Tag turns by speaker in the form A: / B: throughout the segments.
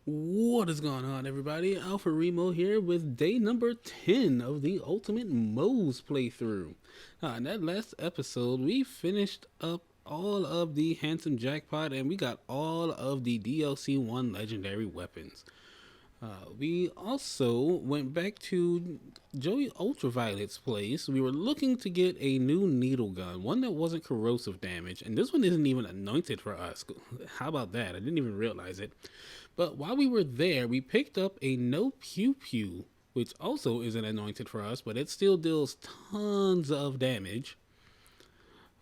A: What is going on, everybody? Alpha Remo here with day number 10 of the Ultimate Moze playthrough. In that last episode, we finished up all of the Handsome Jackpot and we got all of the DLC 1 legendary weapons. We also went back to Joey Ultraviolet's place. We were looking to get a new needle gun, one that wasn't corrosive damage, and this one isn't even anointed for us. How about that? I didn't even realize it. But while we were there, we picked up a no pew pew, which also isn't anointed for us, but it still deals tons of damage.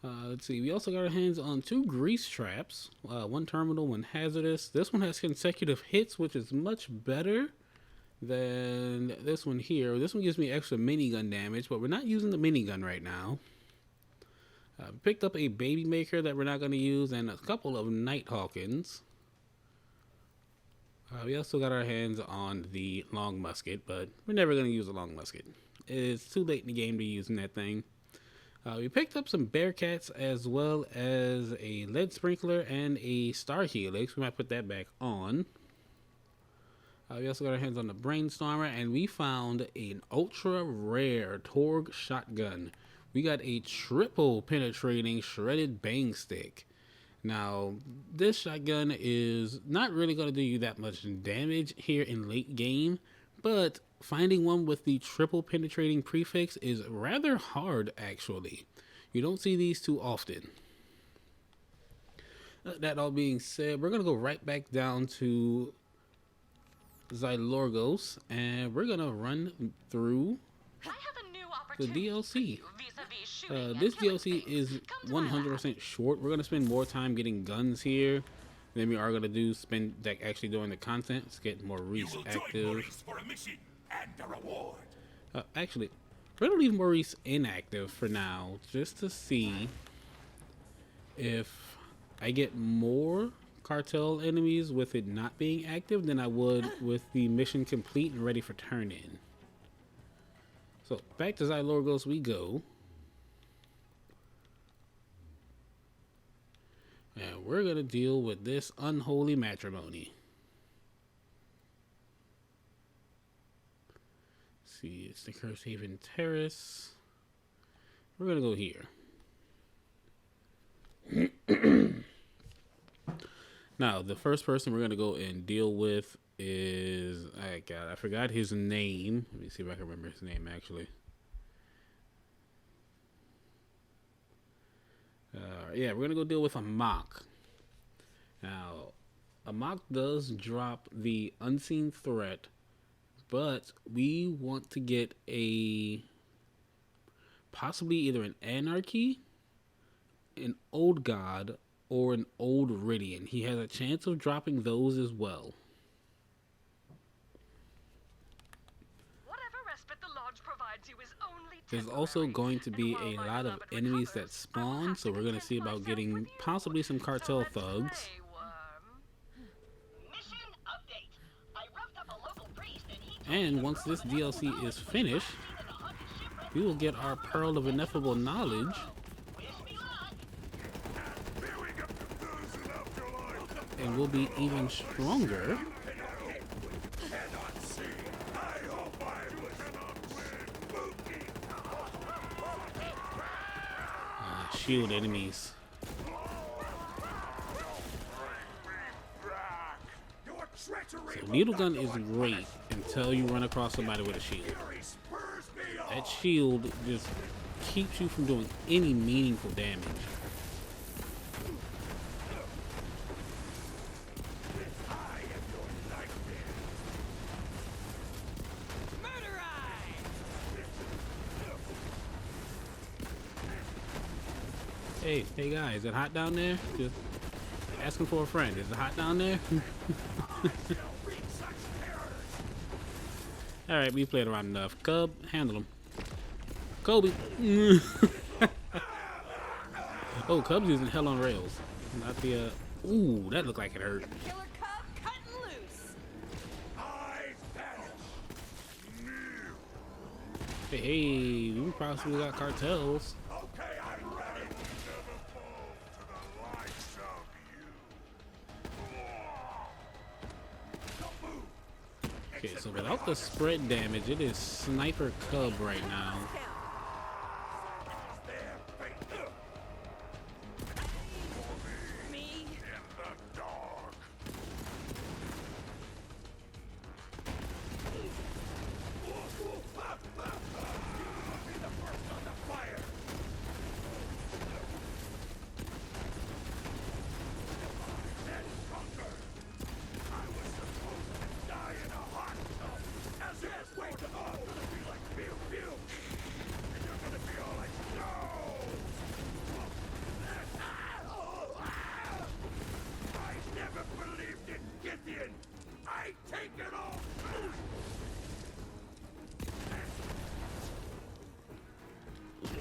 A: Let's see, we also got our hands on 2 grease traps, one terminal, one hazardous. This one has consecutive hits, which is much better than this one here. This one gives me extra minigun damage, but we're not using the minigun right now. We picked up a baby maker that we're not going to use, and a couple of Nighthawkins. We also got our hands on the long musket, but we're never going to use a long musket. It's too late in the game to be using that thing. We picked up some Bearcats as well as a lead sprinkler and a star helix. We might put that back on. We also got our hands on the brainstormer, and we found an ultra rare Torg shotgun. We got a triple penetrating shredded bang stick. Now, this shotgun is not really going to do you that much damage here in late game, but finding one with the triple penetrating prefix is rather hard, actually. You don't see these too often. That all being said, we're going to go right back down to Xylorgos, and we're going to run through the DLC. This DLC is 100% short. We're going to spend more time getting guns here than we are going to spend actually doing the content. Let's get Maurice active. Actually, we're going to leave Maurice inactive for now, just to see if I get more cartel enemies with it not being active than I would with the mission complete and ready for turn in. So back to Xylorgos we go. And we're going to deal with this unholy matrimony. Let's see, it's the Curse Haven Terrace. We're going to go here. Now, the first person we're going to go and deal with is... I forgot his name. Let me see if I can remember his name, actually. Yeah, we're going to go deal with a Mech. Now, a Mech does drop the unseen threat, but we want to get a possibly either an Anarchy, an Old God, or an Old Ridian. He has a chance of dropping those as well. There's also going to be a lot of enemies that spawn, so we're going to see about getting possibly some cartel thugs. And once this DLC is finished, we will get our Pearl of Ineffable Knowledge. And we'll be even stronger. Shield enemies. So needle gun is great until you run across somebody with a shield. That shield just keeps you from doing any meaningful damage. Hey guys, is it hot down there? Just asking for a friend. Is it hot down there? Alright, we played around enough. Cub, handle him. Kobe. Oh, Cub's using hell on rails. Not the, ooh, that looked like it hurt.
B: Killer Cub cutting loose.
A: Hey, we possibly got cartels. Okay, so without the spread damage, it is Sniper Cub right now.
B: Me?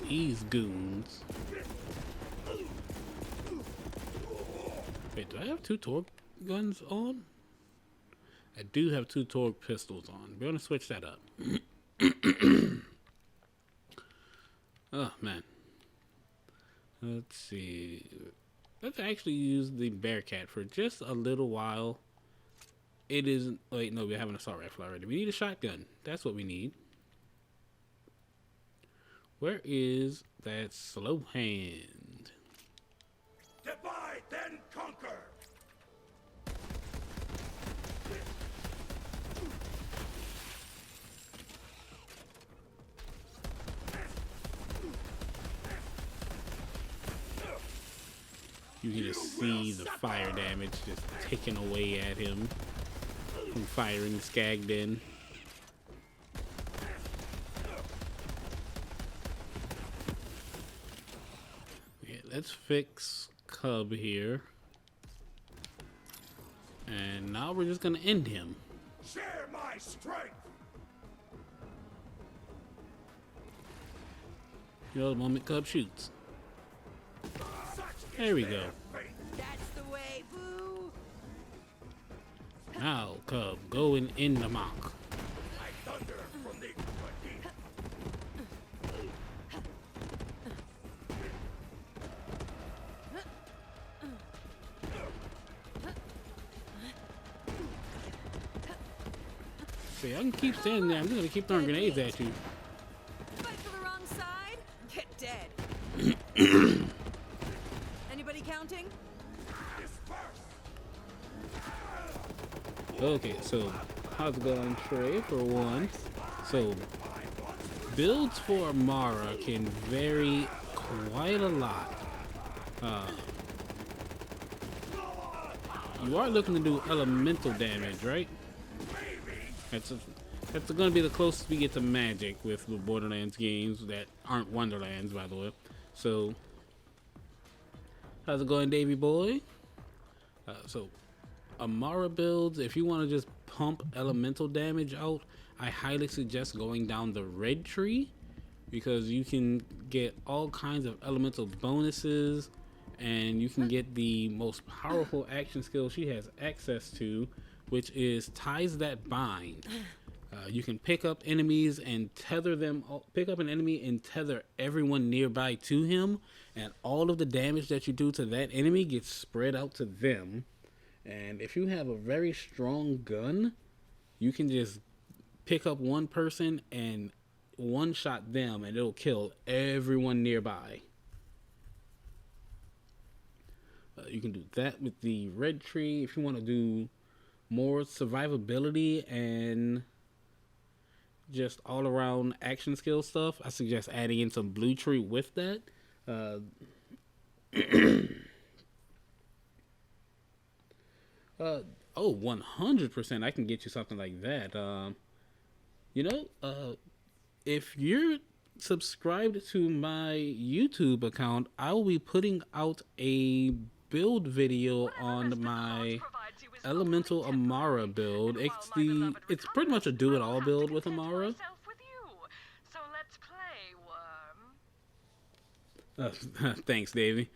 A: These goons. Wait, do I have two torque guns on? I do have two torque pistols on. We're gonna switch that up. Oh man. Let's see. Let's actually use the Bearcat for just a little while. It isn't. Wait, no, we have an assault rifle already. We need a shotgun. That's what we need. Where is that slow hand?
C: Divide, then conquer.
A: You can just see the fire damage just ticking away at him from firing Skagged in. Yeah, let's fix Cub here. And now we're just gonna end him.
C: Share my strength.
A: You know, the moment Cub shoots. There we go.
B: That's the way, boo.
A: Now, Cub, go and end the mock.
C: I thunder from the deep.
A: See, I can keep standing there. I'm just gonna keep throwing grenades at you.
B: Fight for the wrong side, get dead. Anybody counting?
A: Okay, so how's it going, Trey, for one? So, builds for Amara can vary quite a lot. You are looking to do elemental damage, right? That's going to be the closest we get to magic with the Borderlands games that aren't Wonderlands, by the way. So, how's it going, Davey boy? So, Amara builds, if you want to just pump elemental damage out, I highly suggest going down the red tree, because you can get all kinds of elemental bonuses, and you can get the most powerful action skill she has access to, which is Ties That Bind. You can pick up enemies and tether them, pick up an enemy and tether everyone nearby to him, and all of the damage that you do to that enemy gets spread out to them. And if you have a very strong gun, you can just pick up one person and one-shot them, and it'll kill everyone nearby. You can do that with the red tree. If you want to do more survivability and just all-around action skill stuff, I suggest adding in some blue tree with that. Oh, 100% I can get you something like that. If you're subscribed to my YouTube account, I will be putting out a build video on my Elemental Amara build. It's pretty much a do-it-all build with Amara.
B: So let's play, worm.
A: Thanks, Davey.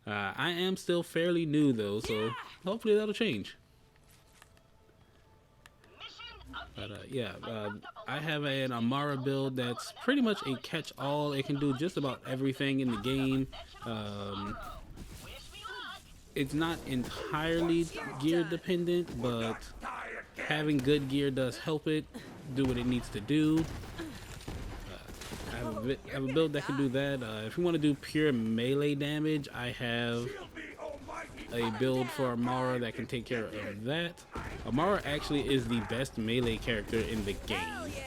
A: I am still fairly new though, so hopefully that'll change. But I have an Amara build that's pretty much a catch-all. It can do just about everything in the game. It's not entirely gear dependent, but having good gear does help it do what it needs to do. I have a build that can do that. If you want to do pure melee damage, I have
C: Shield me, almighty.
A: a build for Amara that can take care of that. Amara actually is the best melee character in the game.
B: Hell yeah!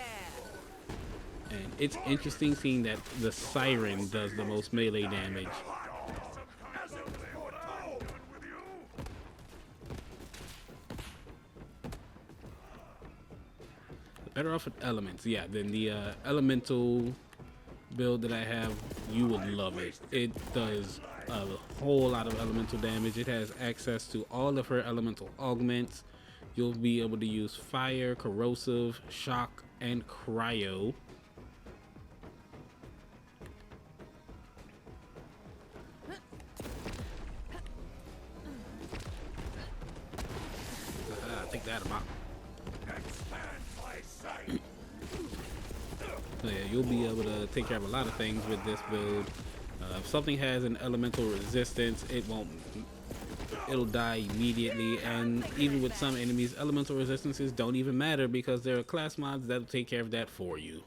A: And it's interesting seeing that the Siren does the most melee damage.
C: As it foretold.
A: Better off with elements, yeah, than the elemental build that I have. You would love it. It does a whole lot of elemental damage. It has access to all of her elemental augments. You'll be able to use fire, corrosive, shock, and cryo. Take that about.
C: Expand my sight.
A: So yeah, you'll be able to take care of a lot of things with this build. If something has an elemental resistance, it'll die immediately, and even with some enemies, elemental resistances don't even matter because there are class mods that'll take care of that for you.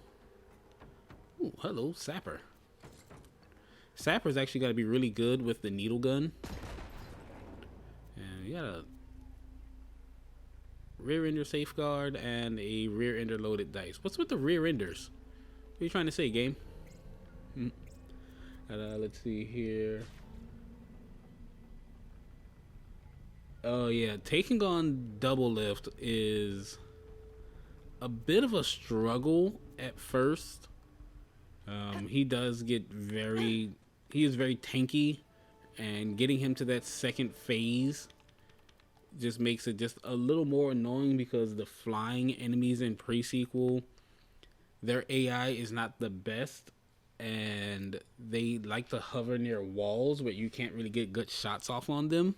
A: Ooh, hello, Sapper. Sapper's actually got to be really good with the needle gun. And you got a rear ender safeguard and a rear ender loaded dice. What's with the rear enders? What are you trying to say, game? Let's see here. Oh yeah, taking on double lift is a bit of a struggle at first. He is very tanky, and getting him to that second phase just makes it just a little more annoying because the flying enemies in pre-sequel, their AI is not the best, and they like to hover near walls where you can't really get good shots off on them.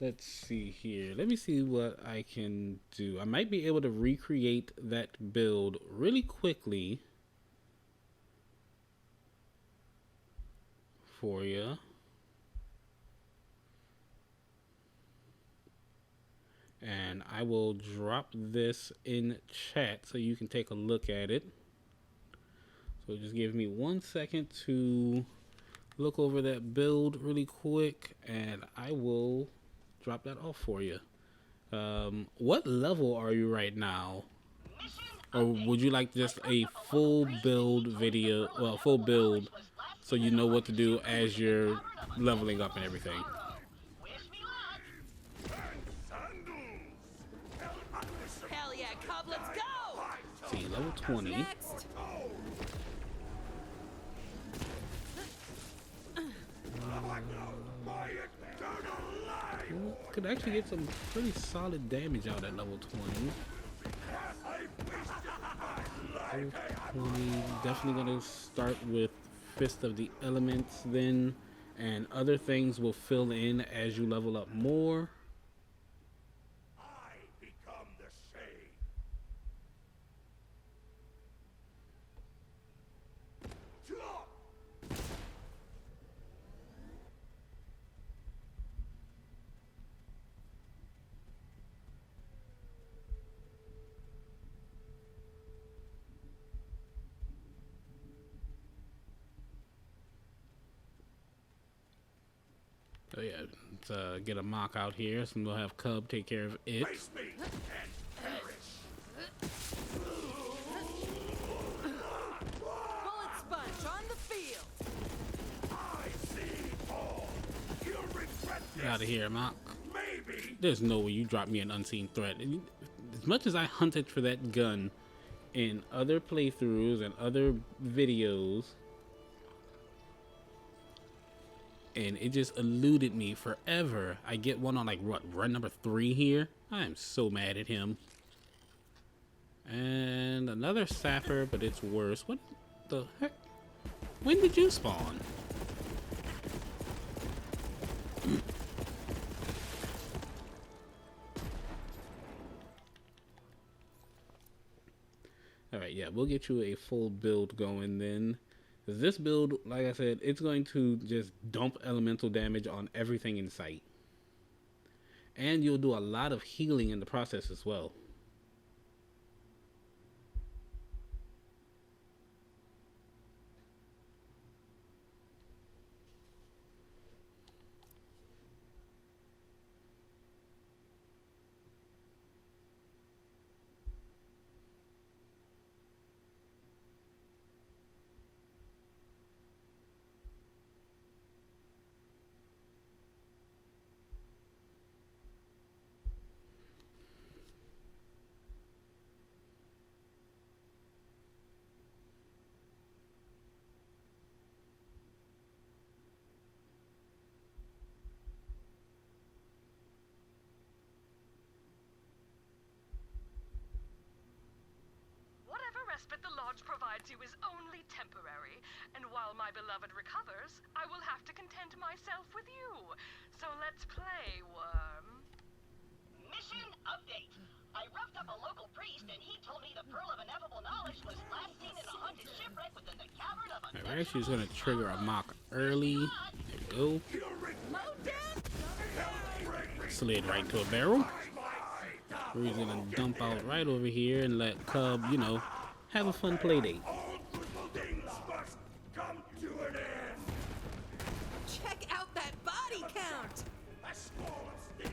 A: Let's see here. Let me see what I can do. I might be able to recreate that build really quickly for you. And I will drop this in chat so you can take a look at it. So just give me 1 second to look over that build really quick, and I will drop that off for you. What level are you right now? Or would you like just a full build video, well, full build, so you know what to do as you're leveling up and everything?
B: Hell yeah, Cub, let's go!
A: See, level 20.
B: Next!
A: Could actually get some pretty solid damage out at level 20. Level 20, definitely gonna start with Fist of the Elements then, and other things will fill in as you level up more.
C: I become the shade.
A: So yeah, let's get a mock out here, so we'll have Cub take care of it.
C: Face me and perish.
B: Bullet sponge on the field!
C: I see all. You'll regret
A: Get
C: this.
A: out of here, mock.
C: Maybe.
A: There's no way you drop me an unseen threat. And as much as I hunted for that gun in other playthroughs and other videos, and it just eluded me forever. I get one on, like, what, run number 3 here? I am so mad at him. And another sapper, but it's worse. What the heck? When did you spawn? Alright, yeah, we'll get you a full build going then. 'Cause this build, like I said, it's going to just dump elemental damage on everything in sight. And you'll do a lot of healing in the process as well.
D: Whatever respite the Lodge provides you is only temporary, and while my beloved recovers, I will have to content myself with you. So let's play, Worm.
E: Mission update. I roughed up a local priest and he told me the Pearl of Ineffable Knowledge was last seen in a haunted shipwreck within the cavern of a...
A: Alright, we're actually just going to trigger a mock early. There we go. Slid right to a barrel. We're going to dump out right over here and let Cub, you know, have a fun play date.
C: All brutal things must come to an end.
B: Check out that body count.
C: A small of steel.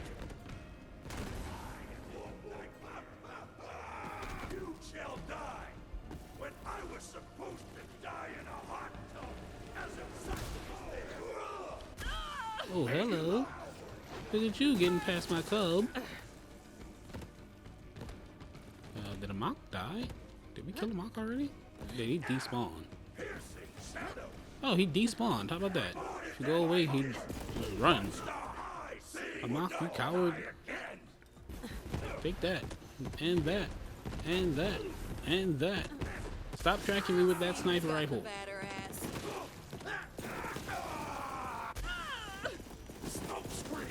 C: You shall die. When I was supposed to die in a hot tub as a sacrifice.
A: Oh, hello. Look at you getting past my Cub. Did a mock die? Did we kill a mock already? Did he despawn? Oh, he despawned. How about that? If you go away, he runs. A mock, you coward. Take that. And that. And that. And that. Stop tracking me with that sniper rifle.
B: Batter ass.
C: Smoke screen.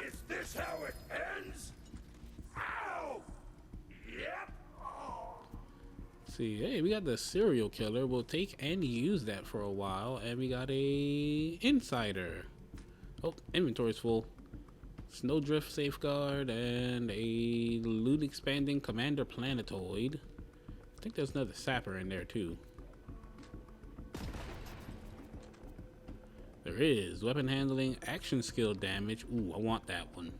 C: Is this how it ends? Ow! Yep.
A: See, hey, we got the serial killer. We'll take and use that for a while. And we got a insider. Oh, inventory's full. Snowdrift safeguard and a loot expanding commander planetoid. I think there's another sapper in there too. There is weapon handling, action skill damage. Ooh, I want that one.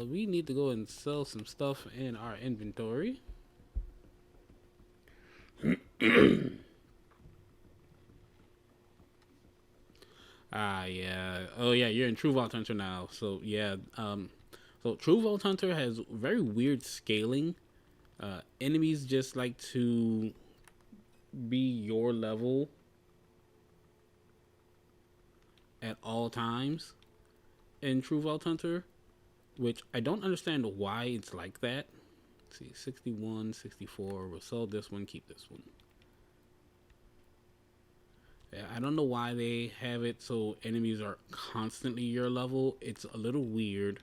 A: We need to go and sell some stuff in our inventory. Yeah. Oh yeah, you're in True Vault Hunter now. So yeah, so True Vault Hunter has very weird scaling. Enemies just like to be your level at all times in True Vault Hunter, which I don't understand why it's like that. Let's see, 61, 64. We'll sell this one, keep this one. Yeah, I don't know why they have it so enemies are constantly your level. It's a little weird.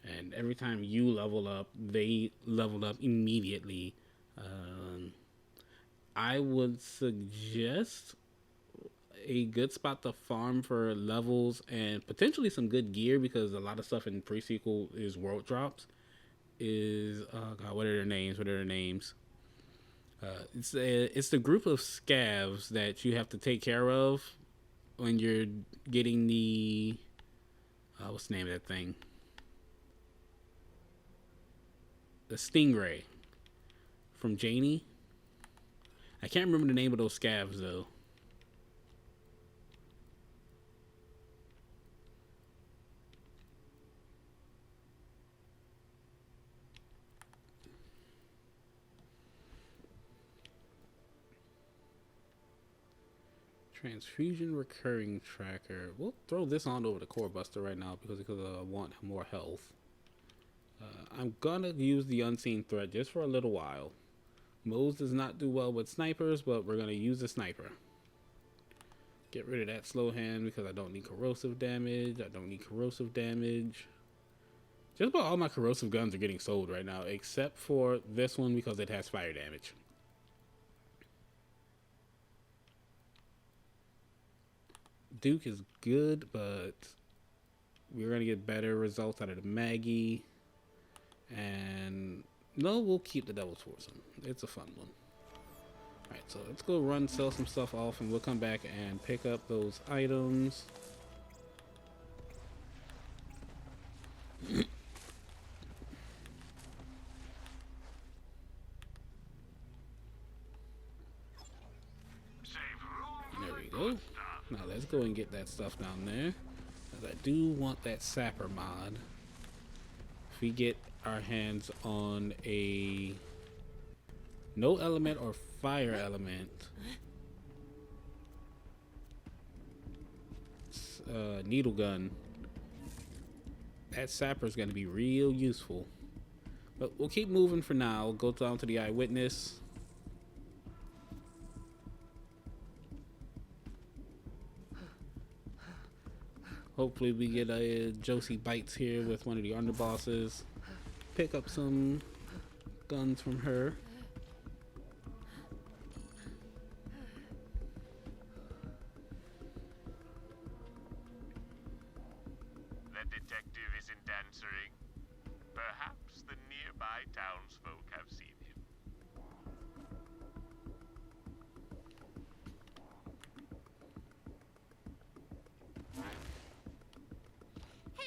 A: And every time you level up, they level up immediately. I would suggest a good spot to farm for levels and potentially some good gear, because a lot of stuff in pre-sequel is world drops. Oh god, what are their names? It's the group of scavs that you have to take care of when you're getting the what's the name of that thing? The Stingray from Janie. I can't remember the name of those scavs though. Transfusion recurring tracker. We'll throw this on over the core buster right now because I want more health. I'm gonna use the unseen threat just for a little while. Moze does not do well with snipers, but we're gonna use the sniper. Get rid of that slow hand because I don't need corrosive damage. Just about all my corrosive guns are getting sold right now, except for this one because it has fire damage. Duke is good, but we're going to get better results out of the Maggie. And no, we'll keep the Devil's Foursome. It's a fun one. Alright, so let's go run, sell some stuff off, and we'll come back and pick up those items. There we go. Now let's go and get that stuff down there. Because I do want that Sapper mod. If we get our hands on a no element or fire element needle gun, that Sapper is going to be real useful. But we'll keep moving for now. Go down to the Eyewitness. Hopefully we get a Josie Bites here with one of the underbosses. Pick up some guns from her.
F: The detective isn't answering. Perhaps the nearby townsfolk have seen him.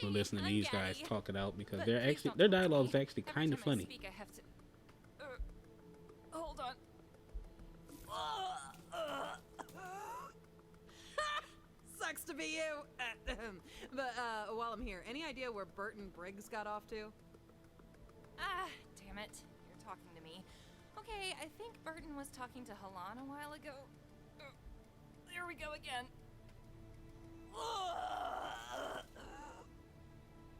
A: We'll listen to these guys talk it out because they're actually, their dialogue is actually kind of funny.
B: I have to... hold on. Sucks to be you. But while I'm here, any idea where Burton Briggs got off to?
G: Ah, damn it. You're talking to me. Okay, I think Burton was talking to Halan a while ago. There we go again.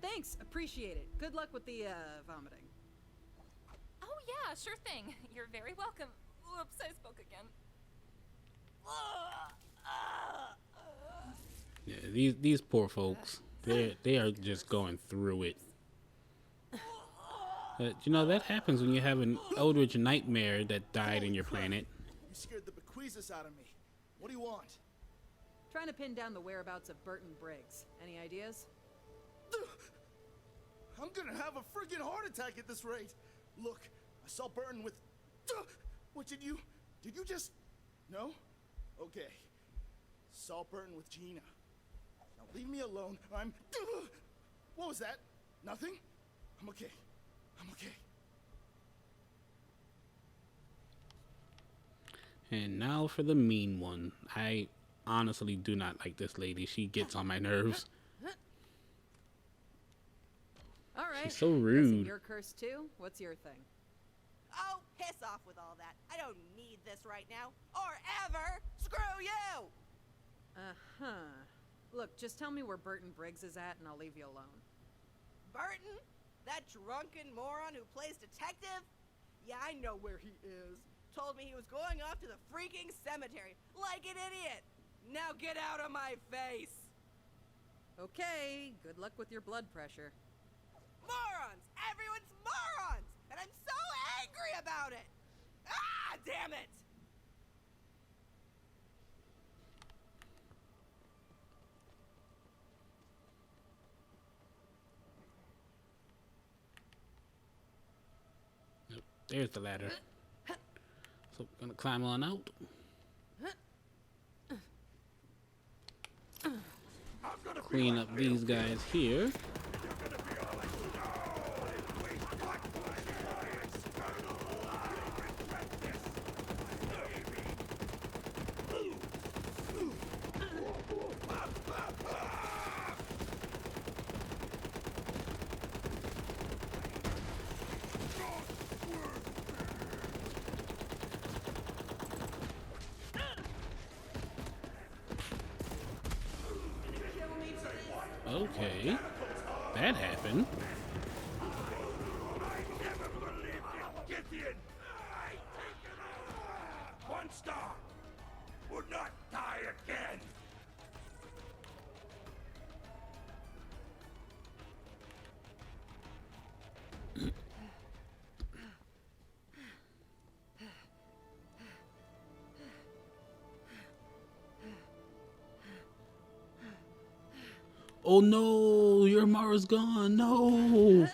B: Thanks, appreciate it. Good luck with the vomiting.
G: Oh yeah, sure thing. You're very welcome. Whoops, I spoke again.
A: Yeah, these poor folks, they are just going through it. But you know that happens when you have an eldritch nightmare that died in your planet.
H: You scared the bequeezes out of me. What do you want?
B: Trying to pin down the whereabouts of Burton Briggs. Any ideas?
H: I'm gonna have a friggin' heart attack at this rate. Look, I saw Burton with... What did you just... No? Okay. Saw Burton with Gina. Now leave me alone. I'm... What was that? Nothing? I'm okay. I'm okay.
A: And now for the mean one. I honestly do not like this lady. She gets on my nerves.
B: All right.
A: She's so
B: Guessing
A: rude.
B: you're cursed too? What's your thing?
E: Oh, piss off with all that. I don't need this right now. Or ever. Screw you!
B: Uh-huh. Look, just tell me where Burton Briggs is at and I'll leave you alone.
E: Burton? That drunken moron who plays detective? Yeah, I know where he is. Told me he was going off to the freaking cemetery. Like an idiot. Now get out of my face.
B: Okay, good luck with your blood pressure.
E: Morons! Everyone's morons! And I'm so angry about it! Ah, damn it!
A: Yep, there's the ladder. So we're gonna climb on out. Clean up these guys here. Okay, that happened.
C: Gideon! One star! Would not die again!
A: Oh no, your Mara's gone. No.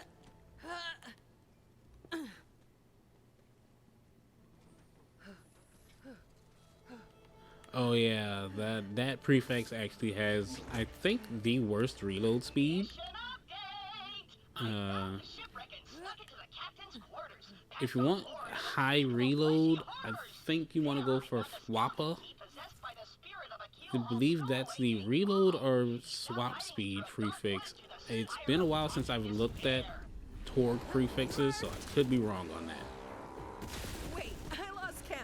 A: Oh yeah, that prefix actually has, I think, the worst reload speed. If you want high reload, I think you want to go for Fwappa. I believe that's the reload or swap speed prefix. It's been a while since I've looked at torque prefixes, so I could be wrong on that.
B: Wait, I lost count.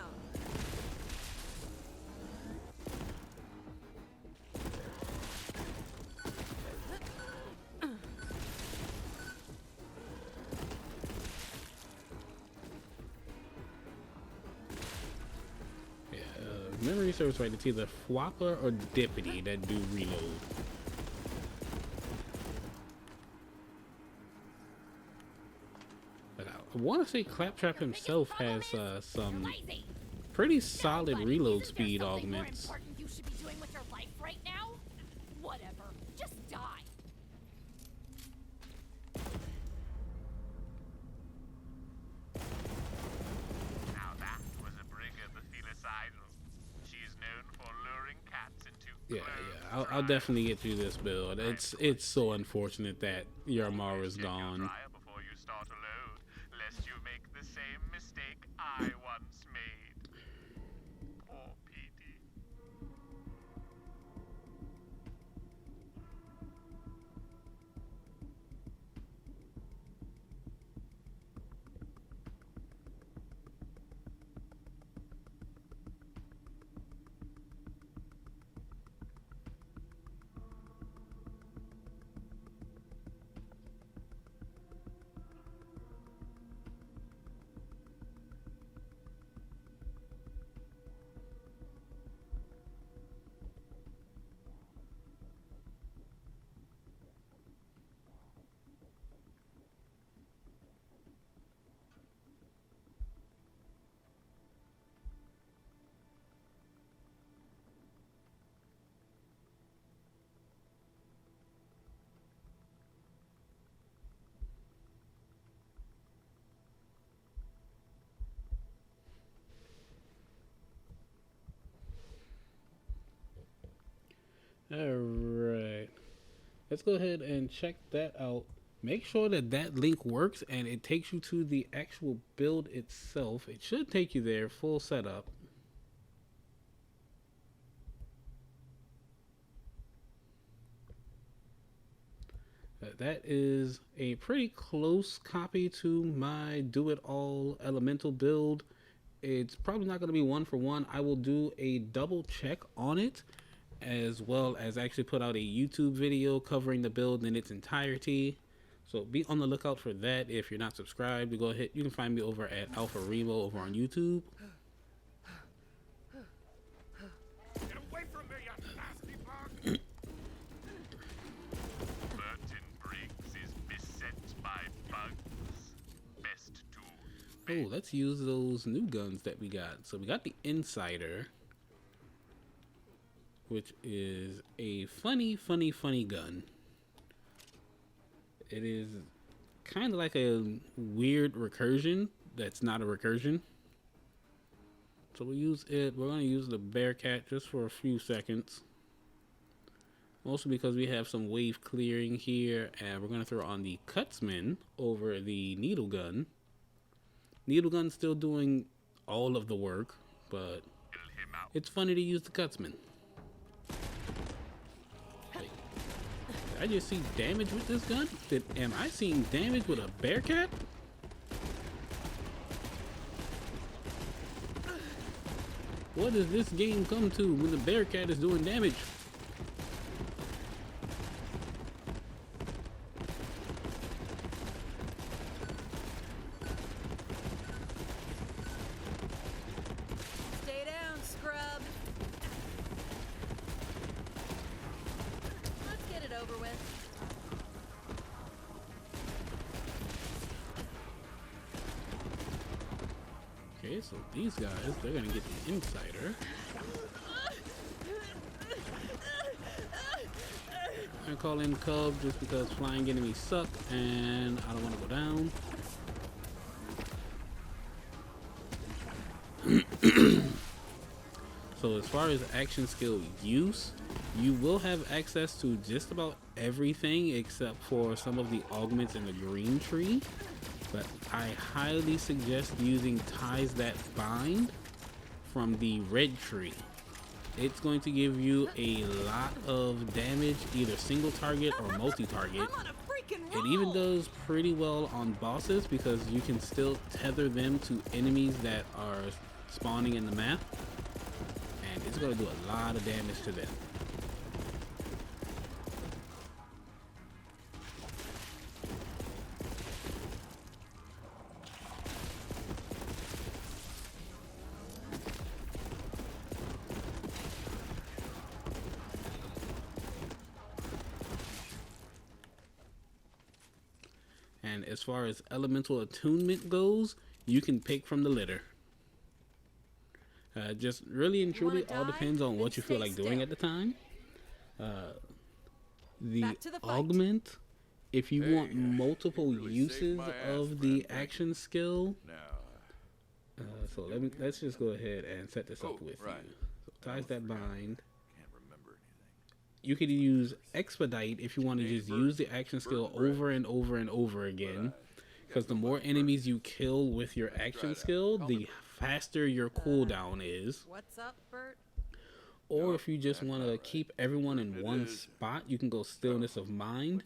A: Yeah, memory serves right. It's either Fwappa or Dippity that do reload. But I want to say Claptrap himself has some pretty solid reload speed augments.
G: You should be doing with your life right now? Whatever. Just die.
F: Now that was a bringer, the felicidal. She is known for luring cats into
A: Yeah. I'll definitely get through this build. It's so unfortunate that Yarmara's gone.
F: Before you start a load, lest you make the same mistake I once made. Poor Petey.
A: Alright, let's go ahead and check that out. Make sure that that link works and it takes you to the actual build itself. It should take you there, full setup. That is a pretty close copy to my do-it-all elemental build. It's probably not going to be one for one. I will do a double check on it, as well as actually put out a YouTube video covering the build in its entirety. So be on the lookout for that. If you're not subscribed, go ahead. You can find me over at Alpha Remo over on YouTube.
C: Get away from me, you nasty bug!
F: Burton Briggs is beset by bugs. Best to
A: Oh, let's use those new guns that we got. So we got the Insider, which is a funny gun. It is kind of like a weird recursion that's not a recursion. So we'll use it. We're going to use the Bearcat just for a few seconds. Mostly because we have some wave clearing here, and we're going to throw on the Cutsman over the Needle Gun. Needle Gun's still doing all of the work, but it's funny to use the Cutsman. I just see damage with this gun? Am I seeing damage with a Bearcat? What does this game come to when the Bearcat is doing damage?
B: Stay down, scrub. Let's get it over with.
A: Okay, so these guys, they're gonna get the Insider. gonna call in Cub just because flying enemies suck and I don't want to go down. So as far as action skill use, you will have access to just about everything except for some of the augments in the green tree. But I highly suggest using Ties That Bind from the red tree. It's going to give you a lot of damage, either single target or multi-target.
B: I'm on a freaking
A: It
B: roll.
A: even does pretty well on bosses because you can still tether them to enemies that are spawning in the map. And it's going to do a lot of damage to them. And as far as elemental attunement goes, you can pick from the litter. Just really and truly all depends on what you feel like doing at the time. The
B: Back to the fight.
A: augment, if you want
C: you
A: multiple
C: really
A: uses
C: saved my ass,
A: of
C: friend.
A: the
C: Thank
A: action skill,
C: Now,
A: so let's just go ahead and set this up with
C: right.
A: you. So Ties That Bind.
C: can't remember anything.
A: You could use Expedite if you want to just use the action skill over and over and over again. Because the more enemies you kill with your action skill, the faster your cooldown is.
B: What's up, Bert?
A: Or if you just want to keep everyone in one spot, you can go Stillness of Mind.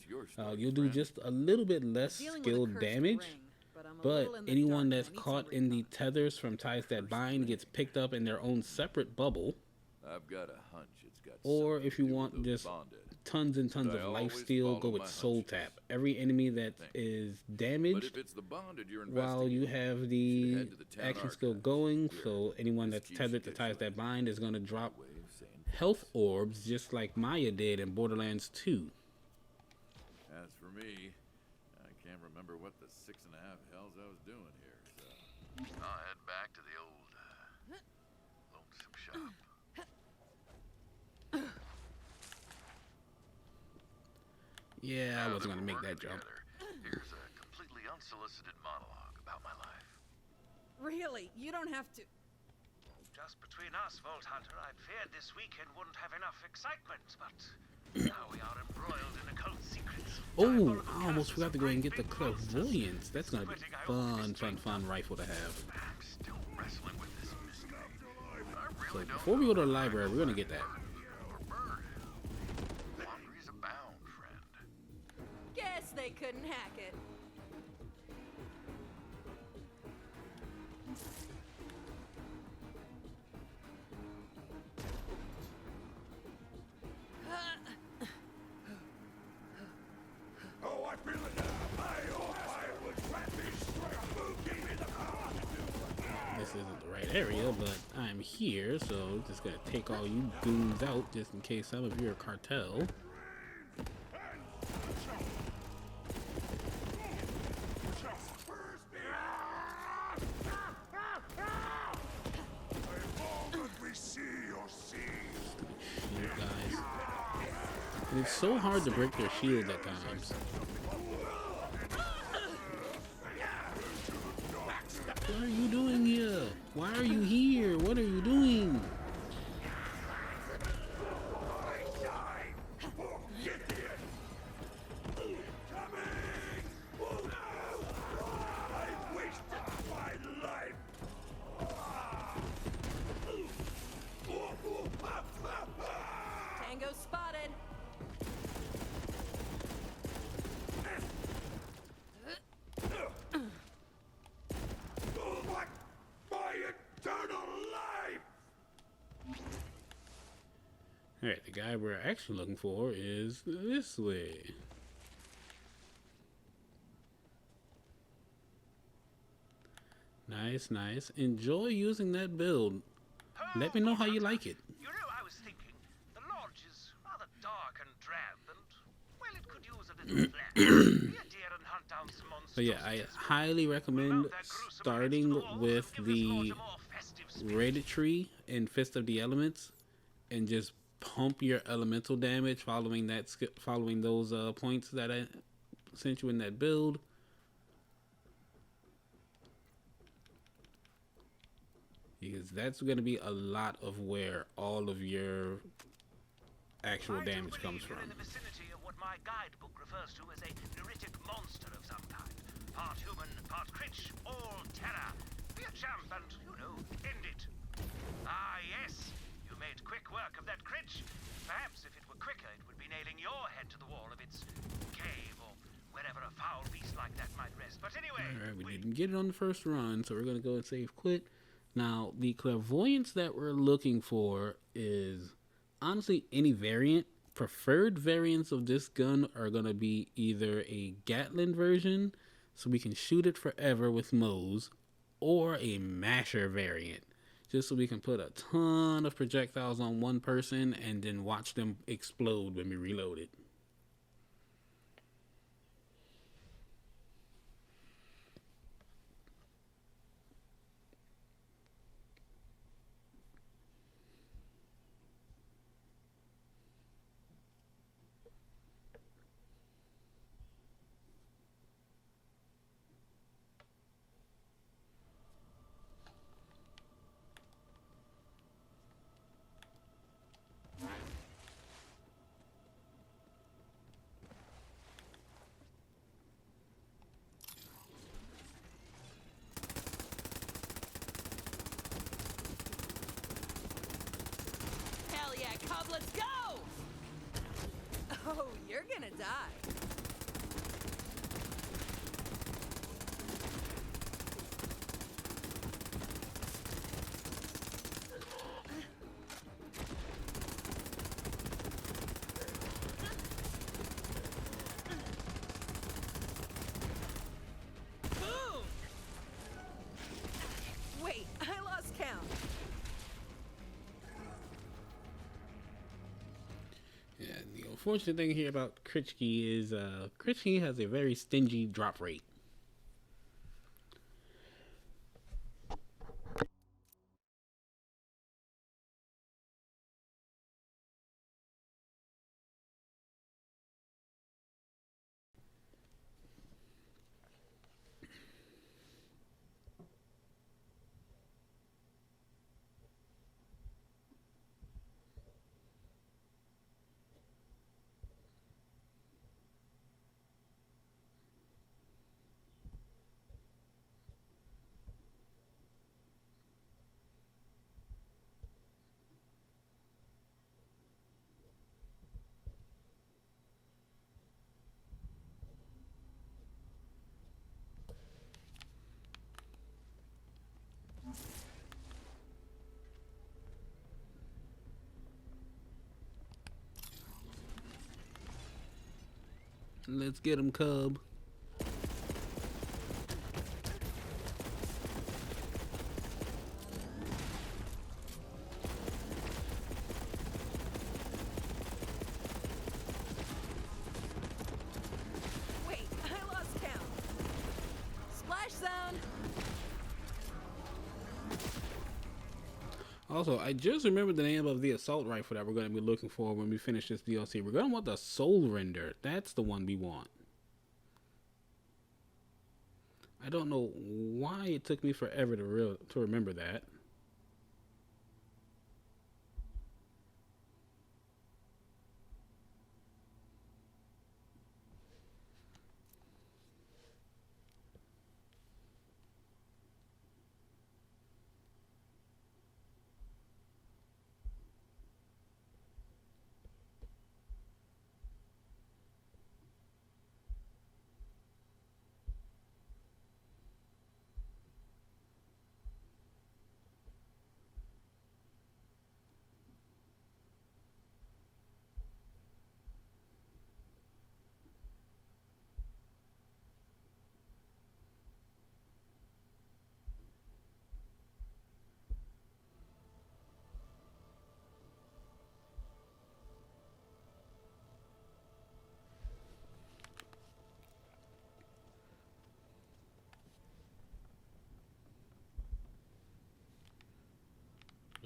A: You'll do just a little bit less
B: Dealing with a
A: skill
B: cursed
A: damage.
B: ring, but I'm a
A: But
B: little in the
A: anyone
B: dark.
A: that's
B: I need
A: caught
B: some
A: in the
B: recon.
A: tethers from Ties That Bind gets picked up in their own separate bubble.
C: I've got a hunch it's got
A: Or
C: something
A: if you
C: to do
A: want
C: with those
A: just
C: bonded.
A: tons and tons
C: But
A: of
C: I
A: life
C: always
A: steal, go
C: follow
A: with
C: my
A: Soul
C: hunches.
A: Tap. Every enemy that is
C: But
A: damaged
C: if it's the bonded you're
A: while you
C: investigating,
A: have the
C: head to the town
A: action skill
C: archives.
A: going,
C: Here,
A: so anyone
C: this
A: that's
C: keeps you
A: tethered to Ties That
C: disciplined.
A: Bind is going to drop
C: Way of saying
A: health orbs just like Maya did in Borderlands 2.
C: As for me, I can't remember what the 6.5 hells I was doing here, so I'll head back to the old lonesome shop.
A: Yeah, I wasn't going to make
F: Working
A: that jump.
F: together. Here's a completely unsolicited monologue about my life.
B: Really? You don't have to.
I: Just between us, Vault Hunter, I feared this weekend wouldn't have enough excitement, but now we are embroiled in occult secrets.
A: Oh, I almost forgot to go and get the clairvoyance. That's going to be fun rifle to have.
F: I'm still wrestling with this mystery. I
A: So
F: really don't
A: before we
F: know
A: go to the
F: if I
A: library, we're going to get that.
F: or bird. Quandaries abound, friend.
B: Guess they couldn't hack it.
C: Oh, I feel it now. I hope I was happy straight. Who gave me the power to do
A: This isn't the right area, but I'm here, so just going to take all you goons out just in case some of you are cartel.
C: we see your seed?
A: Shield guys. And it's so hard to break their shield at times. What are you doing here? Why are you here? What are you doing?
C: I wasted my life.
B: Tango spotted.
C: What? My eternal life.
A: Alright, the guy we're actually looking for is this way. Nice, nice. Enjoy using that build. Let me know how you like it.
I: You know, I was thinking, the lodge is rather dark and drab, and, well, it could use a little flash. Be a deer and hunt down some monsters.
A: So yeah, I highly recommend starting with the red tree in Fist of the Elements and just pump your elemental damage following those points that I sent you in that build. Because that's going to be a lot of where all of your actual damage comes from.
I: You're in the vicinity of what my guidebook refers to as a neuritic monster of some kind. Part human, part critch, all terror. Be a champ and, end it. Ah, yes. You made quick work of that critch. Perhaps if it were quicker, it would be nailing your head to the wall of its cave or wherever a foul beast like that might rest. But anyway...
A: Alright, we didn't get it on the first run, so we're going to go and save quit. Now, the clairvoyance that we're looking for is, honestly, any variant. Preferred variants of this gun are going to be either a Gatling version, so we can shoot it forever with Moze, or a masher variant, just so we can put a ton of projectiles on one person and then watch them explode when we reload it.
B: Hell yeah, Cub, let's go! Oh, you're gonna die. Boom! Wait, I lost count.
A: Yeah, the unfortunate thing here about Kritchke is Kritchke has a very stingy drop rate. Let's get him, Cub.
B: Wait, I lost count. Splash zone.
A: Also, I just remembered the name of the assault rifle that we're going to be looking for when we finish this DLC. We're going to want the Soul Render. That's the one we want. I don't know why it took me forever to remember that.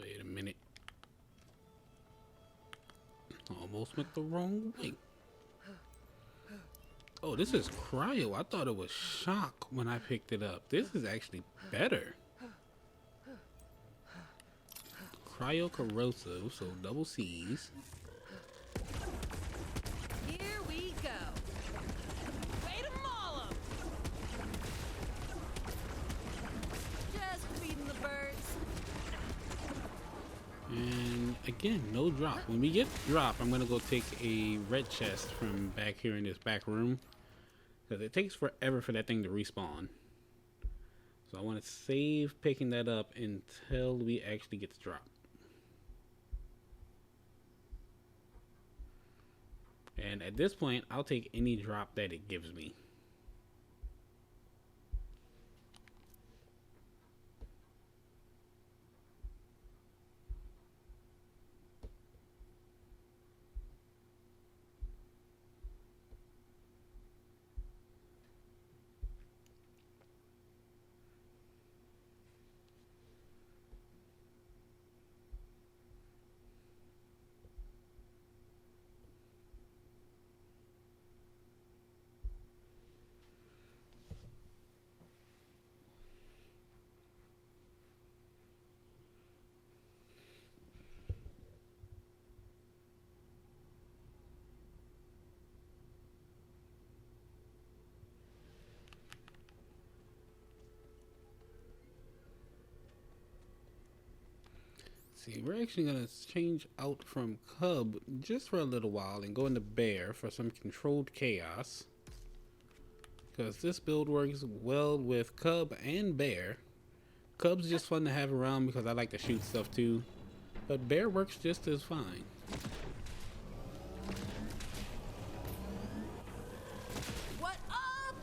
A: Wait a minute. almost went the wrong way. Oh, this is cryo. I thought it was shock when I picked it up. This is actually better. Cryo corrosive, so double C's.
B: Here we go. Way to maul 'em. Just feeding the birds.
A: And again, no drop. When we get drop, I'm gonna go take a red chest from back here in this back room, because it takes forever for that thing to respawn. So I want to save picking that up until we actually get the drop. And at this point, I'll take any drop that it gives me. See, we're actually gonna change out from Cub just for a little while and go into Bear for some controlled chaos, because this build works well with Cub and Bear. Cub's just fun to have around because I like to shoot stuff too, but Bear works just as fine.
B: What up?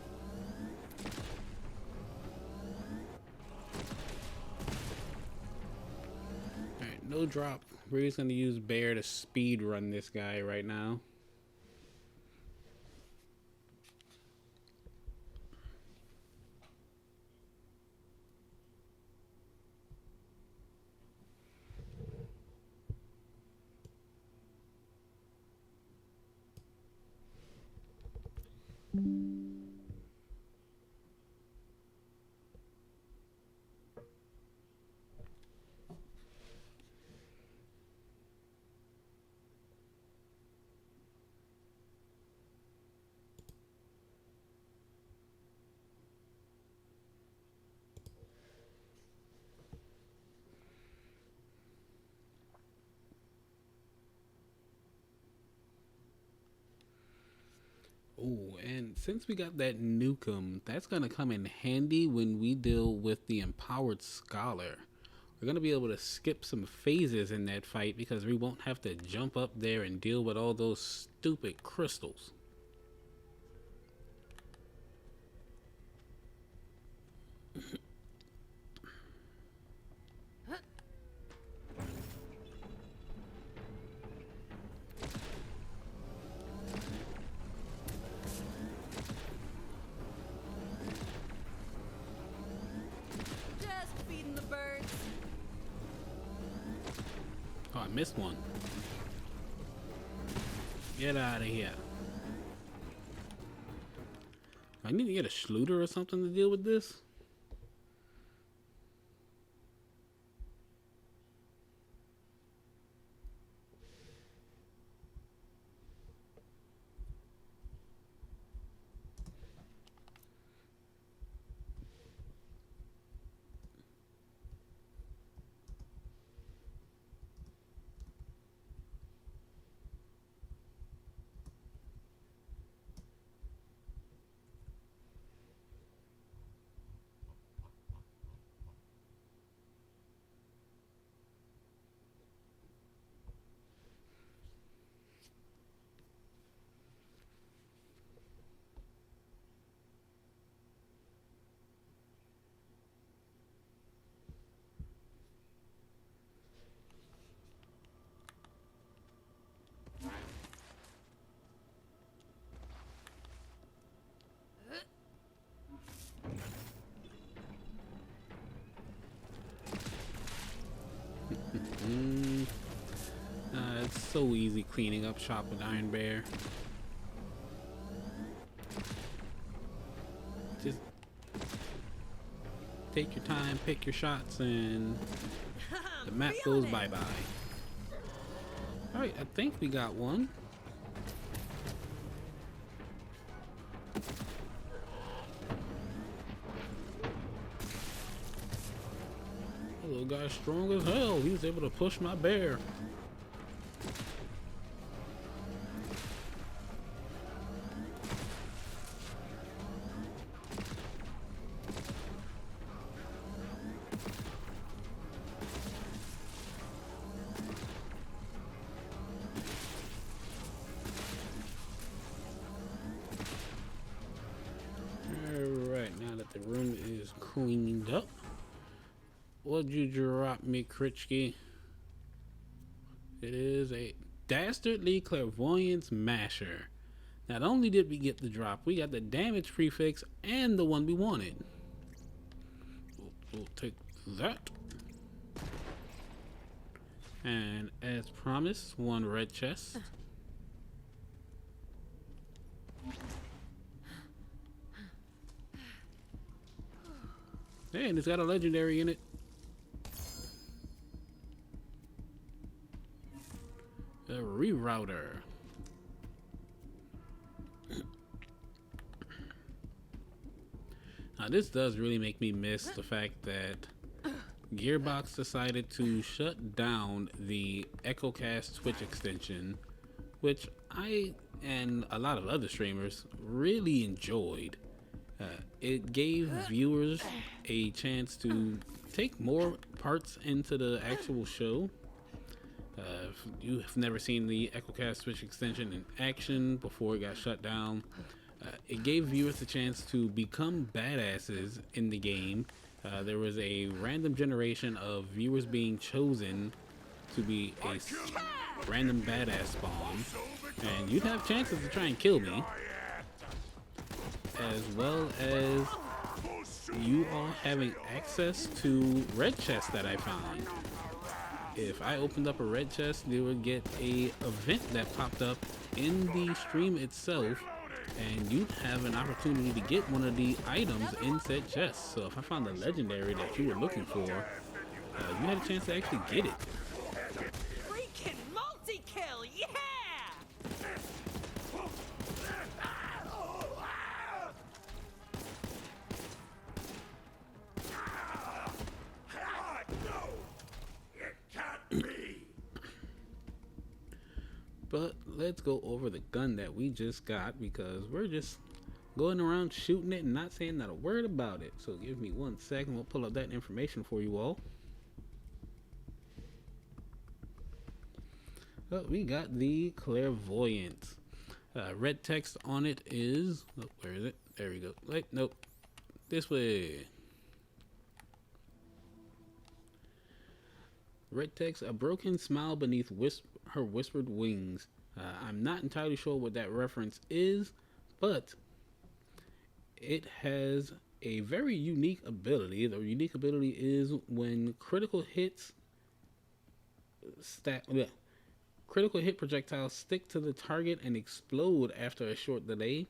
A: Alright, no drop. We're just gonna use Bear to speed run this guy right now. Oh, and since we got that Nukem, that's gonna come in handy when we deal with the Empowered Scholar. We're gonna be able to skip some phases in that fight because we won't have to jump up there and deal with all those stupid crystals.
B: Just feeding the birds.
A: Oh, I missed one. Get out of here. I need to get a Schluter or something to deal with this. so easy cleaning up shop with Iron Bear. Just take your time, pick your shots, and the map goes bye-bye. Alright, I think we got one. The little guy's strong as hell. He was able to push my bear. Alright, now that the room is cleaned up, what'd you drop me, Kritchky? It is a Dastardly Clairvoyance Masher. Not only did we get the drop, we got the damage prefix and the one we wanted. We'll take that. And as promised, one red chest. Hey, and it's got a legendary in it. A rerouter. Now this does really make me miss the fact that Gearbox decided to shut down the EchoCast Twitch extension, which I and a lot of other streamers really enjoyed. It gave viewers a chance to take more parts into the actual show. If you have never seen the EchoCast Switch extension in action before it got shut down, it gave viewers a chance to become badasses in the game. There was a random generation of viewers being chosen to be a random badass spawn, and you'd have chances to try and kill me, as well as you all having access to red chests that I found. If I opened up a red chest, they would get a event that popped up in the stream itself, and you'd have an opportunity to get one of the items in said chest. So if I found the legendary that you were looking for, you had a chance to actually get it.
E: Freaking multi-kill, yeah!
A: But let's go over the gun that we just got, because we're just going around shooting it and not saying not a word about it. So give me 1 second, we'll pull up that information for you all. We got the Clairvoyance. Red text on it is, oh, where is it? There we go. Wait, nope. This way. Red text, a broken smile beneath her whispered wings. I'm not entirely sure what that reference is, but it has a very unique ability. The unique ability is when critical hit projectiles stick to the target and explode after a short delay.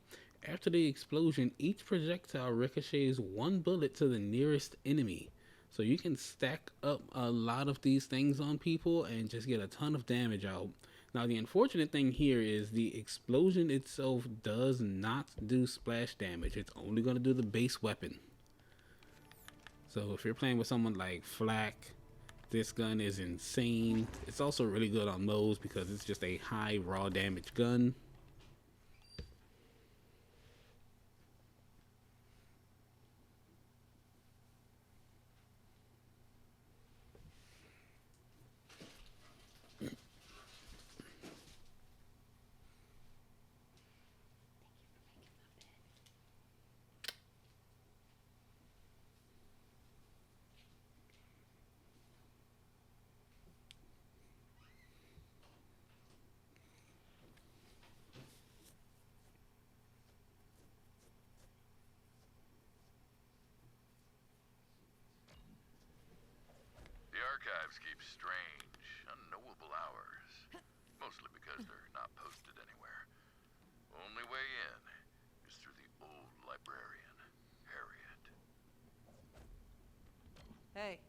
A: After the explosion, each projectile ricochets 1 bullet to the nearest enemy. So you can stack up a lot of these things on people and just get a ton of damage out. Now the unfortunate thing here is the explosion itself does not do splash damage. It's only going to do the base weapon. So if you're playing with someone like Flak, this gun is insane. It's also really good on Moze because it's just a high raw damage gun.
C: The archives keep strange, unknowable hours. Mostly because they're not posted anywhere. Only way in is through the old librarian, Harriet.
E: Hey.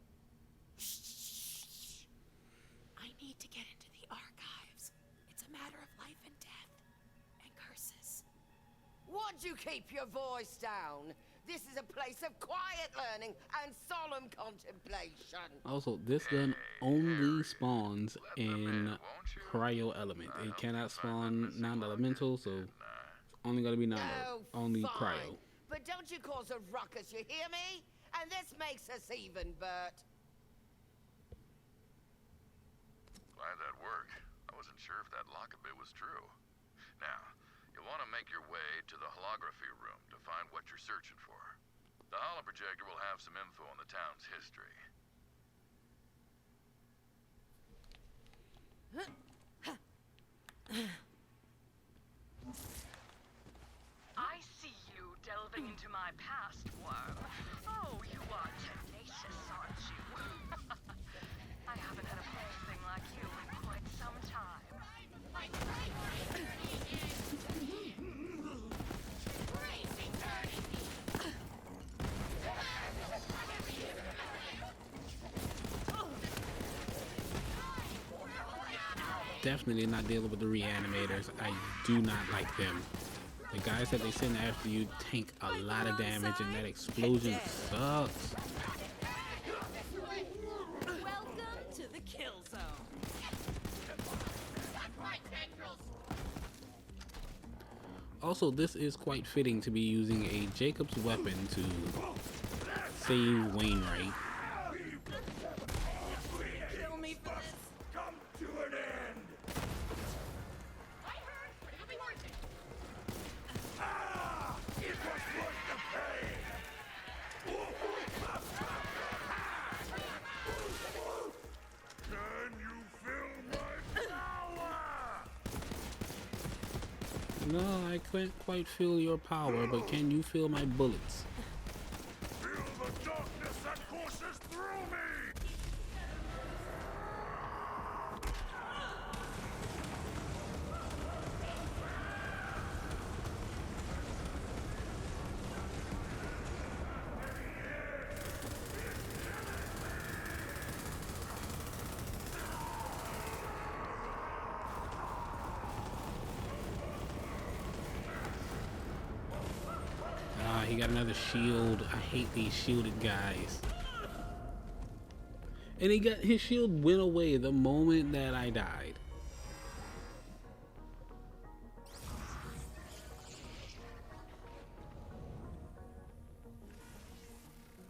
E: I need to get into the archives. It's a matter of life and death. And curses.
J: Would you keep your voice down? This is a place of quiet learning and solemn contemplation.
A: Also, this gun only spawns in cryo element. It cannot spawn non-elemental, so only gonna be only
J: fine.
A: cryo.
J: But don't you cause a ruckus, you hear me? And this makes us even, Bert.
C: Glad that worked. I wasn't sure if that lock-up bit was true. Now, you'll want to make your way to the holography room to find what you're searching for. The holoprojector will have some info on the town's history.
D: I see you delving into my past, worm. Oh, you are tenacious, aren't you? I haven't had a plaything like you in quite some time.
A: Definitely not dealing with the reanimators. I do not like them. The guys that they send after you tank a lot of damage, and that explosion sucks.
B: Welcome to the kill zone.
A: Also, this is quite fitting to be using a Jacob's weapon to save Wainwright.
B: Kill me for this.
H: Come to an end! Ah! It was worth the pain! Can you feel my power?
A: No, I can't quite feel your power, but can you feel my bullets?
H: Feel the darkness that courses through me!
A: He got another shield. I hate these shielded guys. And his shield went away the moment that I died.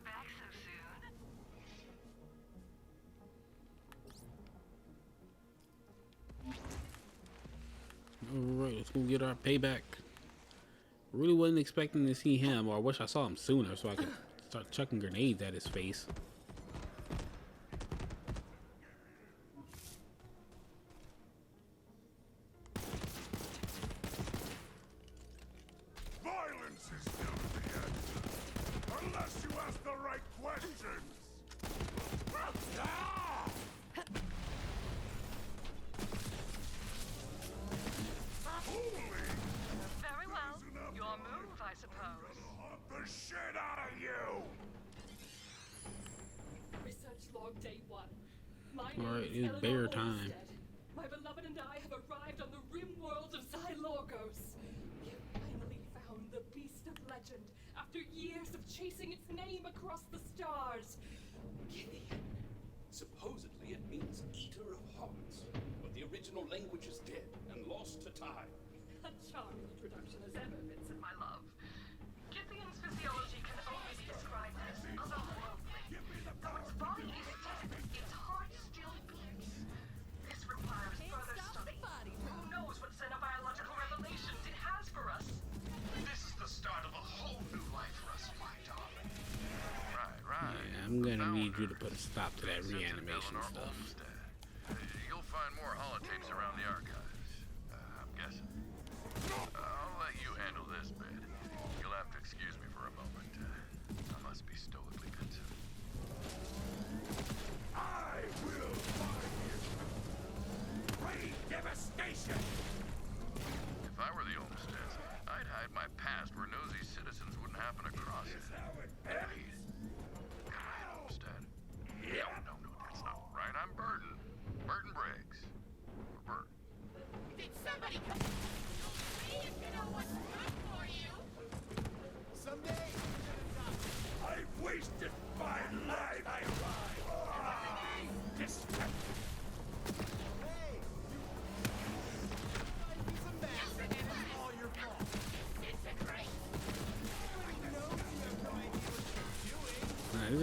D: Back so soon?
A: Alright, let's go get our payback. Really wasn't expecting to see him, or I wish I saw him sooner so I could start chucking grenades at his face.
H: Violence is never the answer, unless you ask the right questions! Ah! Holy!
D: Very well. Your move, I suppose.
H: Hunt the shit out of you!
K: Research log day 1. My
A: Alright,
K: name is
A: it's bear
K: Eleanor
A: time.
K: Olmsted. My beloved and I have arrived on the rim world of Xylorgos. We have finally found the beast of legend after years of chasing its name across the stars. Gideon.
L: Supposedly it means eater of hearts, but the original language is dead and lost to time.
K: A charming introduction as ever, Vincent, my love.
D: Gideon's physiology can only be described as otherworldly. Though its body is dead, its heart still beats. This requires further study. Who knows what xenobiological revelations it has for us?
I: This is the start of a whole new life for us, my darling.
C: Right.
A: Yeah, I'm gonna need you to put a stop to that reanimation stuff.
C: You'll find more holotapes around the archives. I'm guessing. I'll let you handle this bit. You'll have to excuse me for a moment. I must be stoically pensive.
H: I will find you! Ray Davis!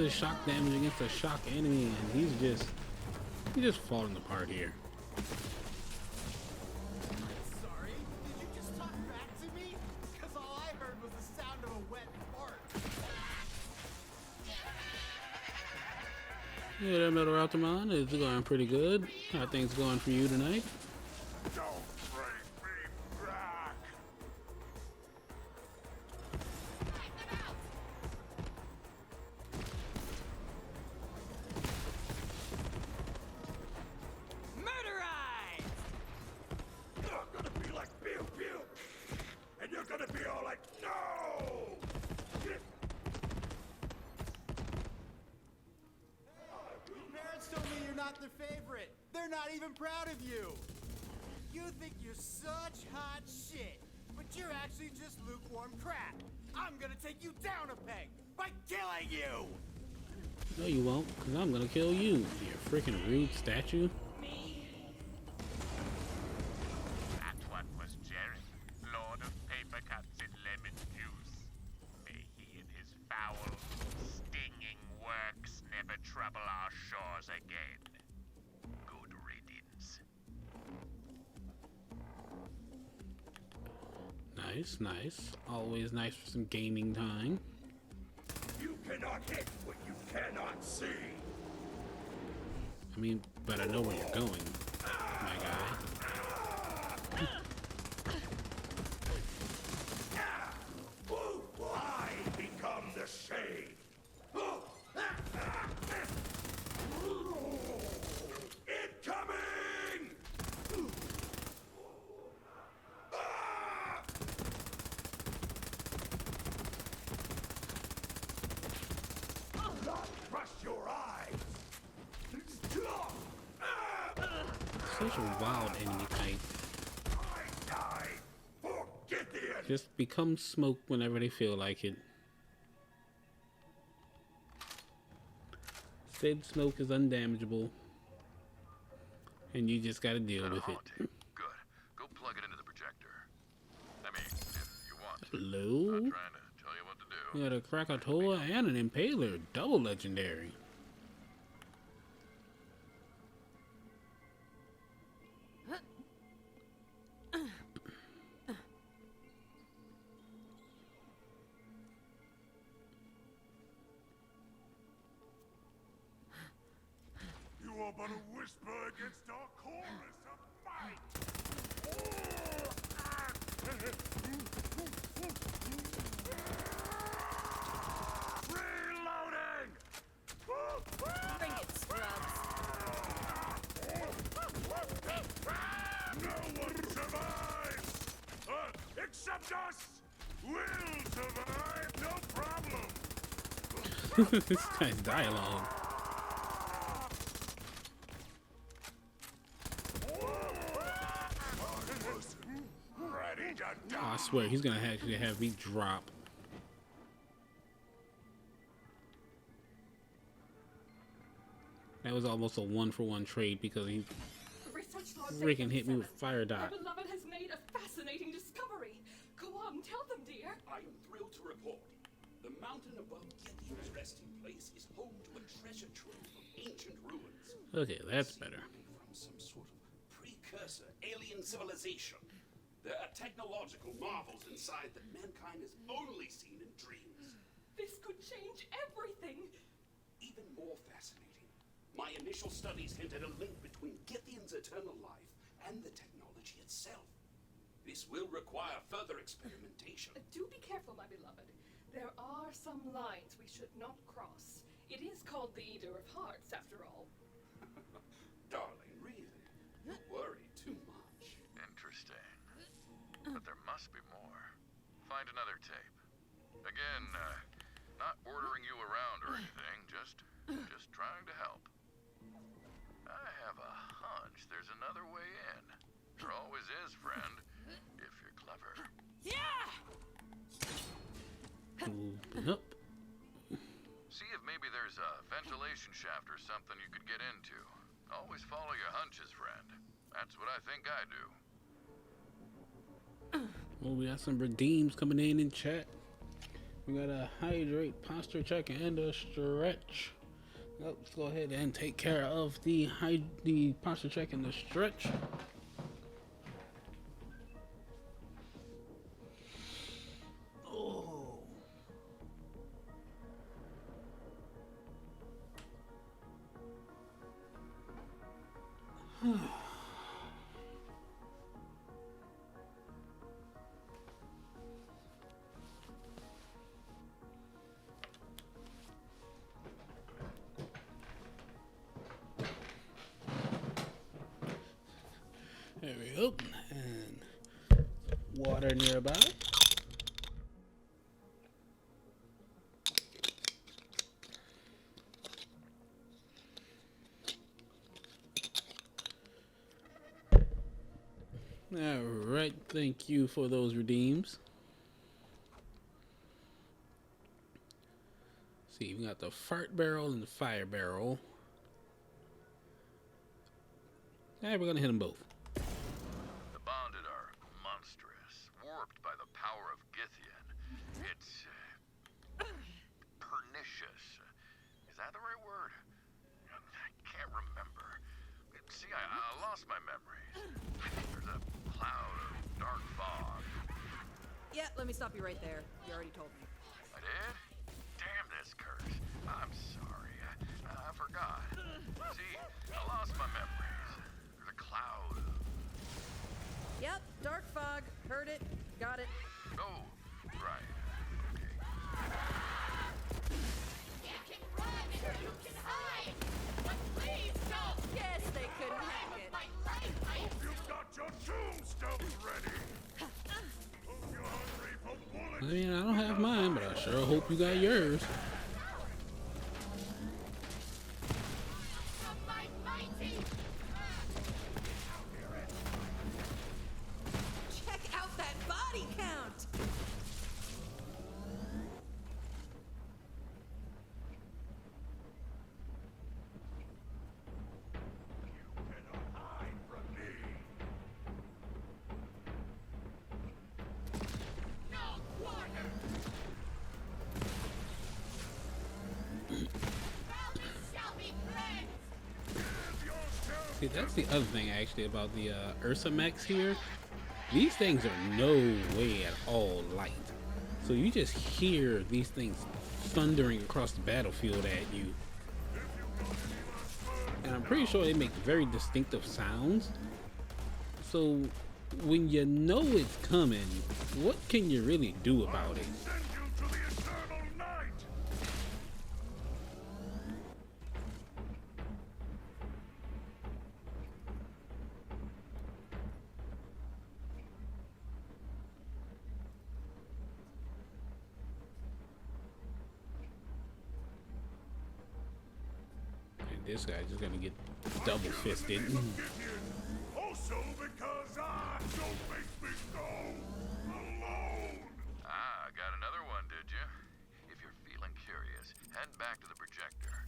A: his shock damage against a shock enemy, and he's just falling apart here.
H: Sorry, did you just talk back to me? Because all I heard was the sound of a wet fart.
A: Yeah, that Metal Altamon is going pretty good. How things going for you tonight?
F: Don't bring me back!
B: Murderize!
F: You're gonna be like pew pew! And you're gonna be all like, no!
H: Your parents told me you're not their favorite. They're not even proud of you. You think you're such hot shit, but you're actually just lukewarm crap. I'm gonna take you down a peg by killing you!
A: No, you won't, because I'm gonna kill you, you freaking rude statue.
F: That one was Jerry, Lord of Paper Cuts and Lemon Juice. May he and his foul, stinging works never trouble our shores again. Good riddance.
A: Nice, nice. Always nice for some gaming time.
F: You cannot hit what you cannot see.
A: I mean, but I know where you're going, my guy.
F: I become the shade. Incoming! Not crush your eyes.
A: Such a wild enemy type.
F: I die for Gideon.
A: Just become smoke whenever they feel like it. Said smoke is undamageable. And you just gotta deal with it.
C: Good. Go plug it into the projector. I mean, if you want to.
A: Hello?
C: I'm not trying to tell you what to do.
A: You got a Krakatoa and an Impaler. Double legendary.
F: You are but a whisper against our chorus of might. Reloading!
B: Bring it, scrubs.
F: No one survives! Except us! We'll survive, no problem!
A: This guy's dialogue.
F: Ready to die!
A: Oh, I swear, he's gonna actually have me drop. That was almost a 1-for-1 trade because he
K: Research Lord
A: freaking hit me with
K: Seven.
A: fire
K: My
A: dot.
K: beloved has made a fascinating discovery. Go on, tell them, dear.
L: I am thrilled to report. The mountain above Gideon's resting place is home to a treasure trove of ancient ruins.
A: Okay, that's better.
L: From some sort of precursor alien civilization. There are technological marvels inside that mankind has only seen in dreams.
K: This could change everything.
L: Even more fascinating, my initial studies hinted a link between Gideon's eternal life and the technology itself. This will require further experimentation.
K: Do be careful, my beloved. There are some lines we should not cross. It is called the Eater of Hearts, after all.
L: Darling, really? You worry too much.
C: Interesting. But there must be more. Find another tape. Again, not ordering you around or anything, just trying to help. I have a hunch there's another way in. There always is, friend, if you're clever.
B: Yeah!
A: Open up.
C: See if maybe there's a ventilation shaft or something you could get into. Always follow your hunches, friend. That's what I think I do.
A: Oh, we got some redeems coming in chat. We got a hydrate, posture check, and a stretch. Oh, let's go ahead and take care of the posture check and the stretch. Oh. There we go. And water nearby. Alright, thank you for those redeems. See, we got the fart barrel and the fire barrel. Yeah, we're gonna hit them both.
C: The bonded are monstrous, warped by the power of Githian. It's pernicious. Is that the right word? I can't remember. See, I lost my memories. There's a cloud of dark fog.
B: Yeah, let me stop you right there. You already told me.
C: I did? Damn this curse. I'm sorry. I forgot. See, I lost my memories. There's a cloud.
B: Yep, dark fog. Heard it. Got it.
C: Oh, right.
K: You can run or you can hide, but please don't.
B: Yes, they couldn't hack it.
K: My life.
F: You've got your tombstones ready. Hope you're hungry for bullets.
A: I mean, I don't have mine, but I sure hope you got yours.
K: From my mighty.
B: Check out that body count.
F: Cannot hide from me.
K: No quarter. Valley shall be cleansed.
A: See, that's the other thing actually about the Ursa mechs here. These things are no way at all light. So you just hear these things thundering across the battlefield at you. And I'm pretty sure they make very distinctive sounds. So when you know it's coming, what can you really do about it?
F: Send you to the eternal night.
A: And this guy's just gonna get double fisted.
F: Also because I don't make me go alone.
C: Ah, got another one, did you? If you're feeling curious, head back to the projector.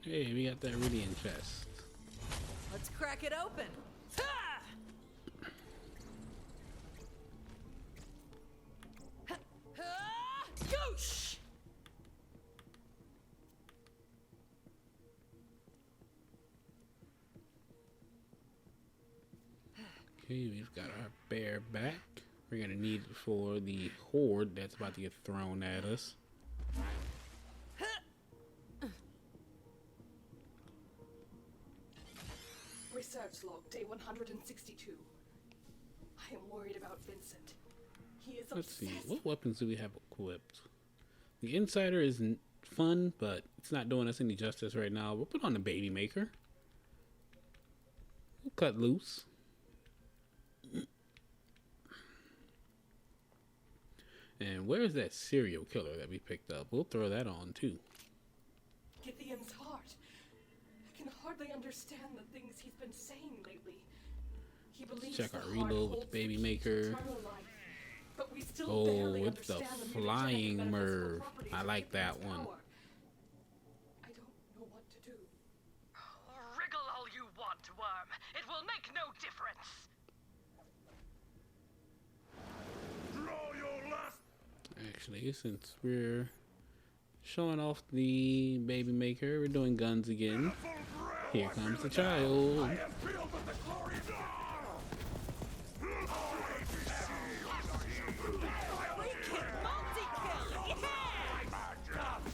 A: Hey, we got that Ridian chest.
B: Let's crack it open. Ha! Goosh!
A: Okay, we've got our bear back. We're gonna need it for the horde that's about to get thrown at us.
K: Research log, day 162. I am worried about Vincent. He is
A: Let's see,
K: obsessed.
A: what weapons do we have equipped? The Insider is fun, but it's not doing us any justice right now. We'll put on the Baby Maker. We'll cut loose. And where's that serial killer that we picked up? We'll throw that on too.
K: Githian's heart. I can hardly understand the things he's been saying lately. He believes
A: check
K: the
A: our
K: heart
A: reload with
K: holds
A: the Baby
K: key to
A: Maker.
K: eternal life. but we still
A: Oh,
K: barely
A: it's the
K: understand the
A: flying
K: mutagenic
A: Merv.
K: properties
A: I
K: of
A: like that
K: Gideon's
A: one.
K: power. I don't know what to do.
D: Wriggle all you want, Worm. It will make no difference.
A: Actually, since we're showing off the baby maker, we're doing guns again. Here comes the child.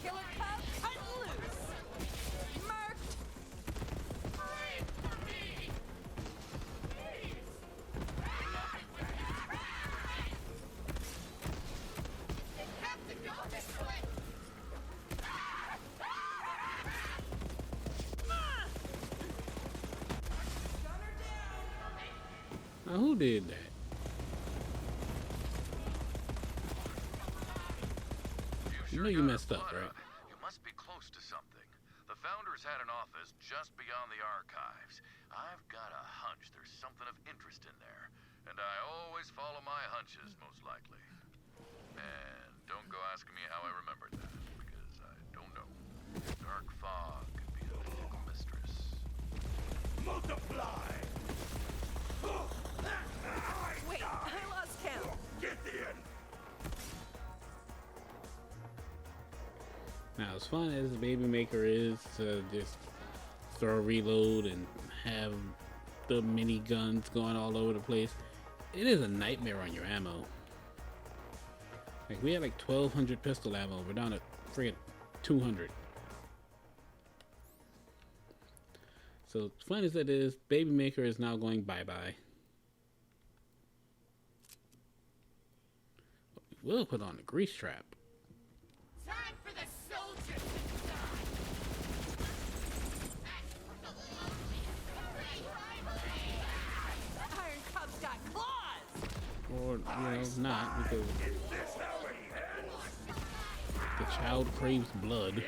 B: Killer cub cut loose. Marked.
A: Now, who did that? You know you messed up, right?
C: You must be close to something. The Founders had an office just beyond the archives. I've got a hunch there's something of interest in there. And I always follow my hunches, most likely. And don't go asking me how I remembered that, because I don't know. Dark fog could be a little mistress.
H: Multiply!
B: Wait, I lost count.
H: Get in!
A: Now, as fun as the baby maker is to just throw a reload and have the mini guns going all over the place, it is a nightmare on your ammo. Like, we had like 1,200 pistol ammo. We're down to friggin' 200. So, as fun as it is, baby maker is now going bye-bye. We'll put on the grease trap.
J: Time for the soldiers to die!
B: Iron Cub's got claws.
A: Or, not, because the child craves blood.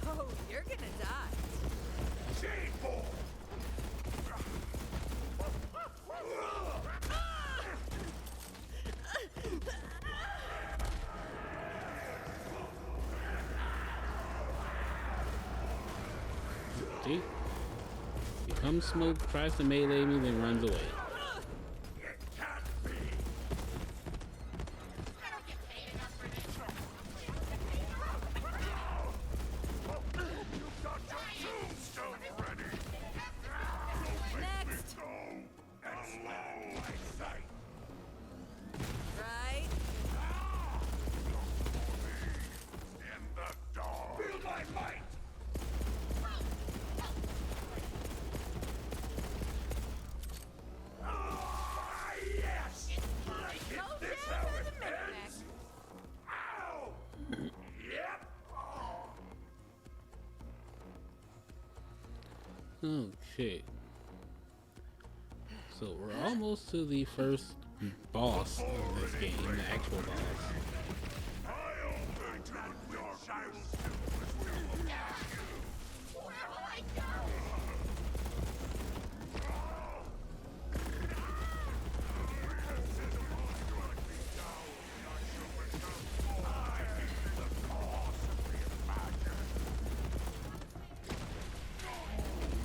B: Oh, you're gonna die.
A: See? Becomes smoke, tries to melee me, then runs away.
B: Next. Right.
H: Feel my might! Yes!
B: No
H: This
B: down
H: how
B: for
H: it
B: the Mech.
H: ends? Ow! Yep!
A: Okay. So we're almost to the first boss of this game, the actual boss.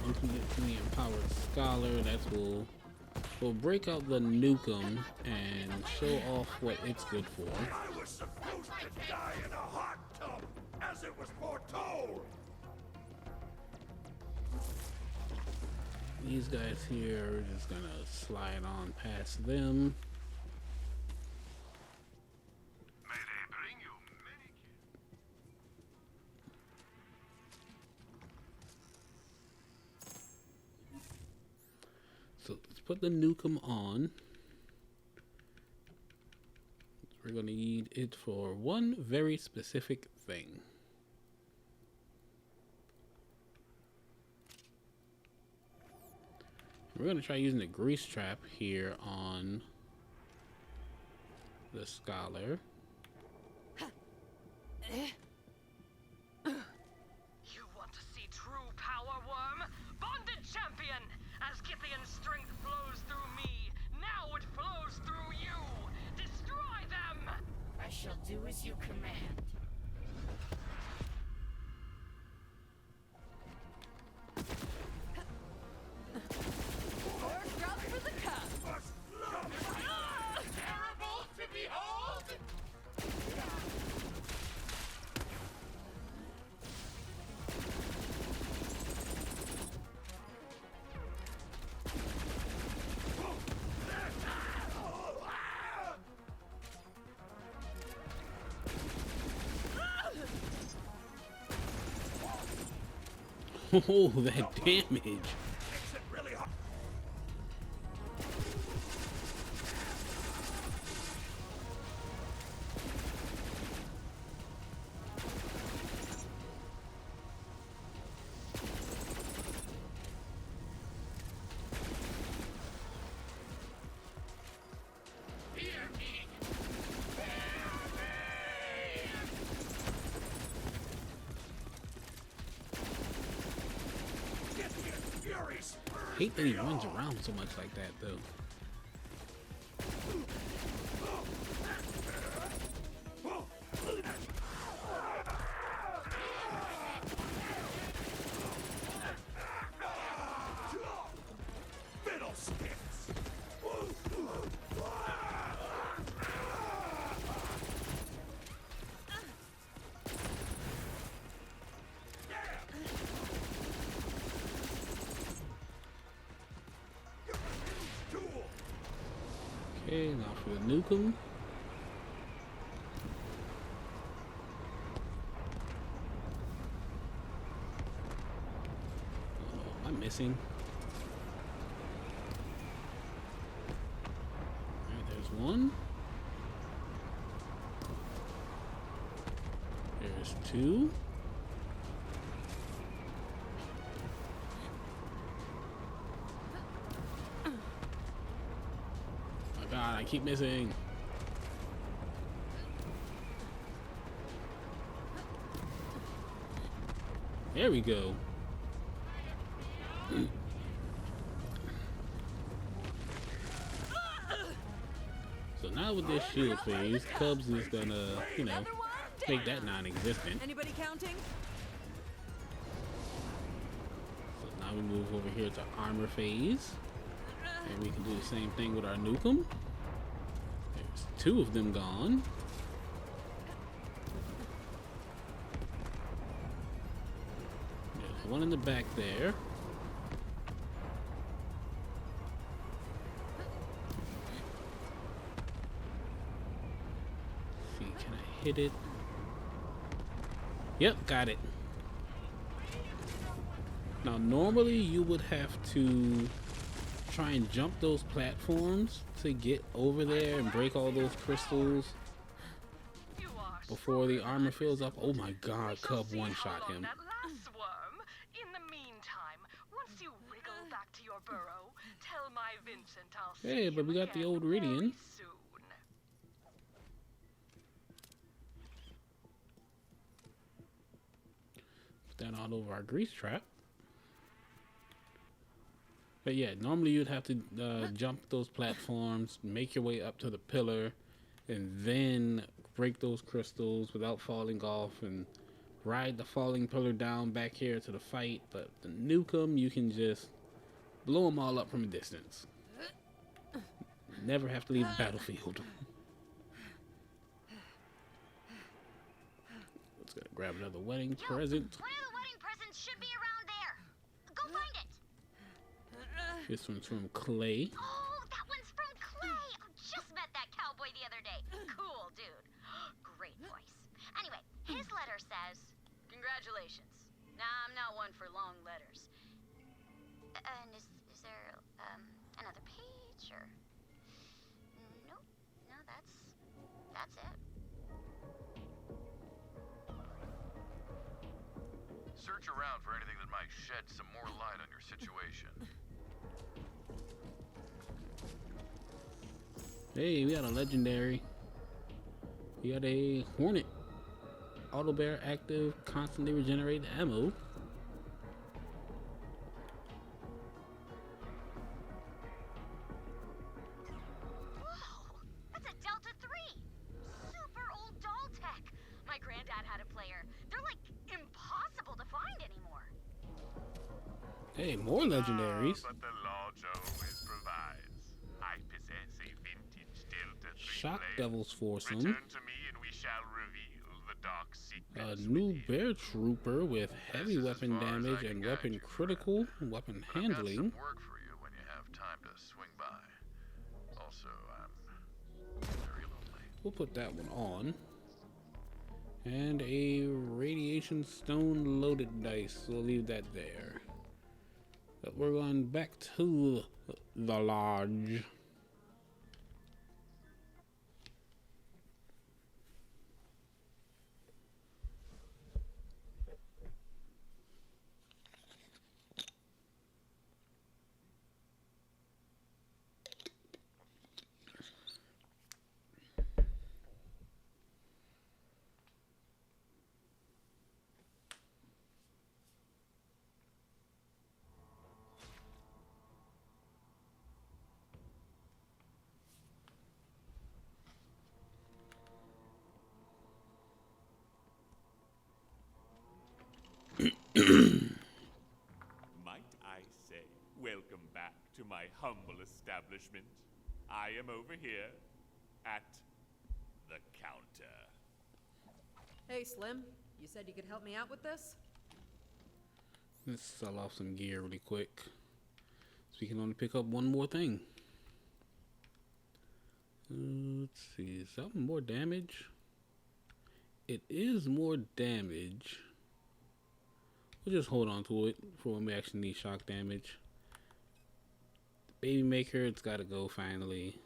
A: Infinitely empowered scholar. We'll break out the nukem and show off what it's good for.
H: I was supposed to die in a hot tub, as it was foretold!
A: These guys here, we're just gonna slide on past them.
C: May they bring you many
A: So let's put the nukem on. We're gonna need it for one very specific thing. We're gonna try using the grease trap here on the scholar. Oh, that damage.
H: Makes it really hard.
A: Hate that he runs around so much like that, though. Okay, now for the nukem. Oh, am I missing? Alright, there's one. There's two. God, I keep missing. There we go. So now with this shield phase, Cubs is gonna, you know, make that non-existent.
B: Anybody counting?
A: So now we move over here to armor phase. And we can do the same thing with our nukem. There's two of them gone. There's one in the back there. Let's see, can I hit it? Yep, got it. Now normally you would have to try and jump those platforms to get over there and break all those crystals before the armor fills up. Oh my god, Cub one-shot him.
D: In the meantime, once you wriggle back to your burrow, tell my Vincent I'll see
A: Hey, but we got the old Iridian.
D: soon.
A: Put that all over our grease trap. But yeah, normally you'd have to jump those platforms, make your way up to the pillar, and then break those crystals without falling off and ride the falling pillar down back here to the fight. But the nukem, you can just blow them all up from a distance. Never have to leave the battlefield. Let's go grab another wedding present.
M: One of the wedding presents should be around there. Go find it.
A: This one's from Clay.
M: Oh, that one's from Clay. I just met that cowboy the other day. Cool dude. Great voice. Anyway, his letter says, "Congratulations." Nah, I'm not one for long letters. And is there another page or? Nope. No, that's it.
C: Search around for anything that might shed some more light on your situation.
A: Hey, we got a legendary. We got a Hornet. Auto bear active, constantly regenerated ammo.
M: Whoa, that's a Delta 3. Super old doll tech. My granddad had a player. They're like impossible to find anymore.
A: Hey, more legendaries.
F: But the Lodge always provides. I possess a vintage Delta 3
A: Shock
F: blade.
A: Devil's foursome.
F: Return to me and we shall reveal the dark
A: A
F: secrets.
A: new bear trooper with heavy weapon damage and weapon critical, weapon
C: But I've got
A: handling.
C: some work for you when you have time to swing by. Also, I'm very lonely.
A: We'll put that one on. And a radiation stone loaded dice. We'll leave that there. But we're going back to the lodge.
F: Might I say, welcome back to my humble establishment. I am over here at the counter.
B: Hey, Slim. You said you could help me out with this?
A: Let's sell off some gear really quick, so we can only pick up one more thing. Let's see, something more damage. It is more damage. We'll just hold on to it for when we actually need shock damage. The baby maker, it's gotta go finally.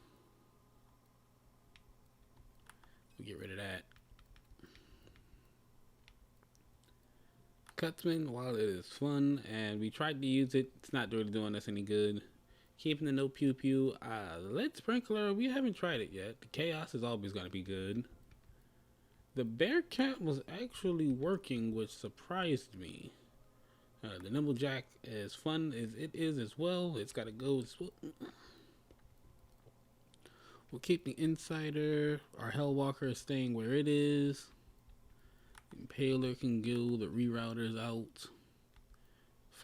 A: We'll get rid of that. Cutsman, while it is fun and we tried to use it, it's not really doing us any good. Keeping the no pew pew. Lead sprinkler, we haven't tried it yet. The chaos is always gonna be good. The bear cat was actually working, which surprised me. The nimble jack, as fun as it is as well, it's gotta go as well. We'll keep the insider. Our hellwalker is staying where it is. Impaler can go. The rerouter's out.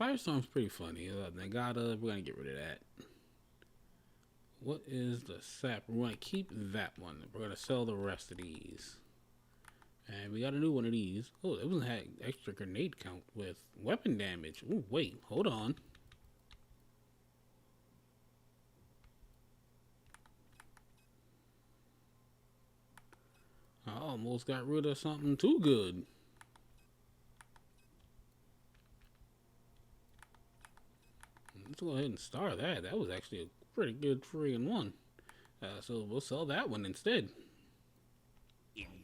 A: Firestorm's pretty funny. Nagata, we're gonna get rid of that. What is the sap? We're gonna keep that one. We're gonna sell the rest of these. And we got a new one of these. Oh, it was had extra grenade count with weapon damage. Oh, wait, hold on. I almost got rid of something too good. Let's go ahead and star that. That was actually a pretty good 3-in-1. So we'll sell that one instead.
F: Indeed.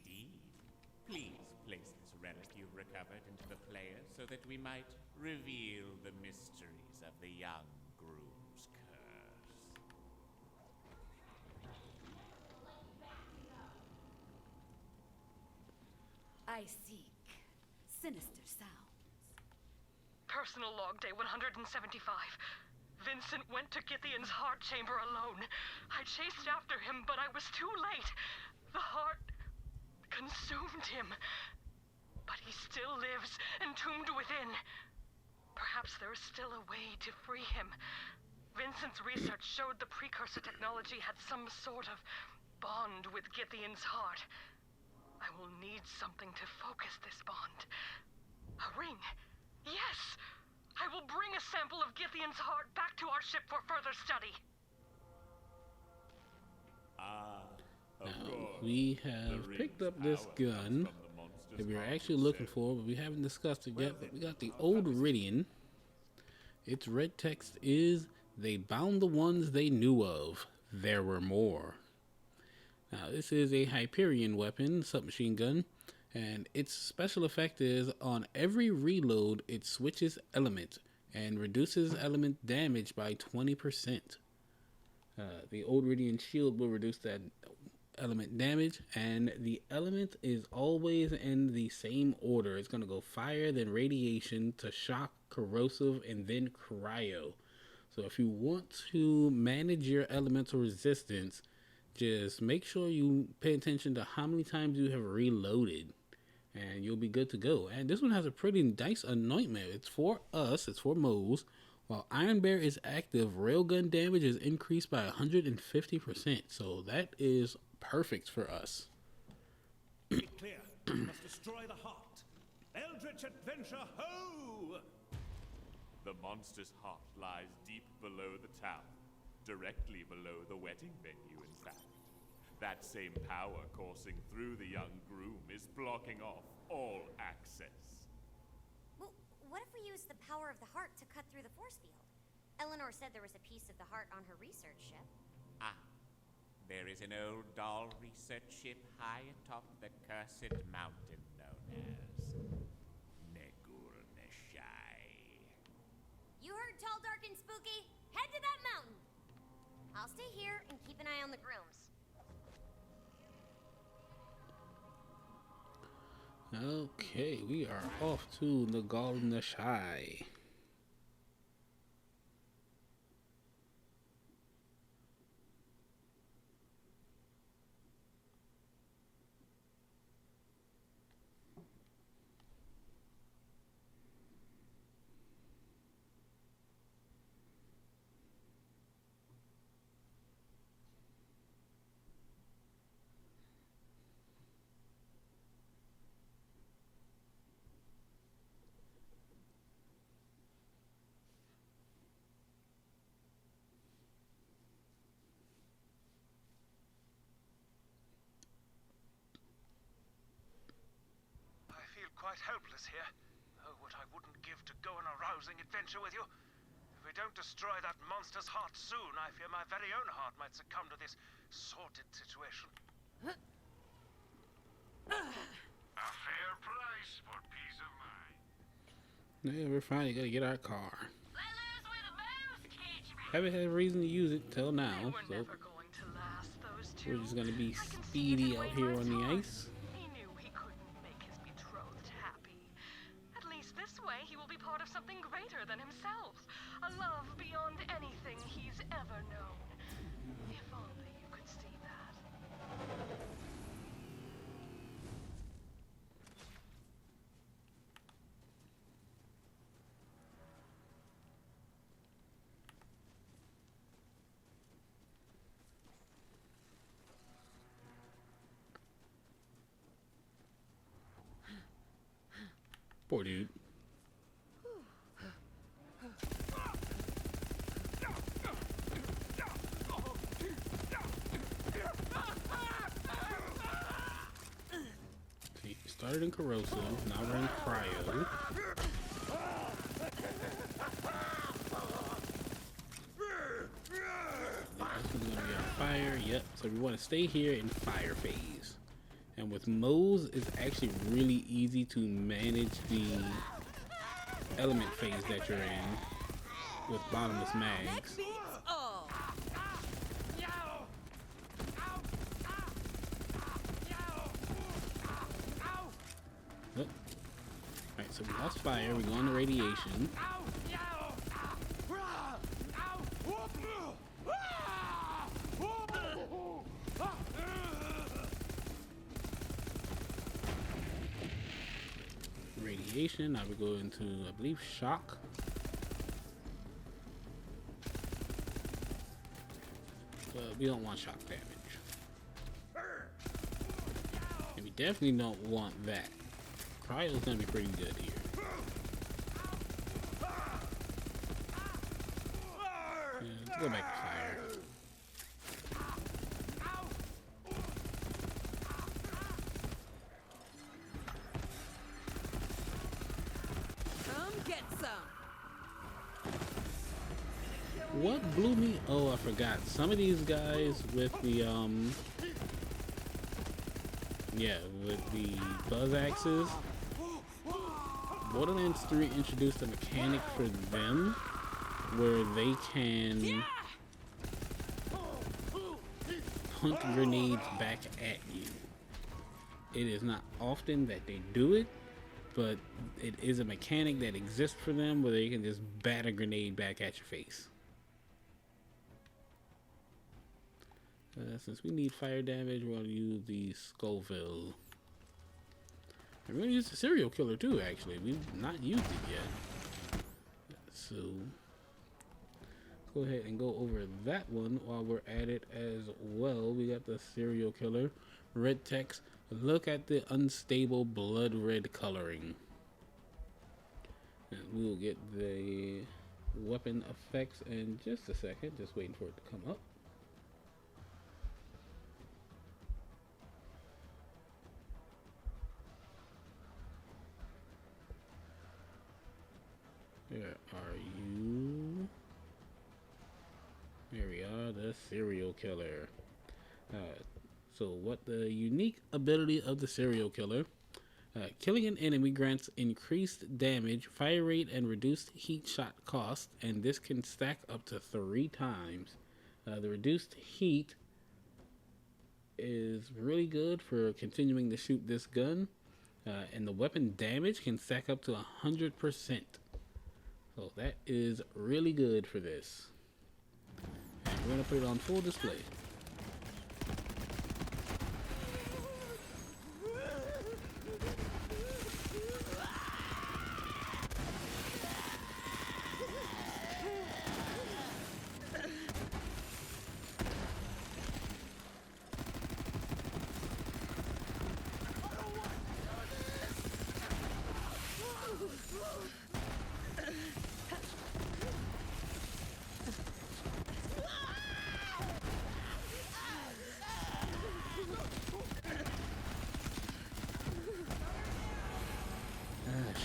F: Please place this relic you've recovered into the player so that we might reveal the mysteries of the young groom's curse.
N: I seek sinister sounds.
D: Personal log day 175. Vincent went to Githian's heart chamber alone. I chased after him, but I was too late. The heart consumed him. But he still lives, entombed within. Perhaps there is still a way to free him. Vincent's research showed the precursor technology had some sort of bond with Githian's heart. I will need something to focus this bond. A ring. Yes! I will bring a sample of Githian's heart back to our ship for further study.
A: Now, we have picked up this gun that we are actually looking for, but we haven't discussed it yet. But we got the Old Ridian. Its red text is, "They bound the ones they knew of. There were more." Now, this is a Hyperion weapon, submachine gun, and its special effect is on every reload, it switches element and reduces element damage by 20%. The Old Ridian shield will reduce that element damage, and the element is always in the same order. It's going to go fire, then radiation, to shock, corrosive, and then cryo. So if you want to manage your elemental resistance, just make sure you pay attention to how many times you have reloaded, and you'll be good to go. And this one has a pretty nice anointment. It's for us, it's for Moze. While Iron Bear is active, railgun damage is increased by 150%. So that is perfect for us.
O: Be clear. You must destroy the heart. Eldritch adventure, ho!
F: The monster's heart lies deep below the town, directly below the wedding venue, in fact.
L: That same power coursing through the young groom is blocking off all access.
P: Well, what if we use the power of the heart to cut through the force field? Eleanor said there was a piece of the heart on her research ship.
F: Ah, there is an old doll research ship high atop the cursed mountain known as Negul-Neshai.
P: You heard tall, dark, and spooky? Head to that mountain. I'll stay here and keep an eye on the grooms.
A: Okay, we are off to the Negul-Neshai.
I: Quite helpless here. Oh, what I wouldn't give to go on a rousing adventure with you. If we don't destroy that monster's heart soon, I fear my very own heart might succumb to this sordid situation.
C: A fair price for peace of mind.
A: Yeah, we're finally gonna get our car. Haven't had a reason to use it till now, so we're just gonna be speedy out here on the ice.
D: Part of something greater than himself. A love beyond anything he's ever known. If only you could see that.
A: Poor dude. Started in corrosive, now we're in cryo. This one's gonna be on fire, yep. So we want to stay here in fire phase. And with Moze, it's actually really easy to manage the element phase that you're in with bottomless mags. Alright, so we lost fire, we go on to radiation. Radiation, now we go into, I believe, shock. But we don't want shock damage. And we definitely don't want that. Cryo's gonna be pretty good here. Yeah, let's go back to fire.
B: Come get some.
A: What blew me? Oh, I forgot. Some of these guys with the yeah, with the buzz axes. Borderlands 3 introduced a mechanic for them where they can punt grenades back at you. It is not often that they do it, but it is a mechanic that exists for them where they can just bat a grenade back at your face. Since we need fire damage, we're going to use the Scoville. I'm going to use the serial killer too, actually. We've not used it yet. So, let's go ahead and go over that one while we're at it as well. We got the serial killer. Red text. Look at the unstable blood red coloring. And we will get the weapon effects in just a second. Just waiting for it to come up. serial killer. So what the unique ability of the serial killer? Killing an enemy grants increased damage, fire rate, and reduced heat shot cost, and this can stack up to 3 times. The reduced heat is really good for continuing to shoot this gun, and the weapon damage can stack up to 100%. So that is really good for this. And we're going to put it on full display.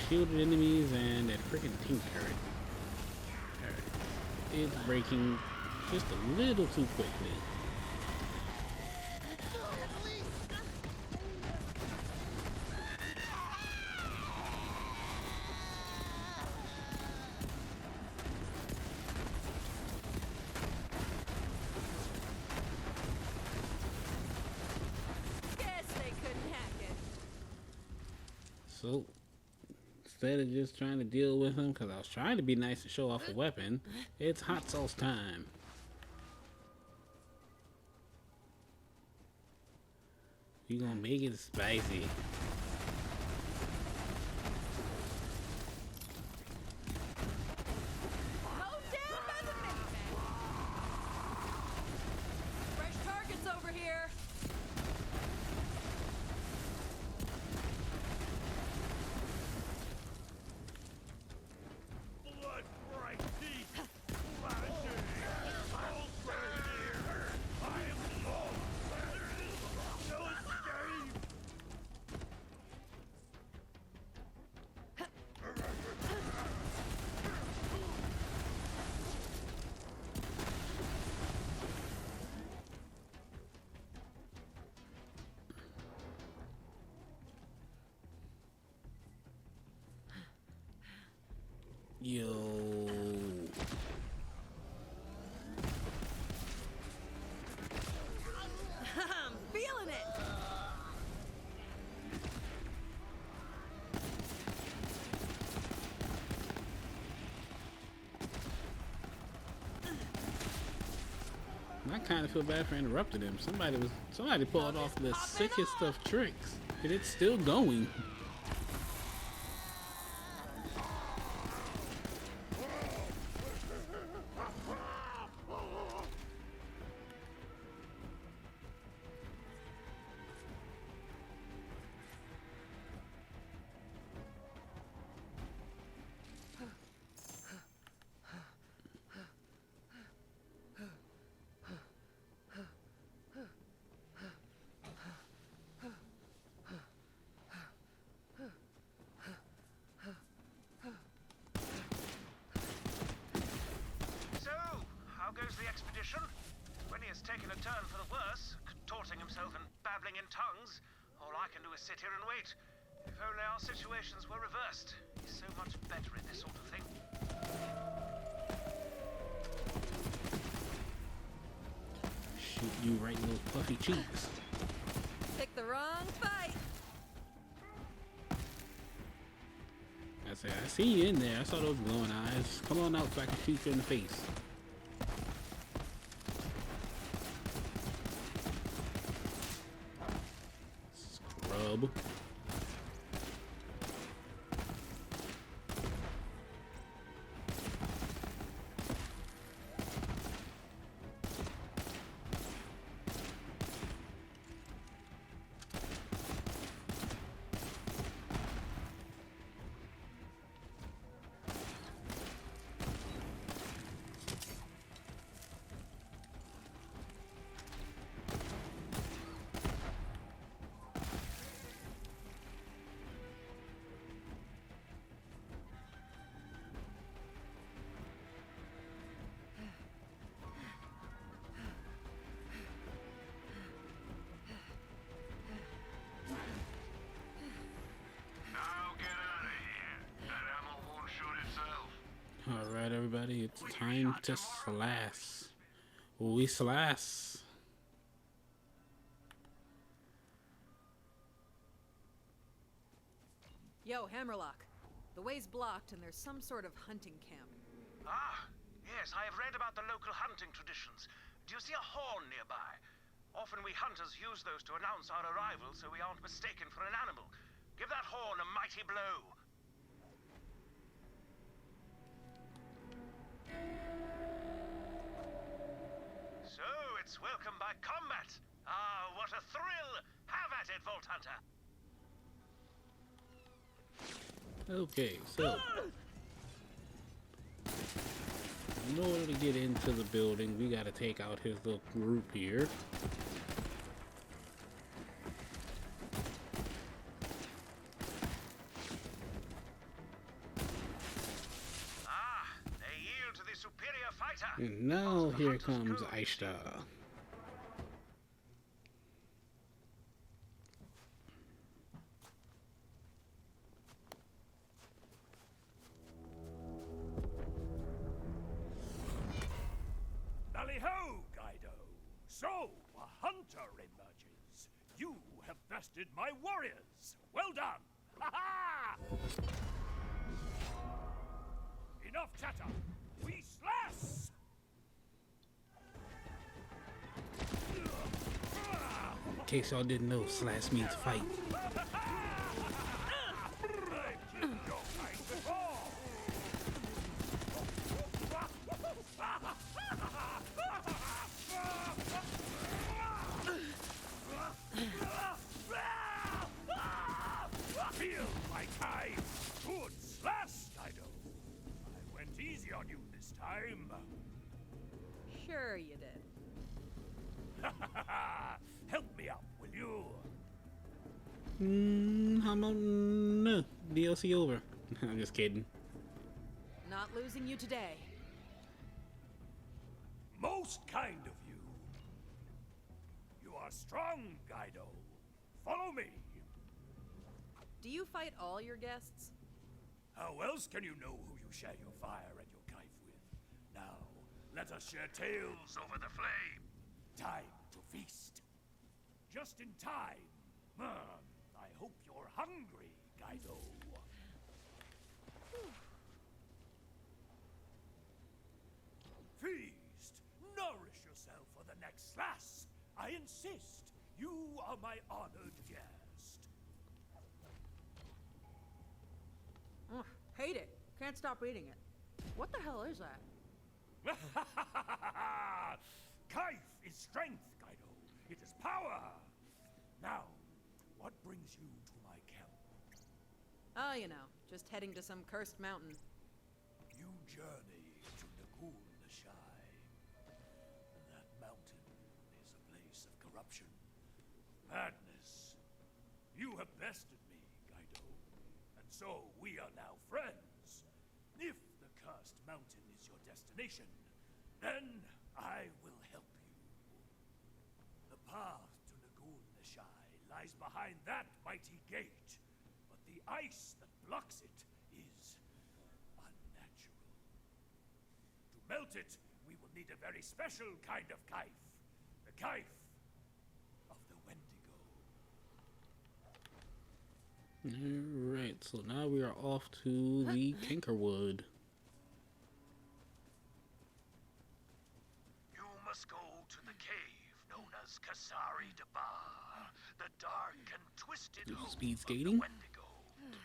A: Shielded enemies and that freaking tank turret. It's breaking just a little too quickly.
B: Guess they couldn't hack it.
A: So instead of just trying to deal with him, because I was trying to be nice and show off a weapon, it's hot sauce time. You gonna make it spicy.
B: Mowed down by the minivan. Fresh targets over here.
O: Blood bright deep, flashing, all right here. I am lost. No escape.
A: Yo.
B: I'm feeling it.
A: I kind of feel bad for interrupting him. Somebody pulled off the sickest of tricks, and it's still going.
I: So, how goes the expedition? Winnie has taken a turn for the worse, contorting himself and babbling in tongues. All I can do is sit here and wait. If only our situations were reversed. He's so much better at this sort of thing.
A: Shoot you right in those puffy cheeks.
B: Pick the wrong fight.
A: I see you in there. I saw those glowing eyes. Come on out so I can shoot you in the face. Scrub. It's time to slash. We slash.
B: Yo, Hammerlock. The way's blocked and there's some sort of hunting camp.
I: Ah, yes, I have read about the local hunting traditions. Do you see a horn nearby? Often we hunters use those to announce our arrival so we aren't mistaken for an animal. Give that horn a mighty blow. So, it's welcome by combat. Ah, what a thrill! Have at it, Vault Hunter!
A: Okay, so in order to get into the building, we gotta take out his little group here.
I: Ah, they yield to the superior fighter.
A: And now here comes Aishta.
O: Tally-ho, Guido! So, a hunter emerges. You have bested my warriors. Well done! Ha-ha! Enough chatter! We slash!
A: In case y'all didn't know, slash means fight.
O: Feel my kind. Good slash, Guido. I went easy on you this time.
B: Sure you did.
O: Help me up, will you?
A: How about no? DLC over. I'm just kidding.
B: Not losing you today.
O: Most kind of you. You are strong, Guido. Follow me.
B: Do you fight all your guests?
O: How else can you know who you share your fire and your knife with? Now, let us share tales over the flame. Time to feast. Just in time. I hope you're hungry, Guido. Feast. Nourish yourself for the next slash. I insist. You are my honored guest.
B: Hate it. Can't stop eating it. What the hell is that?
O: Kaif is strength, Guido. It is power. Now, what brings you to my camp?
B: Oh, you know, just heading to some cursed mountain.
O: You journey to Nagul Nashai. That mountain is a place of corruption, madness. You have bested me, Guido, and so we are now friends. If the cursed mountain is your destination, then I will help you. The path to Nagul Nashai lies behind that mighty gate, but the ice that blocks it is unnatural. To melt it, we will need a very special kind of kaif. The kaif of the Wendigo.
A: Alright, so now we are off to the Cankerwood.
I: You must go to the cave known as Kasari Dabar, the dark and twisted home
A: Speed
I: of the
A: skating.
I: Wendigo.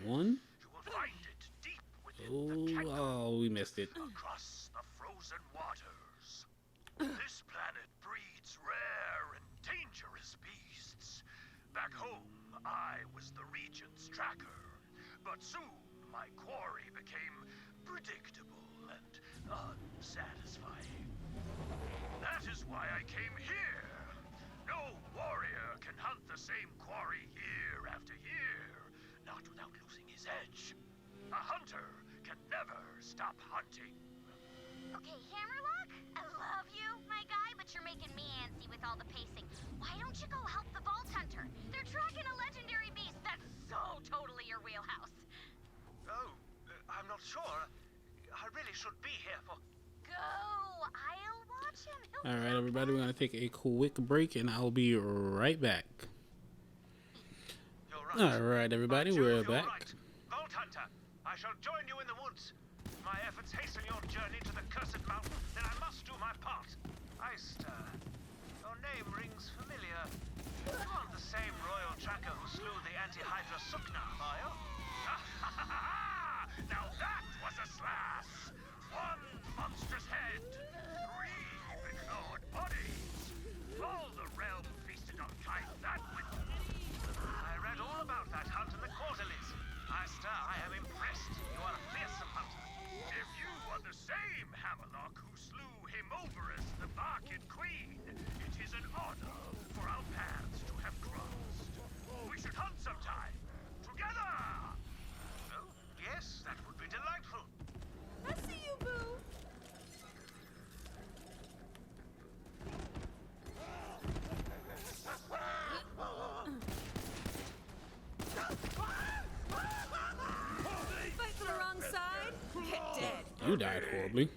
A: One.
I: You will find it deep within the canyon,
A: Oh, we missed it.
I: across the frozen waters. This planet breeds rare and dangerous beasts. Back home, I was the region's tracker, but soon my quarry became predictable and unsatisfying. That is why I came here. No warrior can hunt the same quarry year after year, not without losing his edge. A hunter can never stop hunting.
M: Okay, Hammerlock, I love you, my guy, but you're making me antsy with all the pacing. Why don't you go help the Vault Hunter? They're tracking a legendary beast that's so totally your wheelhouse.
I: Oh, I'm not sure. I really should be here for
A: Alright, everybody, we're going to take a quick break and I'll be right back. Alright, everybody, we're back.
I: Vault Hunter, I shall join you in the woods. If my efforts hasten your journey to the cursed mountain, then I must do my part. Eyster, your name rings familiar. You aren't the same royal tracker who slew the anti-Hydra Sukna, are you? Now that was a slash! One monstrous head, 3 beclawed bodies. All the realm feasted on kind that with. I read all about that hunt in the quarterlies. Eyster, I am impressed. You are a fearsome hunter.
C: If you are the same Hammerlock who slew Himoverus, the Barkin Queen, it is an honor for our paths to have crossed. We should hunt sometime. Together!
I: Oh, yes, that would be delightful.
B: I see you, boo. Fight for the wrong side? Get dead.
A: You died horribly.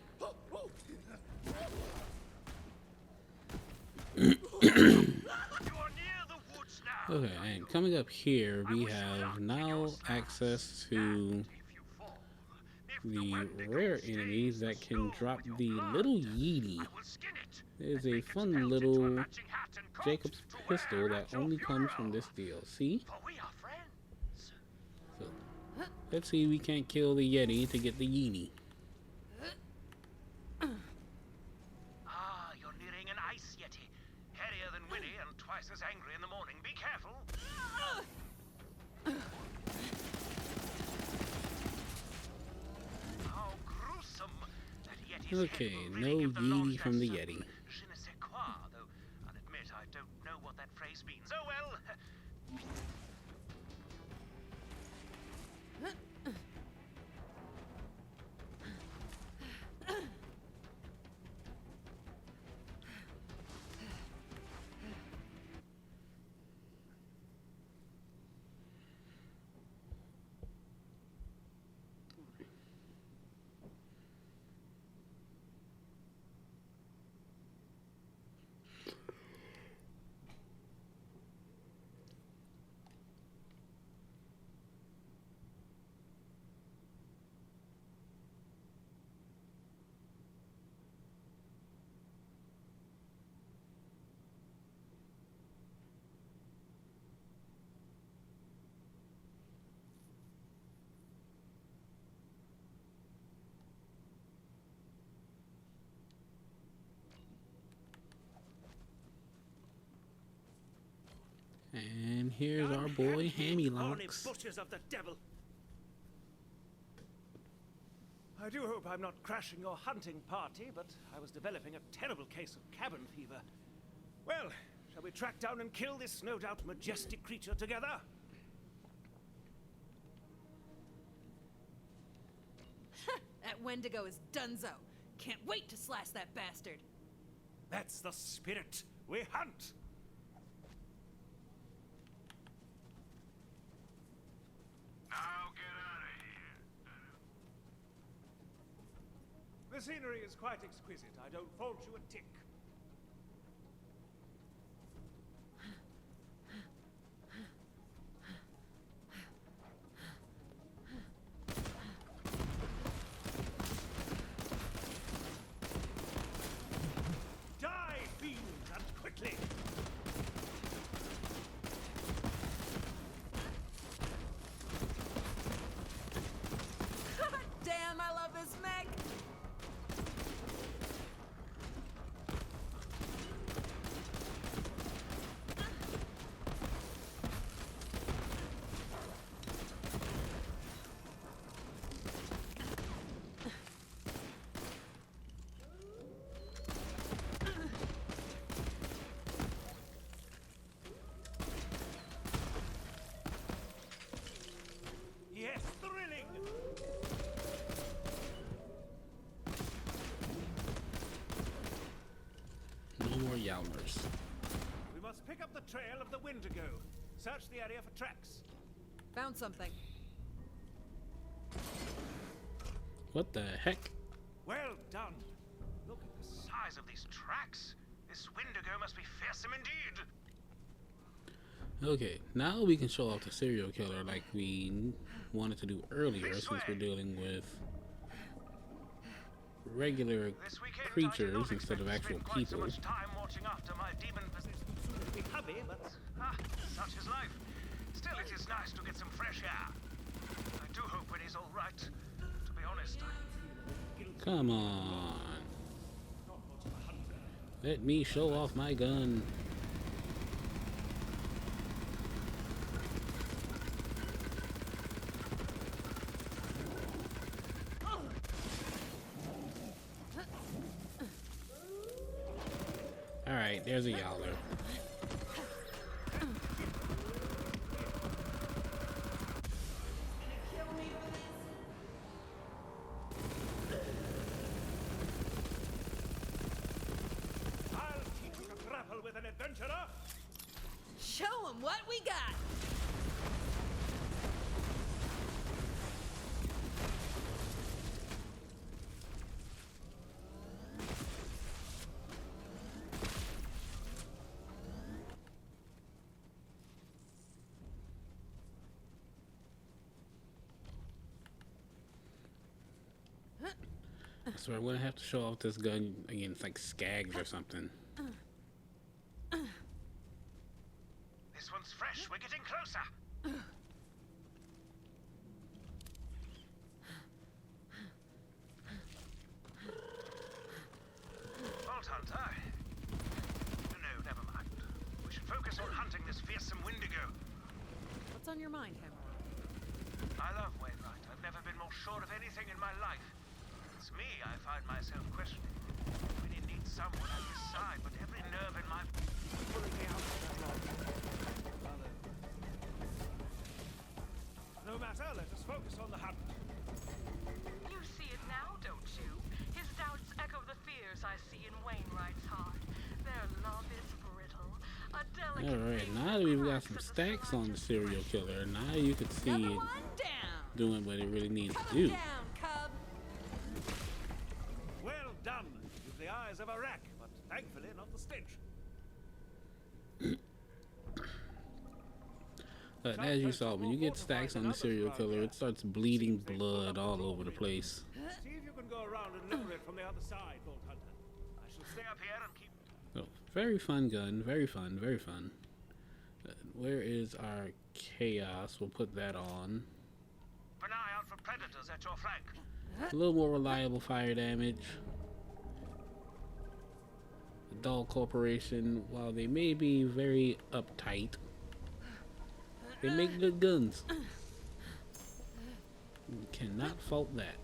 A: Okay, and coming up here, we have now access to the rare enemies that can drop the little Yeety. There's a fun little Jacob's pistol that only comes from this DLC. So, let's see if we can't kill the Yeti to get the Yeety.
I: Ah, you're nearing an ice yeti. Hairier than Winnie and twice as angry in the morning. Be careful. How gruesome. That yeti's
A: Okay,
I: head will
A: no
I: really give the
A: Yeety
I: Lord
A: from the
I: some
A: Yeti.
I: je ne sais quoi, though I'll admit I don't know what that phrase means. Oh well.
A: And here's our boy Hammy
I: Horny
A: Locks.
I: butchers of the devil. I do hope I'm not crashing your hunting party, but I was developing a terrible case of cabin fever. Well, shall we track down and kill this no doubt majestic creature together?
B: That Wendigo is donezo. Can't wait to slash that bastard.
I: That's the spirit. We hunt.
C: Now get out of here.
I: The scenery is quite exquisite. I don't fault you a tick. Die, fiends, and quickly!
B: Damn, I love this mech.
I: Yes, thrilling!
A: No more Yalmers.
I: We must pick up the trail of the Wendigo. Search the area for tracks.
B: Found something.
A: What the heck?
I: Well done. Look at the size of these tracks. This Wendigo must be fearsome indeed.
A: Okay, now we can show off the serial killer like we wanted to do earlier, since we're dealing with regular creatures instead of actual people.
I: So much time watching after my demon possessed big hubby, but such is life. Still, it is nice to get some fresh air. I do hope when he's all right. To be honest,
A: Come on. Let me show off my gun. Alright, there's a Yowler.
O: I'll teach you to grapple with an adventurer.
B: Show 'em what we got.
A: So I'm gonna have to show off this gun against like skags or something.
I: this one's fresh. We're getting closer. Vault Hunter. No, never mind. We should focus on hunting this fearsome Wendigo.
B: What's on your mind, Hammer?
I: I love Wainwright. I've never been more sure of anything in my life. It's me I find myself questioning. I really need someone at his side, but every nerve in my... pulling me out of that log.
O: No matter, let us focus on the hunt.
D: You see it now, don't you? His doubts echo the fears I see in Wainwright's heart. Their love is brittle, a delicate
A: Alright, now that we've got some stacks on the serial killer, now you can see it doing what it really needs to do.
O: Well done. With the eyes of a rack, but thankfully not the stench.
A: As you saw, when you get stacks on the serial killer, it starts bleeding blood all over the place.
O: See if you can go around and lower it from the other side, Vault Hunter.
I: I shall stay up here and keep...
A: So, very fun gun, very fun, very fun. Where is our chaos? We'll put that on.
I: Keep an eye out for predators at your flank.
A: A little more reliable fire damage. The Doll Corporation, while they may be very uptight, they make good guns. You cannot fault that.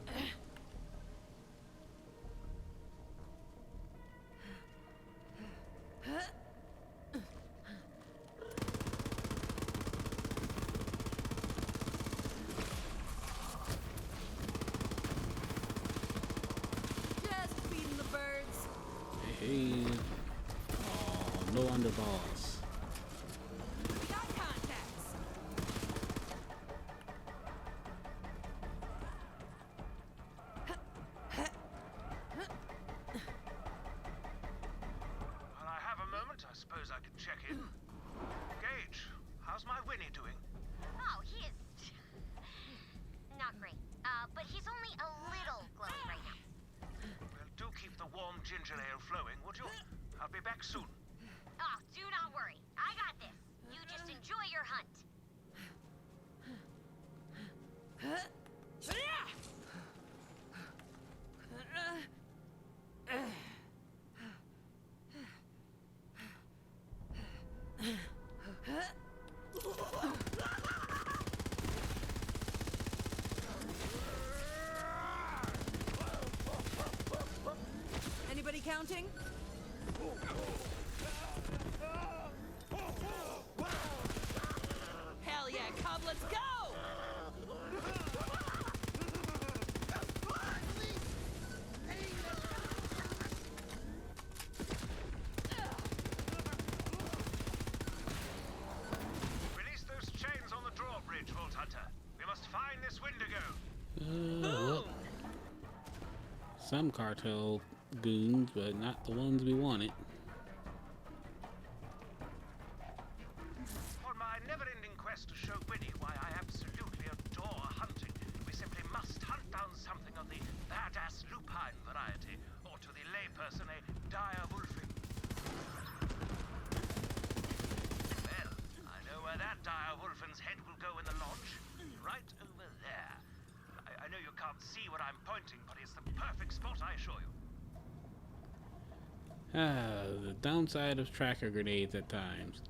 B: Just feeding the birds.
A: Hey. Oh, no underboss.
B: We got contacts.
I: While I have a moment, I suppose I can check in. Gage, how's my Winnie doing?
M: Oh, he is not great. But he's only a little glowing right now.
I: Well, do keep the warm ginger ale flowing, would you? I'll be back soon.
M: Oh, do not worry. I got this. You just enjoy your hunt.
B: Anybody counting? Hell yeah, Cub, let's go!
I: Release those chains on the drawbridge, Vault Hunter. We must find this Wendigo.
A: Well, some cartel goons, but not the ones we wanted.
I: On my never-ending quest to show Winnie why I absolutely adore hunting, we simply must hunt down something of the badass lupine variety, or to the layperson, a dire wolfing. Well, I know where that dire wolfen's head will go in the lodge. Right over there. I know you can't see what I'm pointing, but it's the perfect spot, I assure you.
A: The downside of tracker grenades at times.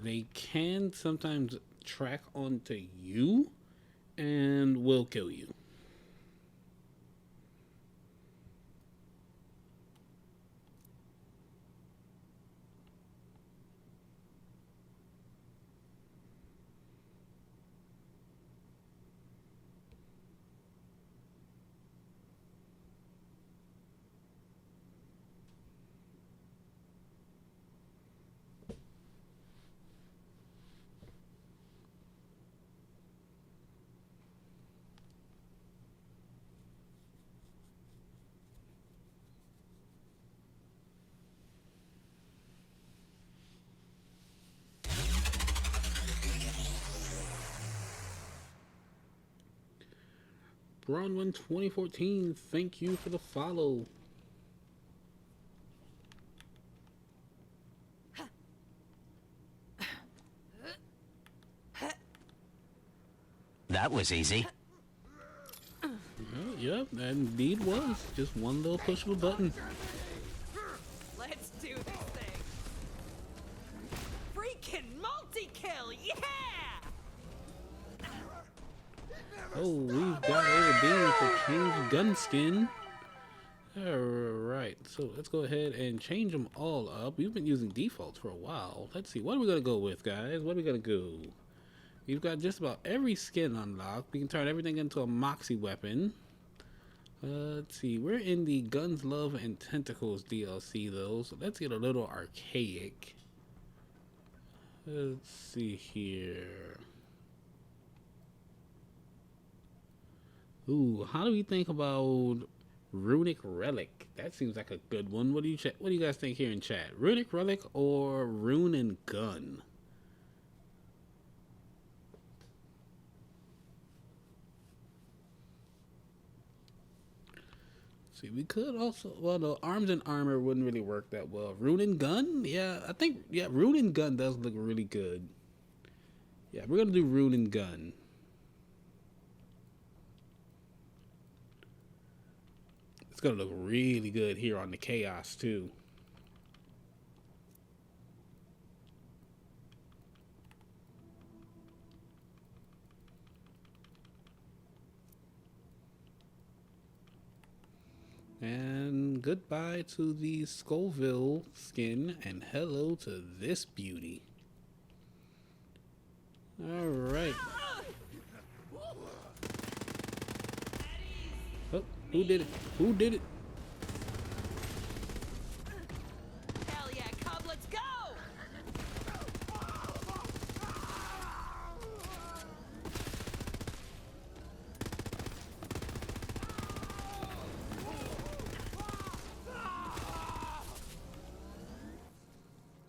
A: They can sometimes track onto you and will kill you. Bronwyn 2014, thank you for the follow.
Q: That was easy.
A: Yep, that indeed was. Just one little push of a button.
B: Let's do this thing. Freaking multi-kill, yeah!
A: Oh, we've got a beam to change gun skin. Alright, so let's go ahead and change them all up. We've been using defaults for a while. Let's see, what are we going to go with, guys? What are we going to go? We've got just about every skin unlocked. We can turn everything into a Moxie weapon. Let's see, we're in the Guns, Love, and Tentacles DLC, though, so let's get a little archaic. Let's see here. Ooh, how do we think about Runic Relic? That seems like a good one. What do you guys think here in chat? Runic Relic or Rune and Gun? See, we could also, well, the arms and armor wouldn't really work that well. Rune and Gun? Yeah, I think, yeah, Rune and Gun does look really good. Yeah, we're gonna do Rune and Gun. It's gonna look really good here on the Chaos too. And goodbye to the Scoville skin and hello to this beauty. All right. Oh, who did it? Who did it?
B: Hell yeah, Cub, let's go!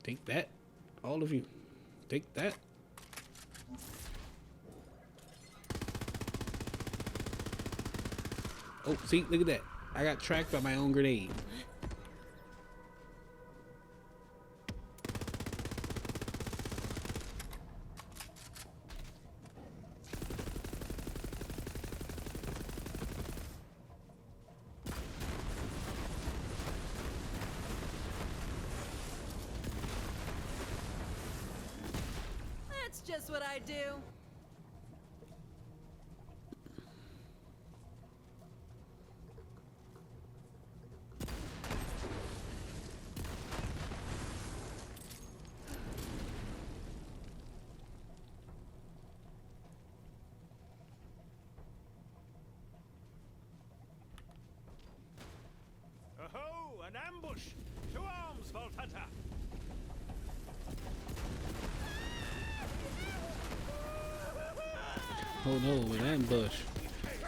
A: Take that, all of you. Take that. Oh, see, look at that. I got tracked by my own grenade.
B: That's just what I do.
O: Ho-ho! An ambush! To arms, Vault Hunter!
A: Oh no, an ambush.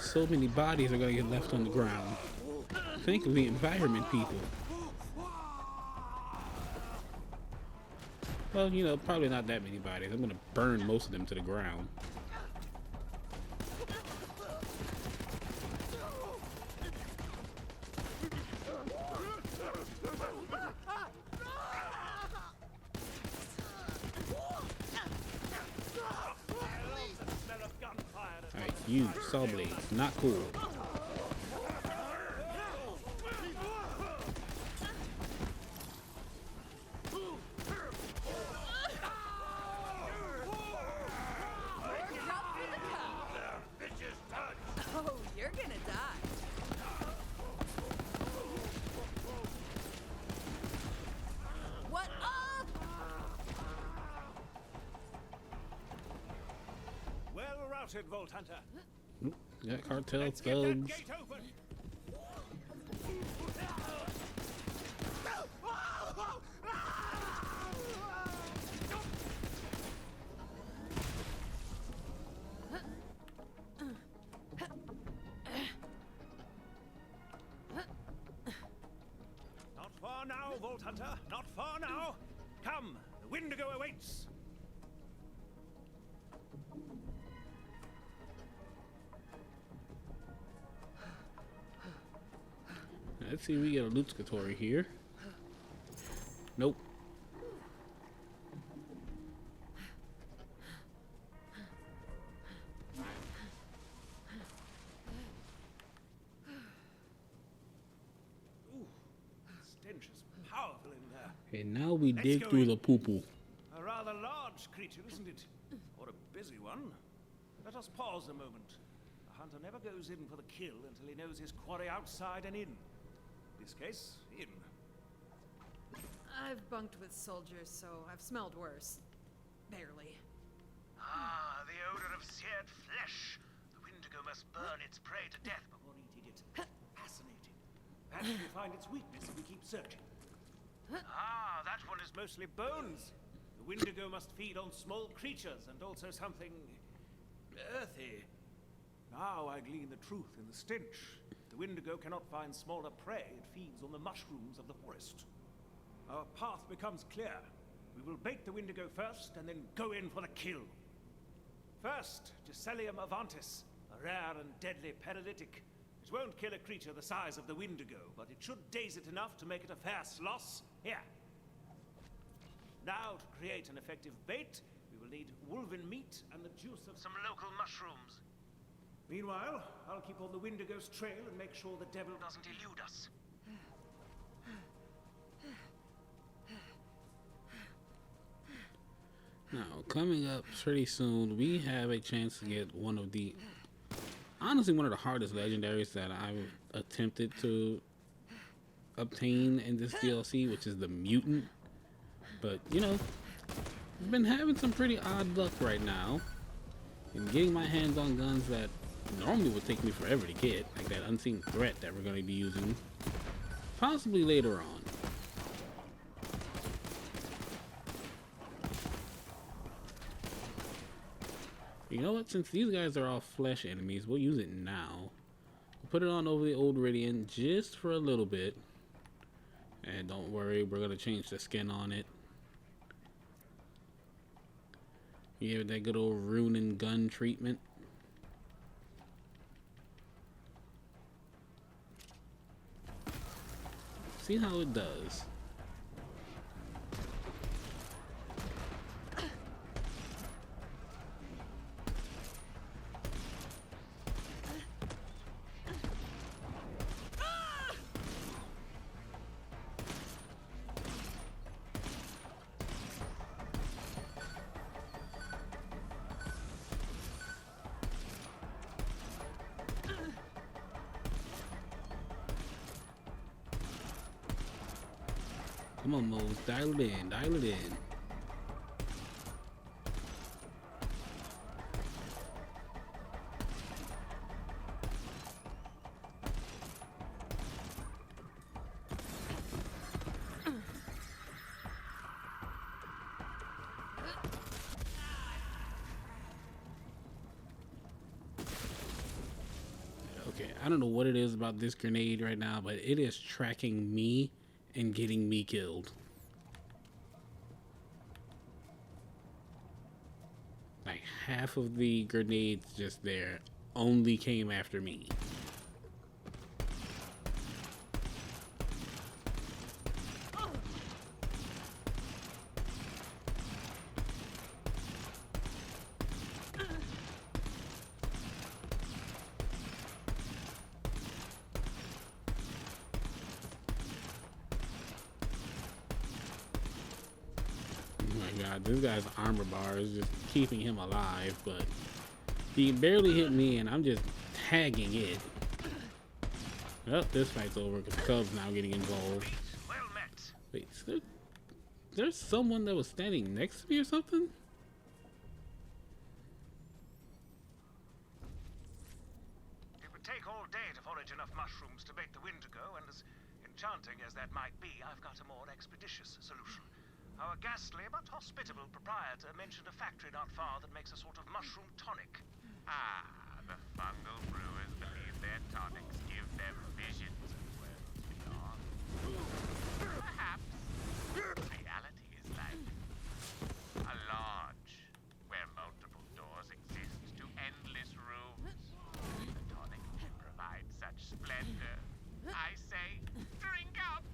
A: So many bodies are gonna get left on the ground. think of the environment people. Well, you know, probably not that many bodies. I'm gonna burn most of them to the ground. Alright, you saw blades. Not cool.
B: Oh, you're gonna die. What up?
O: Well routed, Vault Hunter.
A: Got cartel
O: Let's get that
A: thugs.
O: gate open. Not far now, Vault Hunter. Not far now. Come, the Windigo awaits.
A: Let's see if we get a loot scatori here. Nope.
O: Ooh, stench is powerful in there.
A: And now we
O: Let's
A: dig
O: go
A: through
O: in.
A: the poo-poo.
O: A rather large creature, isn't it? Or a busy one. Let us pause a moment. The hunter never goes in for the kill until he knows his quarry outside and in. In this case, in.
B: I've bunked with soldiers, so I've smelled worse. Barely.
I: Ah, the odor of seared flesh. The Windigo must burn its prey to death before eating it.
O: Fascinating. Perhaps we'll find its weakness if we keep searching. Ah, that one is mostly bones. The Windigo must feed on small creatures and also something earthy. Now I glean the truth in the stench. The Windigo cannot find smaller prey. It feeds on the mushrooms of the forest. Our path becomes clear. We will bait the Windigo first and then go in for the kill. First, Giselium avantis, a rare and deadly paralytic. It won't kill a creature the size of the Windigo, but it should daze it enough to make it a fair sloss. Here. Now, to create an effective bait, we will need wolven meat and the juice of
I: Some local mushrooms.
O: Meanwhile, I'll keep on the Windigo's trail and make sure the devil doesn't elude us.
A: Now, coming up pretty soon, we have a chance to get one of the, honestly, one of the hardest legendaries that I've attempted to obtain in this DLC, which is the Mutant. But, you know, I've been having some pretty odd luck right now in getting my hands on guns that normally would take me forever to get, like that unseen threat that we're going to be using, possibly later on. You know what? Since these guys are all flesh enemies, we'll use it now. We'll put it on over the old Ridian just for a little bit. And don't worry, we're going to change the skin on it. Give it that good old rune and gun treatment. See how it does. Come on, Moze, dial it in, dial it in. Okay, I don't know what it is about this grenade right now, but it is tracking me and getting me killed. Like half of the grenades just there only came after me. This guy's armor bar is just keeping him alive, but he barely hit me and I'm just tagging it. Oh, this fight's over because Cub's now getting involved.
I: Well met.
A: Wait, is there's someone that was standing next to me or something?
I: It would take all day to forage enough mushrooms to make the Windigo, and as enchanting as that might be, I've got a more expeditious solution. Our ghastly but hospitable proprietor mentioned a factory not far that makes a sort of mushroom tonic.
F: Ah, the fungal brewers believe their tonics give them visions of worlds beyond. Perhaps reality is like a lodge where multiple doors exist to endless rooms. The tonic can provide such splendor. I say, drink up!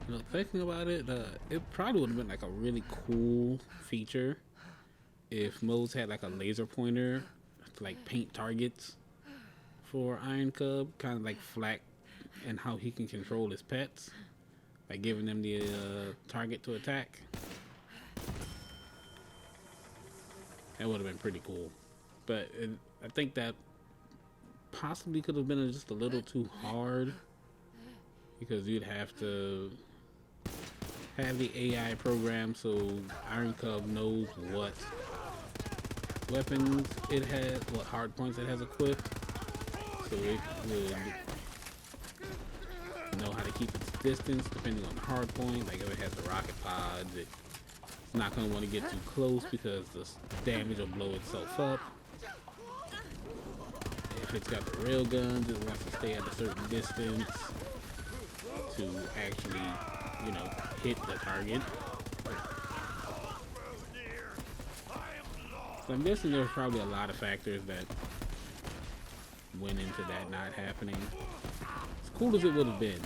A: You know, thinking about it, it probably would have been like a really cool feature if Moze had like a laser pointer to like paint targets for Iron Cub, kind of like Flack, and how he can control his pets by giving them the target to attack. That would have been pretty cool, but I think that possibly could have been just a little too hard because you'd have to have the AI program so Iron Cub knows what weapons it has, what hard points it has equipped, so it would know how to keep its distance depending on the hard point. Like if it has the rocket pods, it's not going to want to get too close because the damage will blow itself up. If it's got the rail guns, it wants to stay at a certain distance to actually, you know, hit the target. So I'm guessing there's probably a lot of factors that went into that not happening. As cool as it would have been.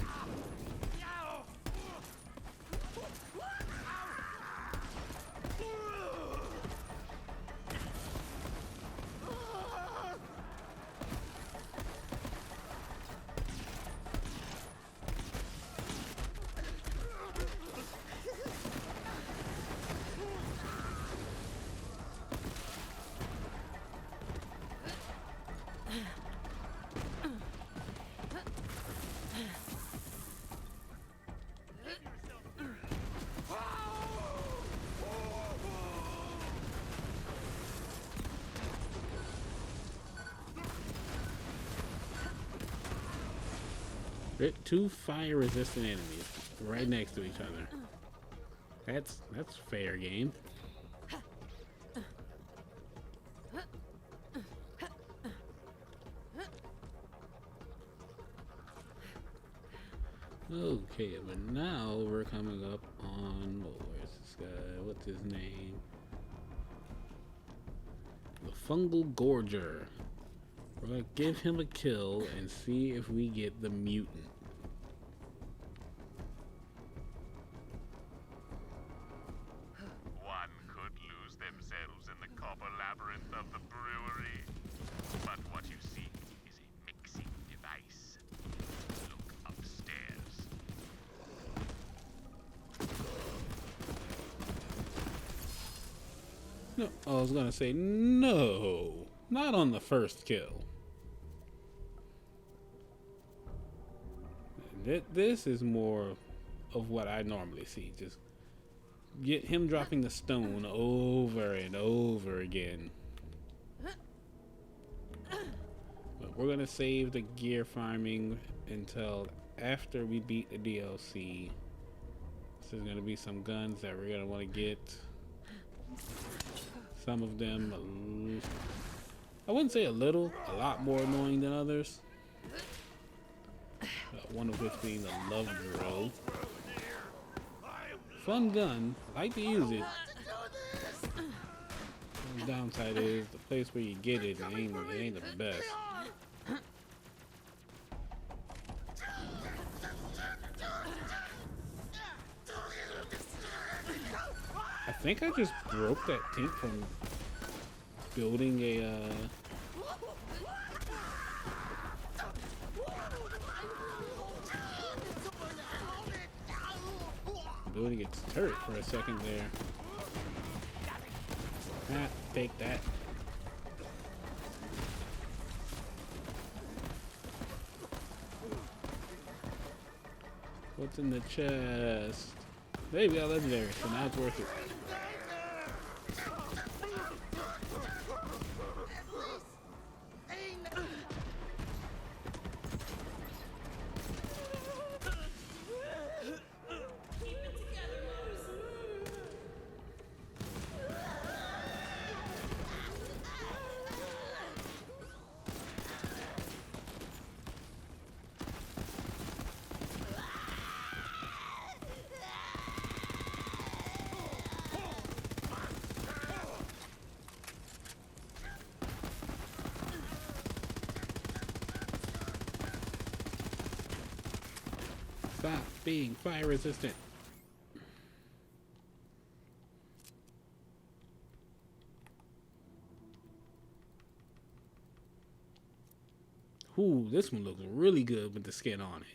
A: Two fire-resistant enemies right next to each other. That's fair game. Okay, but now we're coming up on, oh, where's this guy? What's his name? The Fungal Gorger. We're gonna give him a kill and see if we get the mutant.
F: One could lose themselves in the copper labyrinth of the brewery, but what you seek is a mixing device. Look upstairs.
A: No, I was gonna say no, not on the first kill. This is more of what I normally see. Just get him dropping the stone over and over again. But we're gonna save the gear farming until after we beat the DLC. There's gonna be some guns that we're gonna want to get. Some of them, I wouldn't say a lot more annoying than others. One of which being the Love Drill. Fun gun, like to use it. The downside is the place where you get it, it ain't the best. I think I just broke that tank from building a building its turret for a second there. Ah, take that. What's in the chest? Hey, we got legendary, so now it's worth it. Stop being fire resistant. Ooh, this one looks really good with the skin on it.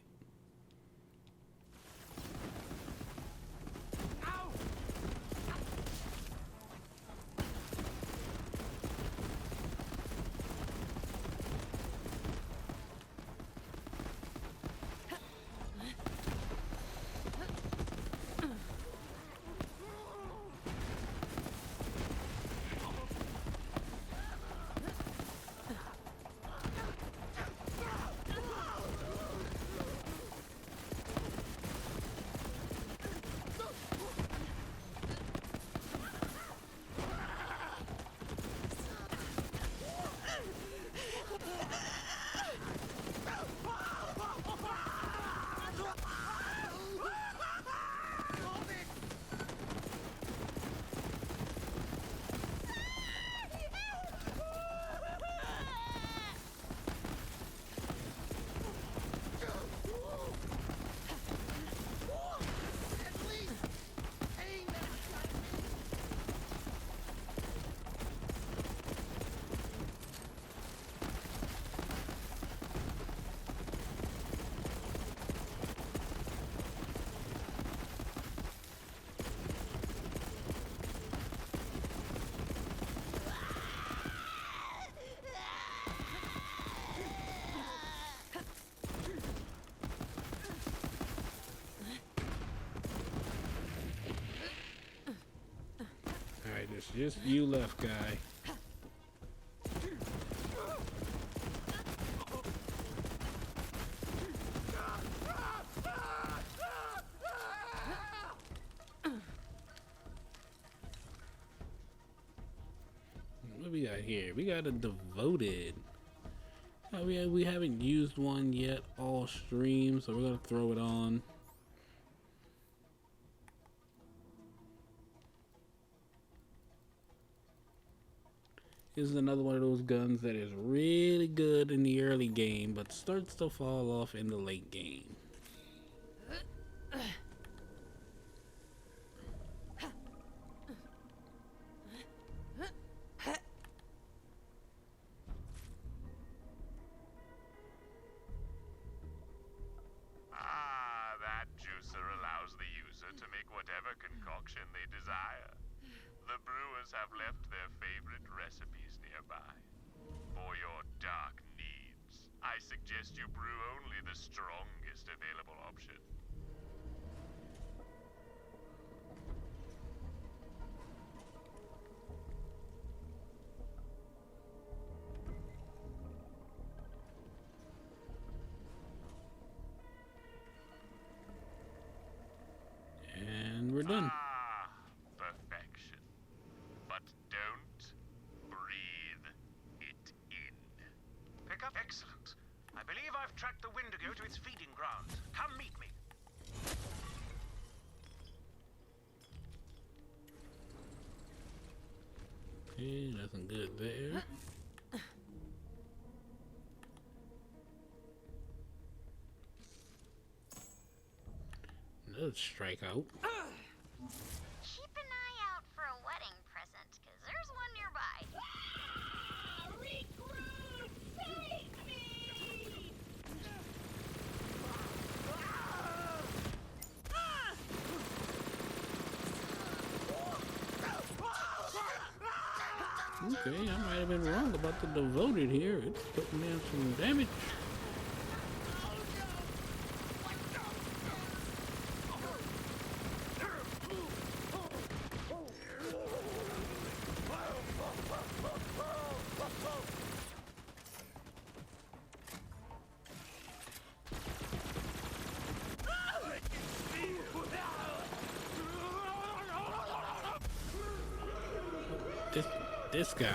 A: Just you left, guy. What we got here? We got a devoted. We haven't used one yet all stream, so we're gonna throw it on. This is another one of those guns that is really good in the early game, but starts to fall off in the late game.
F: That juicer allows the user to make whatever concoction they desire. The brewers have left their favorite recipes nearby. For your dark needs, I suggest you brew only the strongest available
A: done.
F: Perfection. But don't breathe it in.
I: Pick up. Excellent. I believe I've tracked the Wendigo to its feeding ground. Come meet me.
A: Okay, nothing good there. Another strikeout.
M: Keep an eye out for a wedding present, because there's one nearby.
K: Recruit! Save me!
A: Okay, I might have been wrong about the devoted here. It's putting down some damage. This guy.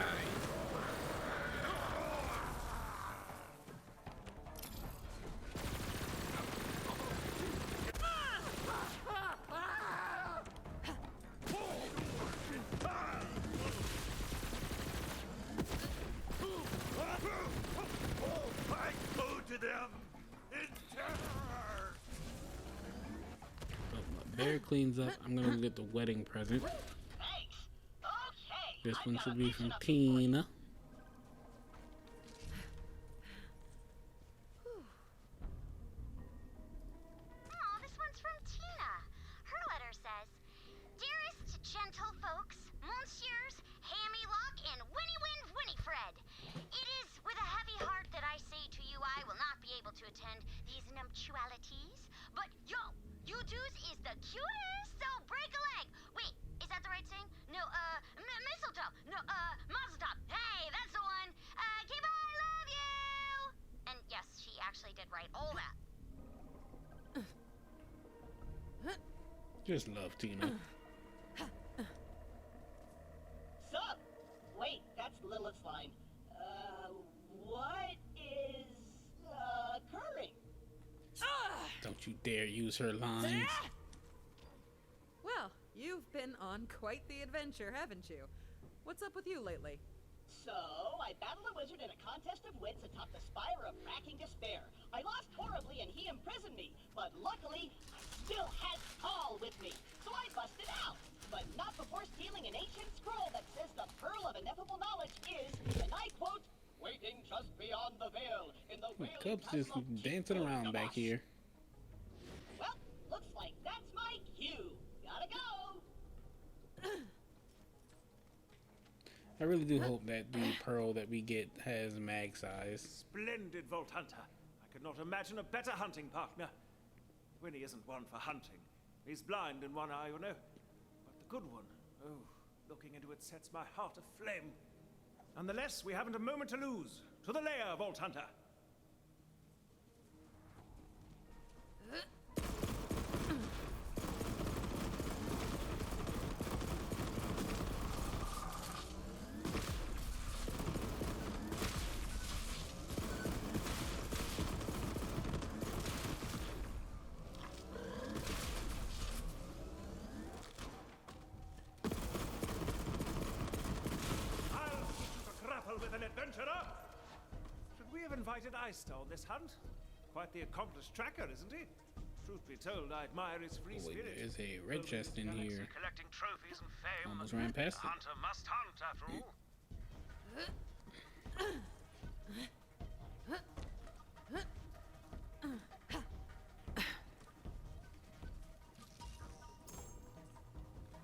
O: I go to them in terror.
A: Bear cleans up. I'm gonna get the wedding present. This one should be from Tina.
M: Oh, this one's from Tina. Her letter says, "Dearest gentle folks, Monsieurs, Hammy Lock, and Winifred, it is with a heavy heart that I say to you I will not be able to attend these nuptialities, but yo, you dudes is the cutest, so break a leg. Wait, is that the right saying? No, mistletoe. No, mazel tov. Hey, that's the one. Keep I love you. And yes, she actually did write all that.
A: Just love Tina.
R: Sup? Wait, that's Lilith's line. What is, occurring?
A: Don't you dare use her lines.
B: Well, you've been on quite the adventure, haven't you? What's up with you lately?
R: So, I battled a wizard in a contest of wits atop the spire of racking despair. I lost horribly and he imprisoned me, but luckily, I still had Paul with me, so I busted out. But not before stealing an ancient scroll that says the pearl of ineffable knowledge is, and I quote, waiting just beyond the veil in the wailing
A: Cubs just
R: tunnel of
A: dancing around back here.
R: Well, looks like that's my cue. Gotta go.
A: I really do hope that the pearl that we get has mag size.
O: Splendid, Vault Hunter. I could not imagine a better hunting partner. Winnie isn't one for hunting. He's blind in one eye, you know. But the good one, oh, looking into it sets my heart aflame. Nonetheless, we haven't a moment to lose. To the lair, Vault Hunter. With an adventurer? Should we have invited Eyestar on this hunt? Quite the accomplished tracker, isn't he? Truth be told, I admire his free spirit.
A: There's a red chest in here.
I: Collecting trophies and fame.
A: Almost ran past it.
I: Hunter must hunt, after all.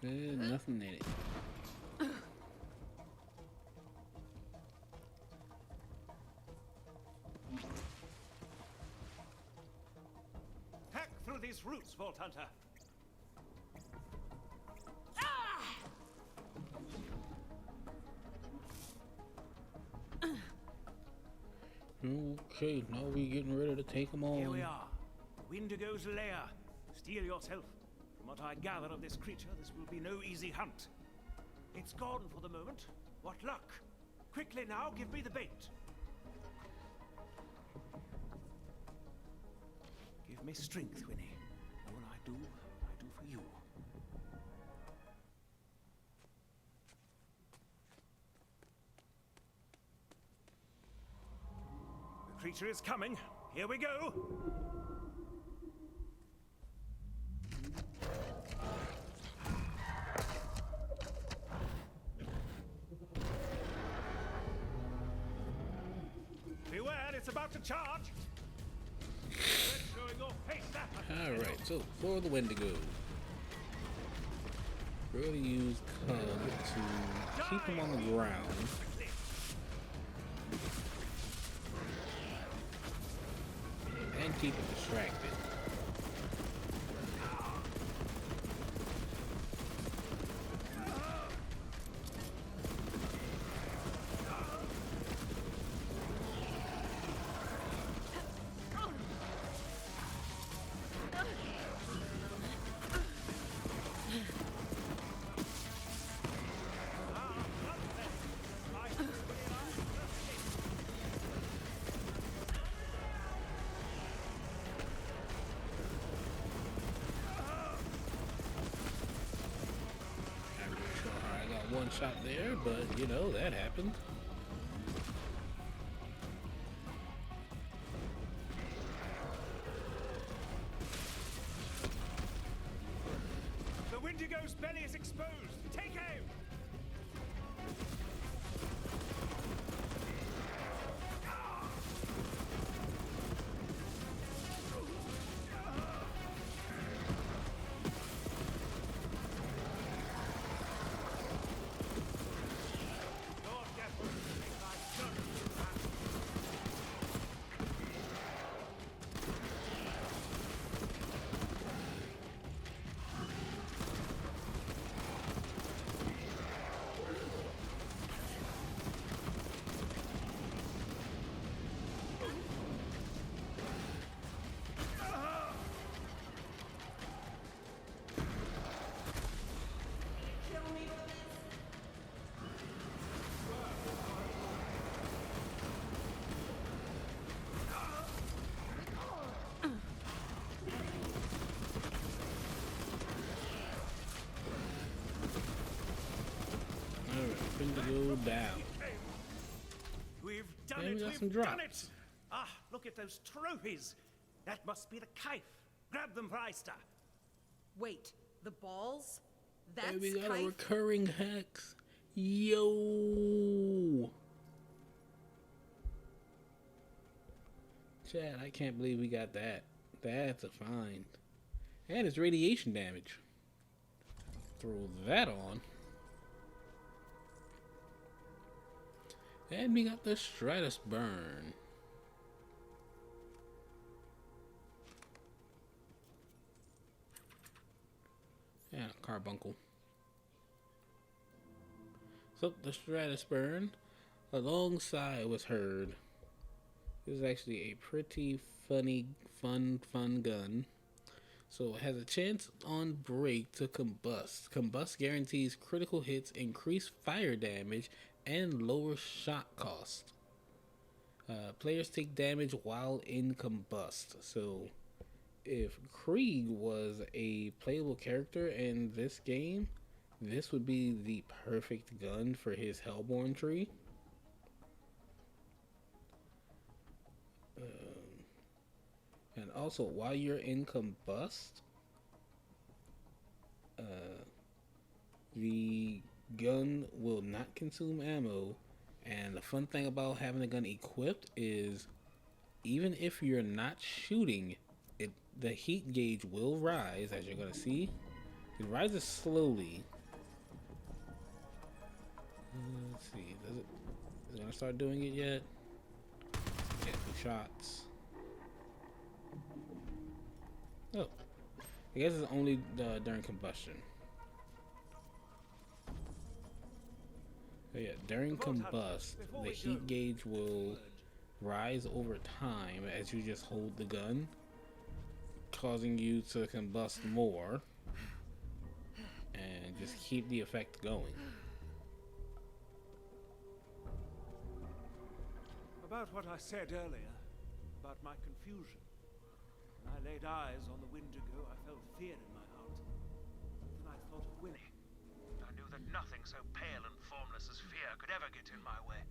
A: Nothing in it.
O: Hack through these roots, Vault Hunter.
A: Okay, now we getting ready to take them on.
O: Here we are. Windigo's lair. Steel yourself. You
S: what I gather of this creature, this will be no easy hunt. It's gone for the moment. What luck! Quickly now, give me the bait. Give me strength, Winnie. All I do for you. The creature is coming. Here we go. Beware, it's about to charge. Showing your face,
A: Alright, so for the Wendigo, we're going to use Cub to keep him on the ground. And keep him distracted. One shot there, but you know, that happened.
S: The Wendigo's belly is exposed. Take aim. Wendigo down. We've done it. We've done it. Ah, look at those trophies. That must be the Kaif. Grab them, Reister.
B: Wait, the balls? That's
A: Hey, we got
B: Kaif?
A: a recurring hex. Yo. Chad, I can't believe we got that. That's a find. And it's radiation damage. Throw that on. And we got the Stratus Burn. And a carbuncle. So the Stratus Burn, alongside was Heard. This is actually a pretty fun gun. So it has a chance on break to combust. Combust guarantees critical hits, increased fire damage, and lower shot cost. Players take damage while in combust. So if Krieg was a playable character in this game, this would be the perfect gun for his Hellborn tree. And also, while you're in combust, the gun will not consume ammo. And the fun thing about having a gun equipped is, even if you're not shooting, the heat gauge will rise, as you're gonna see. It rises slowly. Let's see, is it gonna start doing it yet? Yeah, 2 shots. Oh, I guess it's only during combustion. So yeah, during combust, the heat gauge will rise over time as you just hold the gun, causing you to combust more. and just keep the effect going.
S: About what I said earlier, about my confusion. When I laid eyes on the Wendigo, I felt fear in my heart. Then I thought of Winnie.
I: I knew that nothing so pale and formless as fear could ever get in my way.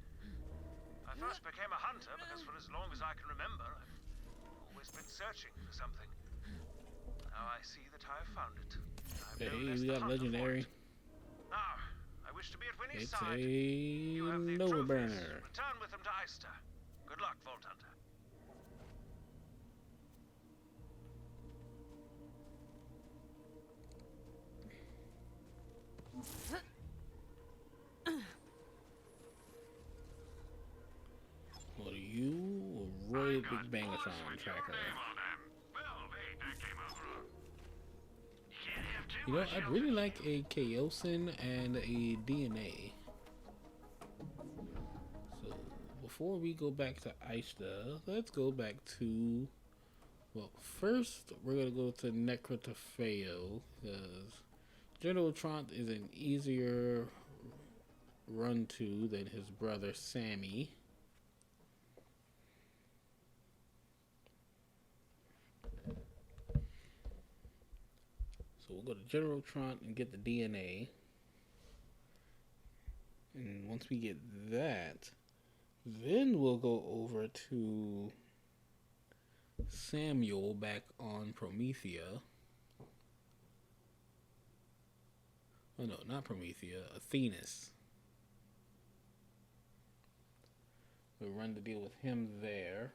I: I first became a hunter because for as long as I can remember, I've always been searching for something. Now I see that I have found it.
A: Hey, we got legendary.
I: Now, I wish to be at Winnie's
A: It's
I: side.
A: a
I: You have the
A: Nova
I: trophies.
A: Burner.
I: Return with them to Eister. Good luck, Vault Hunter.
A: What are you? Roy Big Bangatron tracker. You know, I'd really like a Chaosin and a DNA. So, before we go back to Aishta, let's go back to... Well, first, we're going to go to Necrotafeo, because General Trant is an easier run to than his brother Sammy. So we'll go to General Trant and get the DNA. And once we get that, then we'll go over to Samuel back on Promethea. Oh no, not Promethea, Athenas. We'll run to deal with him there.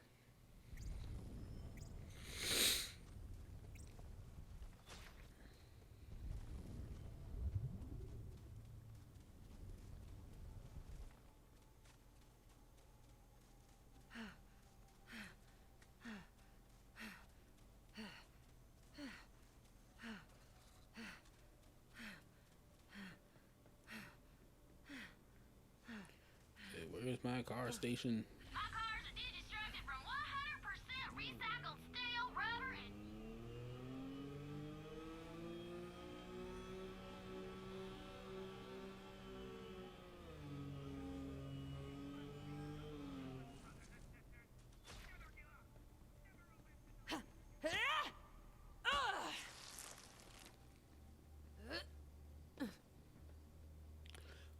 A: Where's my car station?
M: My cars are deconstructed from 100% recycled steel, rubber, and...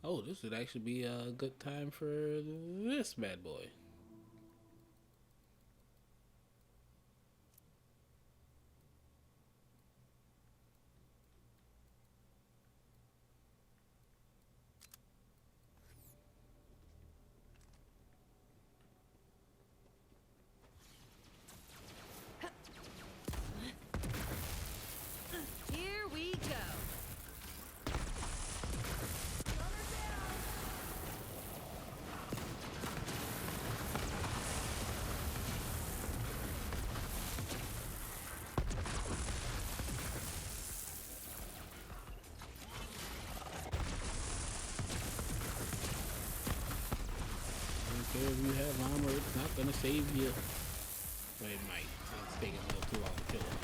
A: Oh, this would actually be a good time for this bad boy.
B: Here we go.
A: If you have armor, it's not gonna save you. Well, it might. It's taking a little too long to kill him.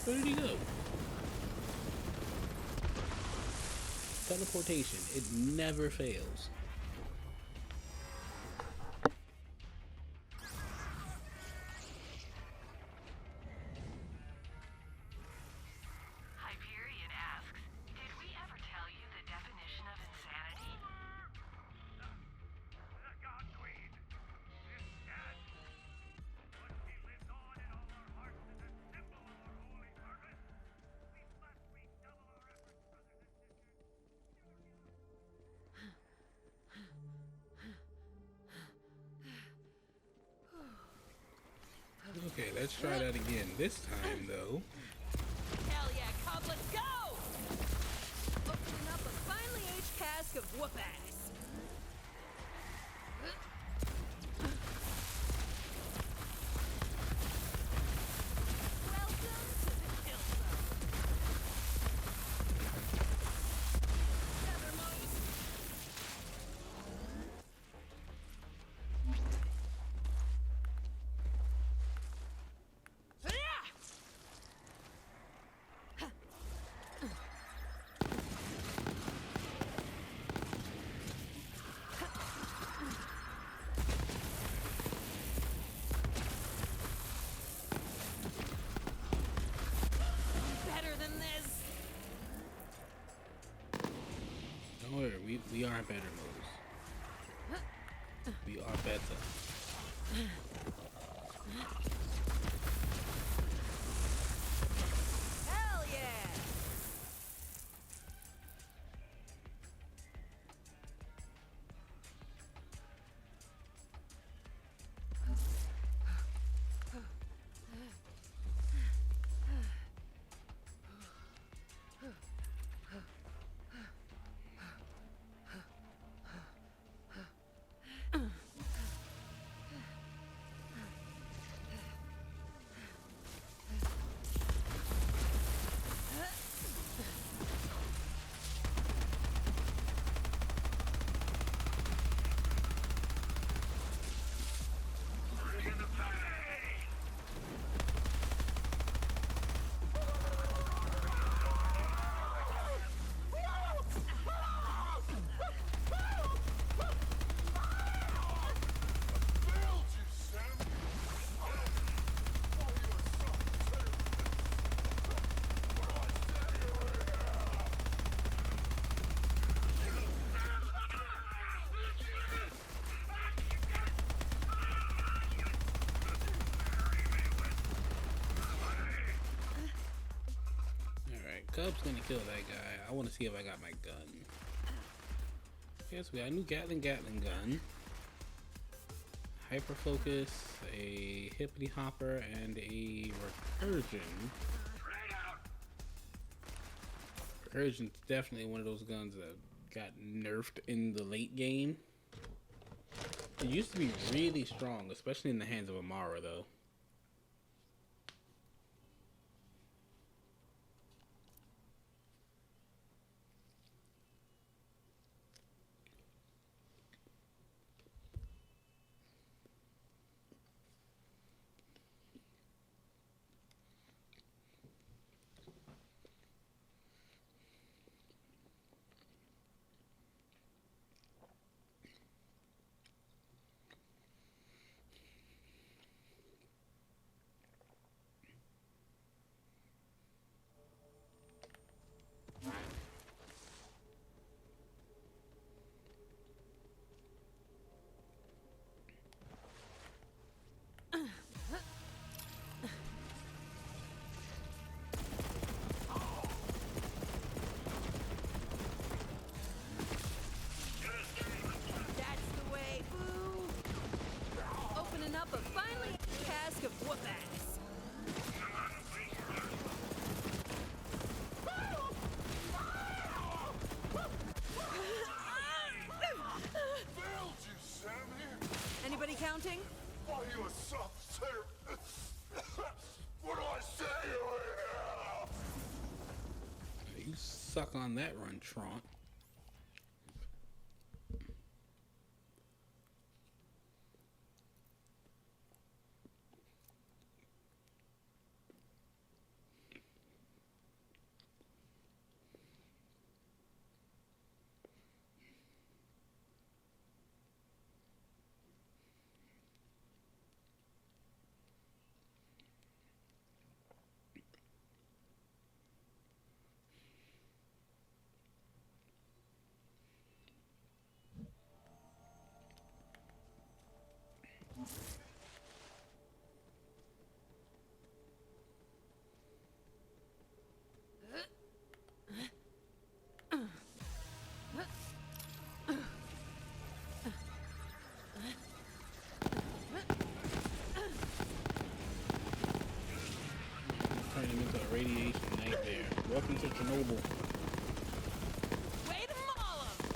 A: Where did he go? Teleportation. It never fails.
D: Hyperion asks, did we ever tell you the definition of insanity?
A: Okay, let's try that again. This time, though,
B: Hell yeah, Cub, let's go! cask of whoop ass.
A: Don't worry, we are better, Moze. We are better.
B: Hell yeah!
A: Cub's gonna kill that guy. I want to see if I got my gun. Yes, we got a new Gatling gun, hyper focus, a hippity hopper, and a recursion. Recursion's definitely one of those guns that got nerfed in the late game. It used to be really strong, especially in the hands of Amara, though.
B: Anybody counting?
C: Why are you a soft serve? What do I say?
A: You suck on that run, Trant. Turning him into a radiation nightmare. Welcome to Chernobyl.
B: Way to maul 'em!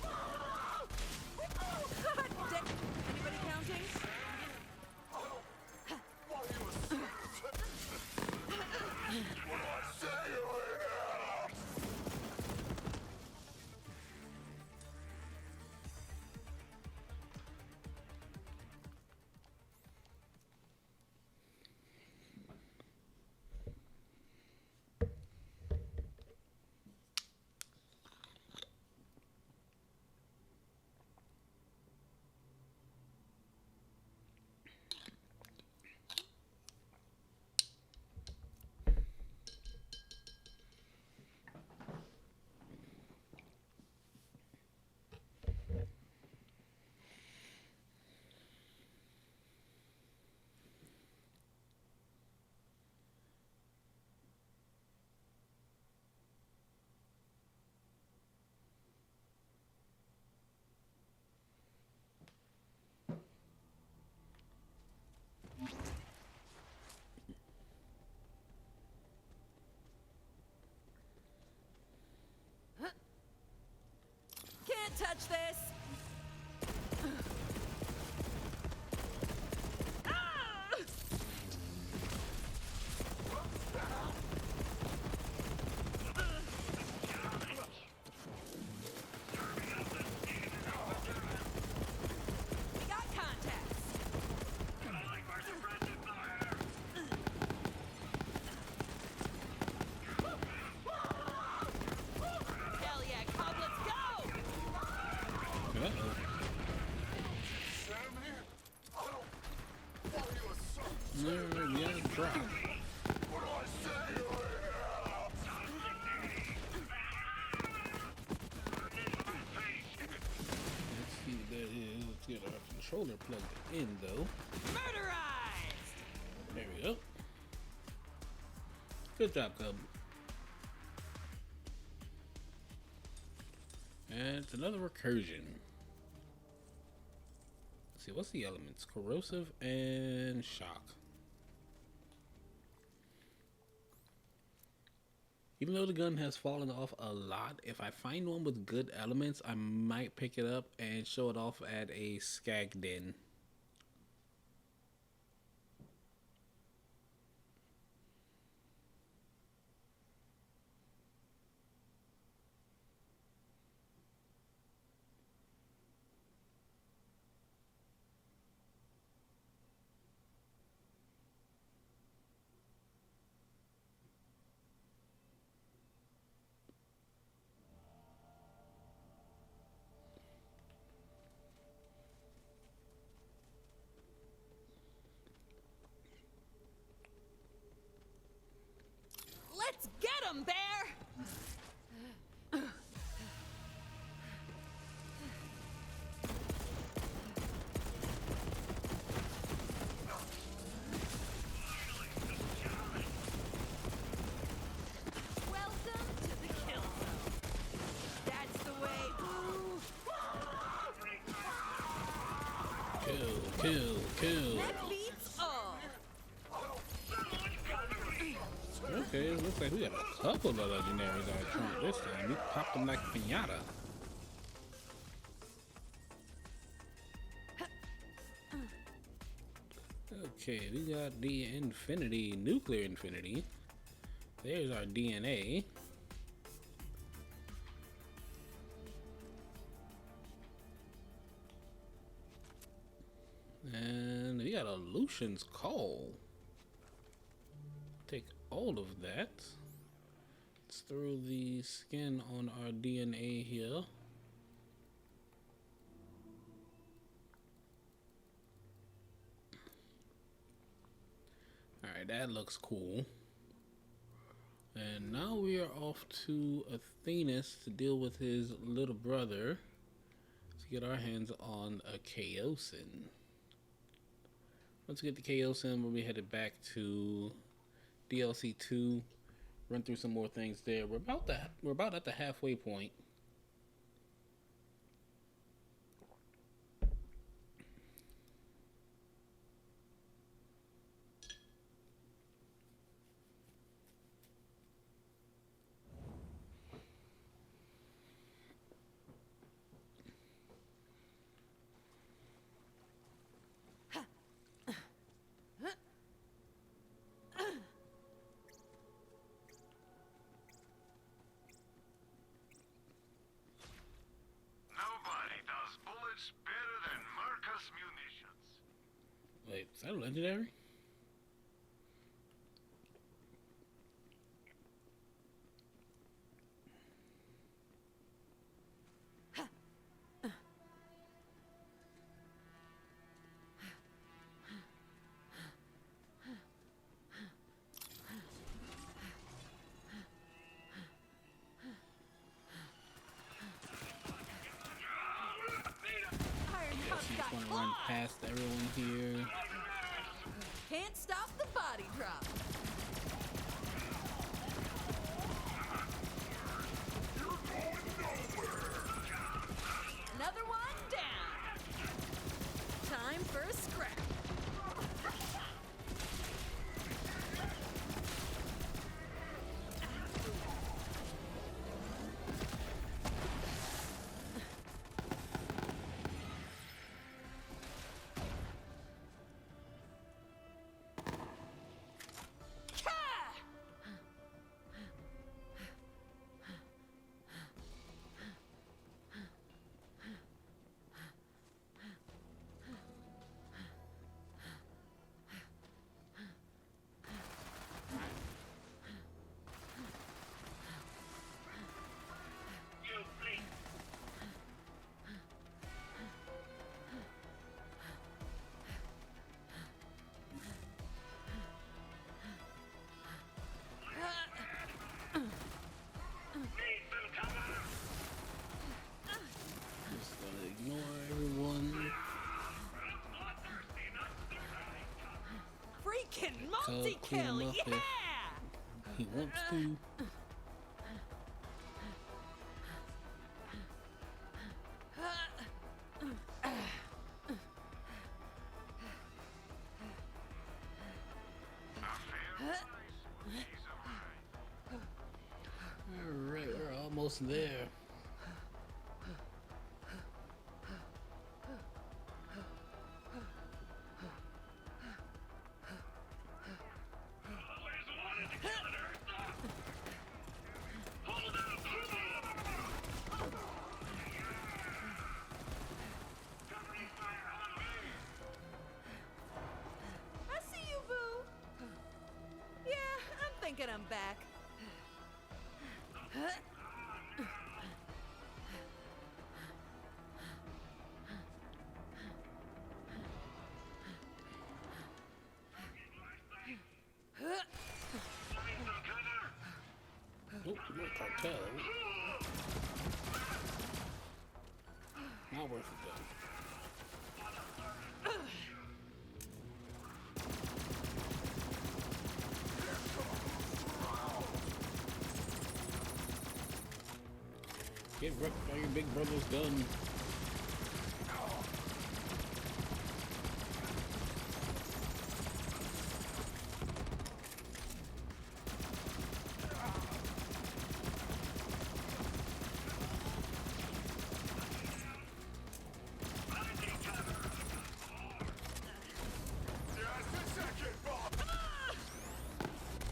B: touch this!
A: Get our controller plugged in though.
B: Murderized!
A: There we go. Good job, Cub. And it's another recursion. Let's see, what's the elements? Corrosive and shock. Even though the gun has fallen off a lot, if I find one with good elements, I might pick it up and show it off at a skag den.
B: Let's get him, Bear! Welcome to the kill zone. That's the way.
A: Kill.
B: Mech beats all.
A: Okay, it looks like we got a couple of legendaries out front this time. We popped them like piñata. Okay, we got the Infinity, Nuclear Infinity. There's our DNA. And we got a Lucian's Call. Take all of that. Let's throw the skin on our DNA here. Alright, that looks cool. And now we are off to Athenas to deal with his little brother to get our hands on a Chaosin. Once we get the Chaosin, we'll be headed back to DLC 2, run through some more things there. We're about at the halfway point. Wait, is that a legendary? Run past everyone here.
B: Can't stop the body drop. Another one down. Time for a scrap.
A: tub, clean him up if he wants to. Alright, we're almost there.
B: I see you, boo. Yeah, I'm thinking I'm back.
A: Nope, no cartel. Not worth it though. Get wrecked by your big brother's gun.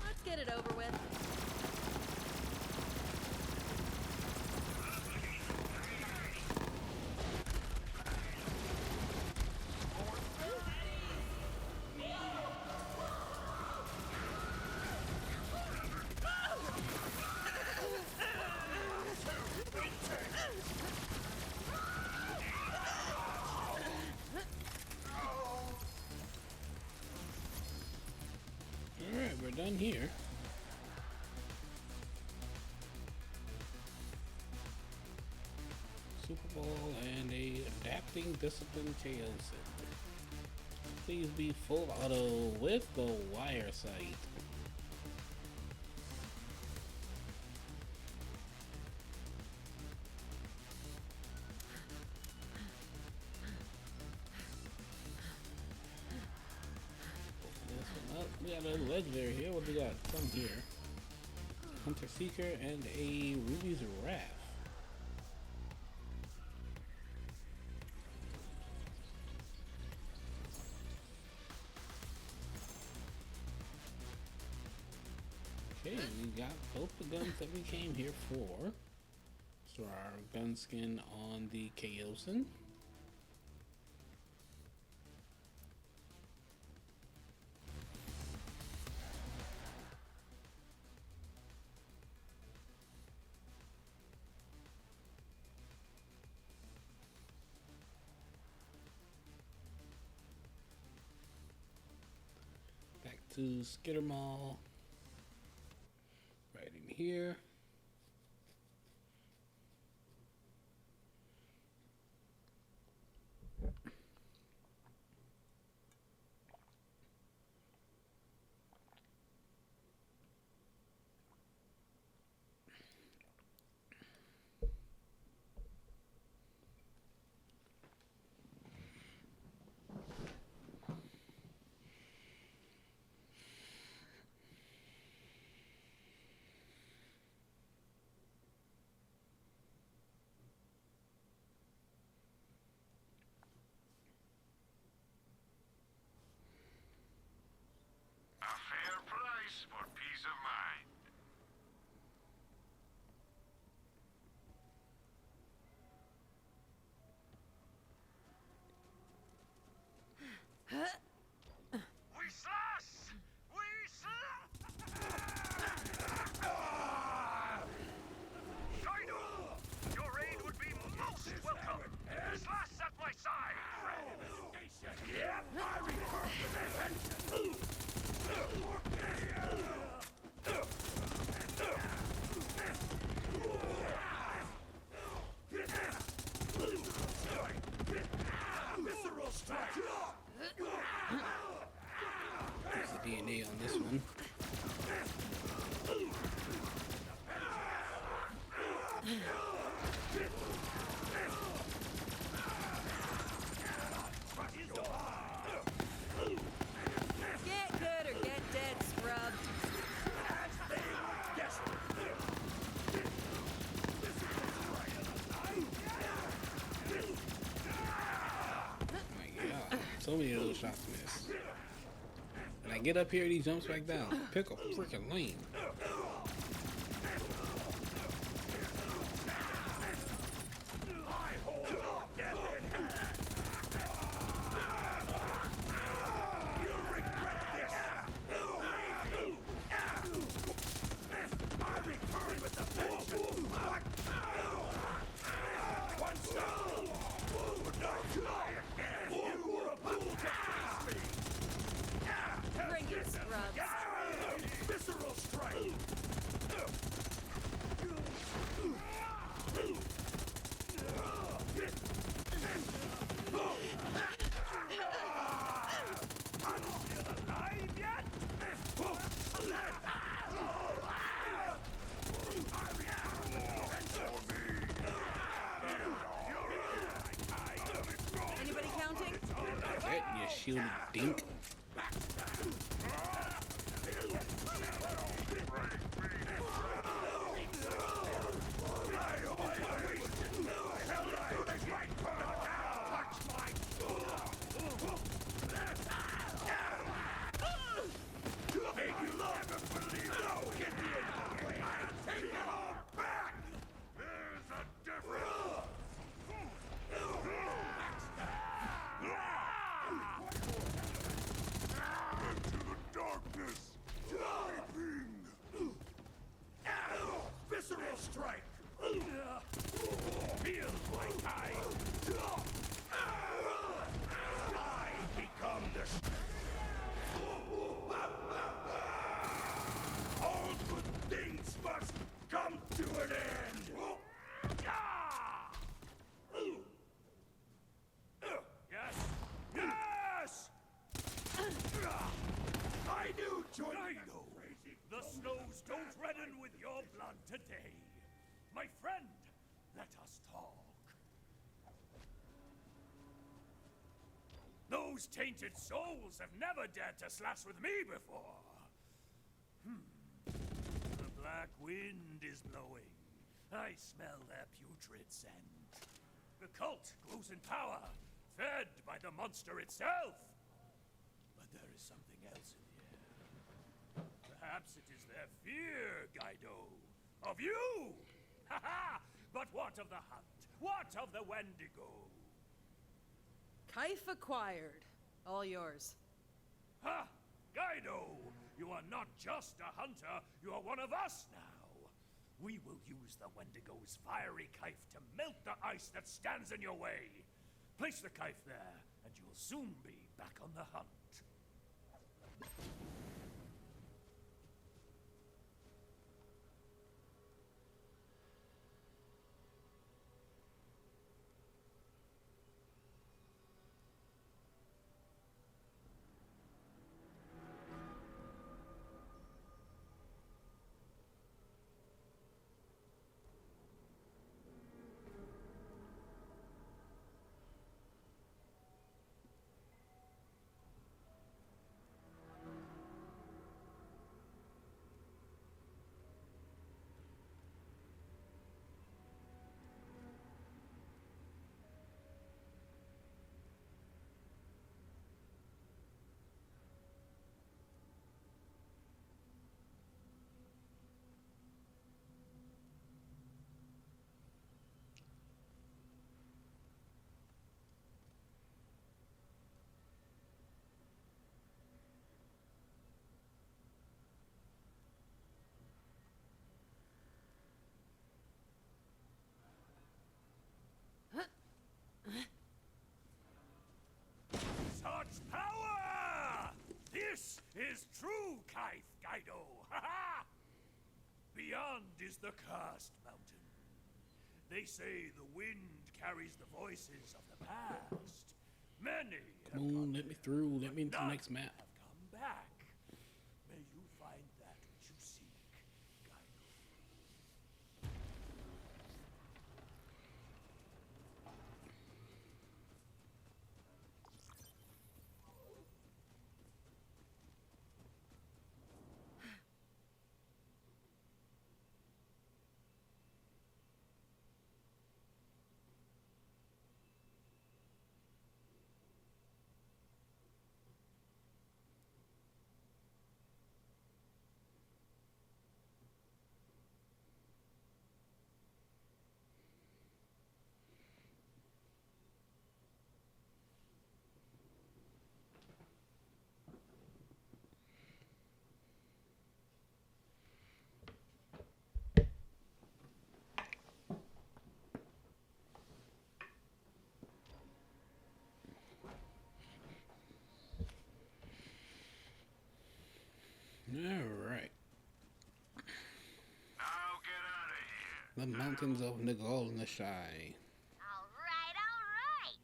B: Let's get it over with.
A: Alright, we're done here. Super Bowl and a adapting discipline KO center. Please be full auto with the wire sight. We got a legendary here. What do we got? Some here. Hunter Seeker and a Ruby's Wrath. Okay, we got both the guns that we came here for. So our gun skin on the Chaosin. Back to Skitter Mall. Right in here. DNA on this one.
B: Get good or get dead, scrub.
A: So many of those shots miss. When I get up here, he jumps back down. Pick a freaking lane.
B: Bring it, scrubs.
O: Visceral strike!
B: Anybody counting?
A: That you shielded dink.
O: Visceral strike! Feel my time! I become the... All good things must come to an end! Yes! Yes! I knew Tornado! The snows don't redden with your blood today. My friend, let us talk. Those tainted souls have never dared to slash with me before. The black wind is blowing. I smell their putrid scent. The cult grows in power, fed by the monster itself. But there is something else in the air. Perhaps it is their fear, Guido. Of you! Ha ha! But what of the hunt? What of the Wendigo?
B: Kaif acquired. All yours.
O: Ha! Guido! You are not just a hunter, you are one of us now. We will use the Wendigo's fiery knife to melt the ice that stands in your way. Place the knife there, and you'll soon be back on the hunt. Such power! This is true Kaif, Guido! Ha-ha! Beyond is the cursed mountain. They say the wind carries the voices of the past. Many
A: Come on, let me through. Let me into the next map.
O: have come back.
A: the mountains of Nagolnashai.
M: Alright.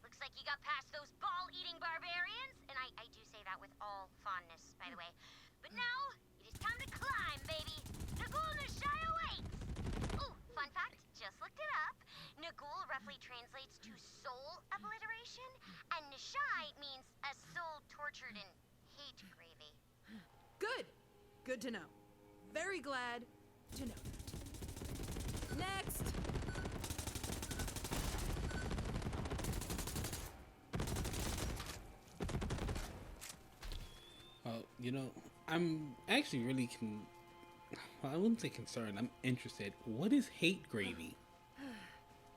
M: Looks like you got past those ball-eating barbarians, and I do say that with all fondness, by the way. But now, it is time to climb, baby! Nagolnashai awaits! Ooh, fun fact, just looked it up. Nagul roughly translates to soul obliteration, and Nashai means a soul tortured in hate gravy.
B: Good to know. Very glad to know that. Next!
A: You know, I'm actually really well, I wouldn't say concerned. I'm interested. What is hate gravy?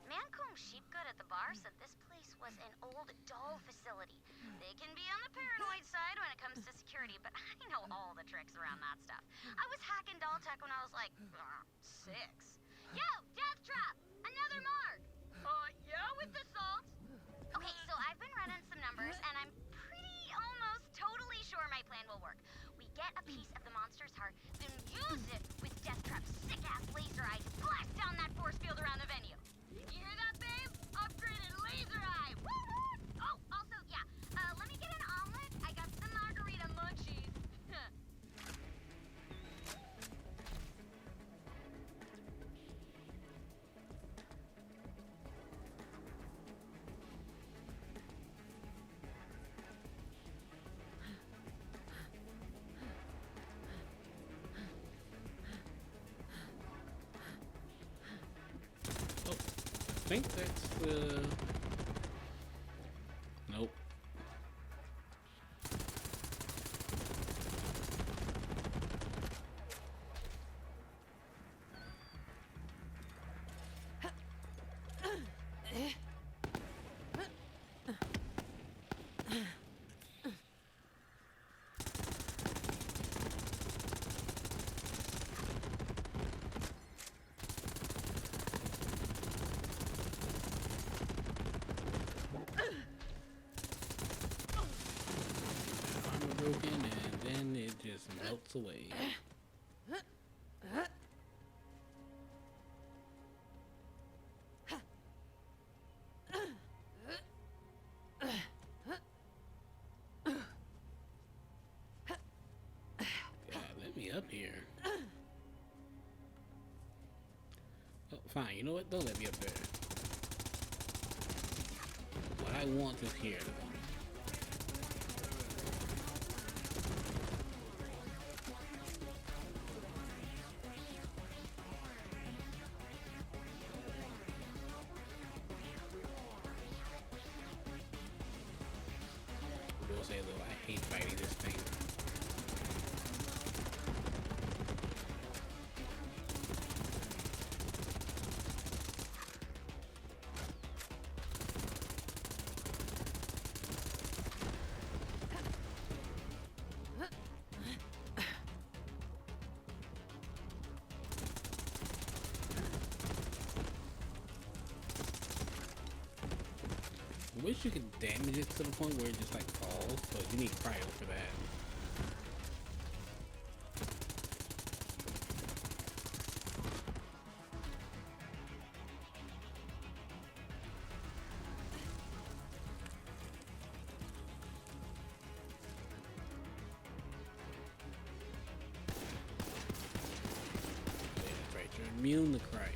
M: Mancomb Sheepgood at the bar said this place was an old doll facility. They can be on the paranoid side when it comes to security, but I know all the tricks around that stuff. I was hacking doll tech when I was like 6. Yo, Death Trap! Another mark! Yeah, with the salt. Okay, so I've been running some numbers, and I'm pretty almost totally sure my plan will work. We get a piece of the monster's heart, then use it with Death Trap's sick-ass laser eye to blast down that force field around the venue. You hear that, babe? Upgraded laser eye! Woo-hoo! Oh, also, yeah, let me get an omelet. I got some margarita munchies.
A: I think that's the... Nope. Broken, and then it just melts away. God, let me up here. Oh, fine. You know what? Don't let me up there. What I want is here. Say though, I hate fighting this thing. I wish you could damage it to the point where it just like falls, but you need cryo for that. Yeah, that's right, you're immune to cryo.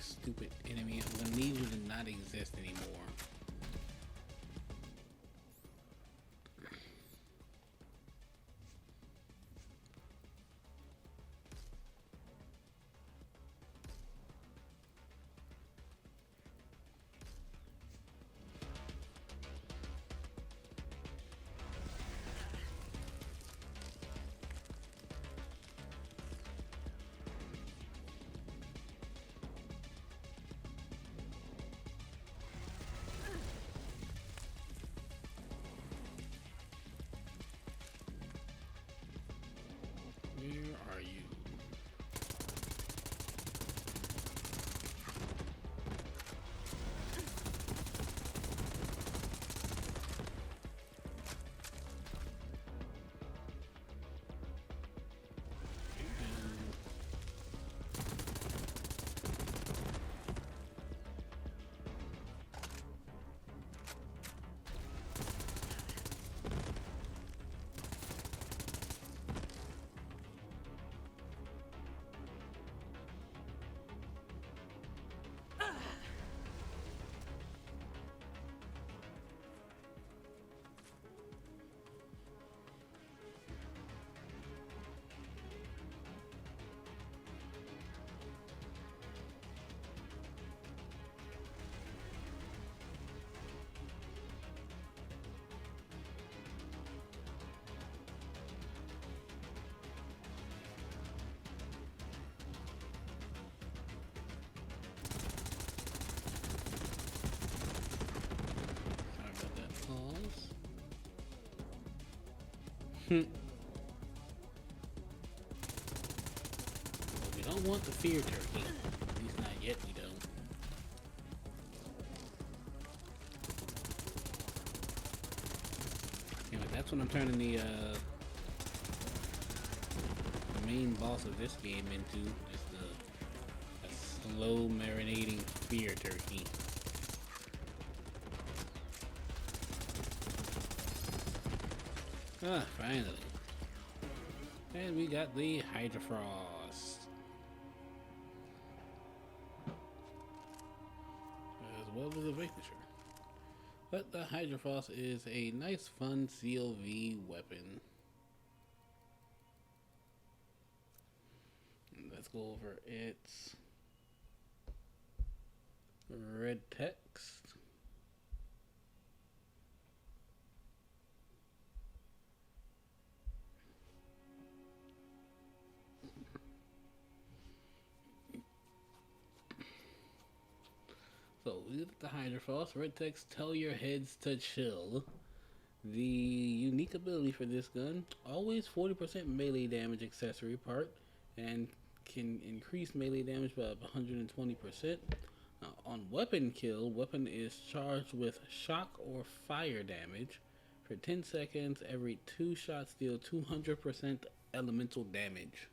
A: Stupid enemy. I'm gonna need you to not exist anymore. Well, we don't want the fear turkey. At least not yet, we don't. Anyway, that's what I'm turning the main boss of this game into. Just a slow marinating fear turkey. Ah, finally. And we got the Hydrofrost. As well as the Vapour. But the Hydrofrost is a nice, fun CLV weapon. Let's go over its red text. So, we get the Hydrofrost. Red text, tell your heads to chill. The unique ability for this gun, always 40% melee damage accessory part, and can increase melee damage by 120%. On weapon kill, weapon is charged with shock or fire damage. For 10 seconds, every 2 shots deal 200% elemental damage.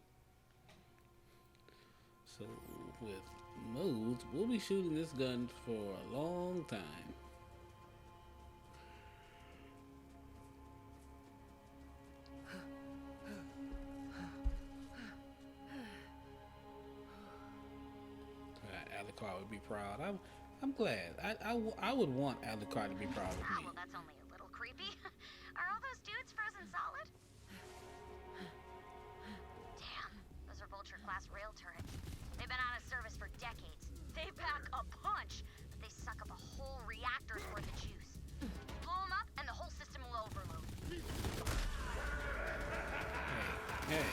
A: So, with Moze, we'll be shooting this gun for a long time. Alucard would be proud. I'm glad. I would want Alucard to be proud of me.
M: Well, that's only a little creepy. Are all those dudes frozen solid? Damn, those are Vulture-class rail turrets. They've been out of service for decades. They pack a punch, but they suck up a whole reactor's worth of juice. Blow them up, and the whole system will overload.
A: Hey.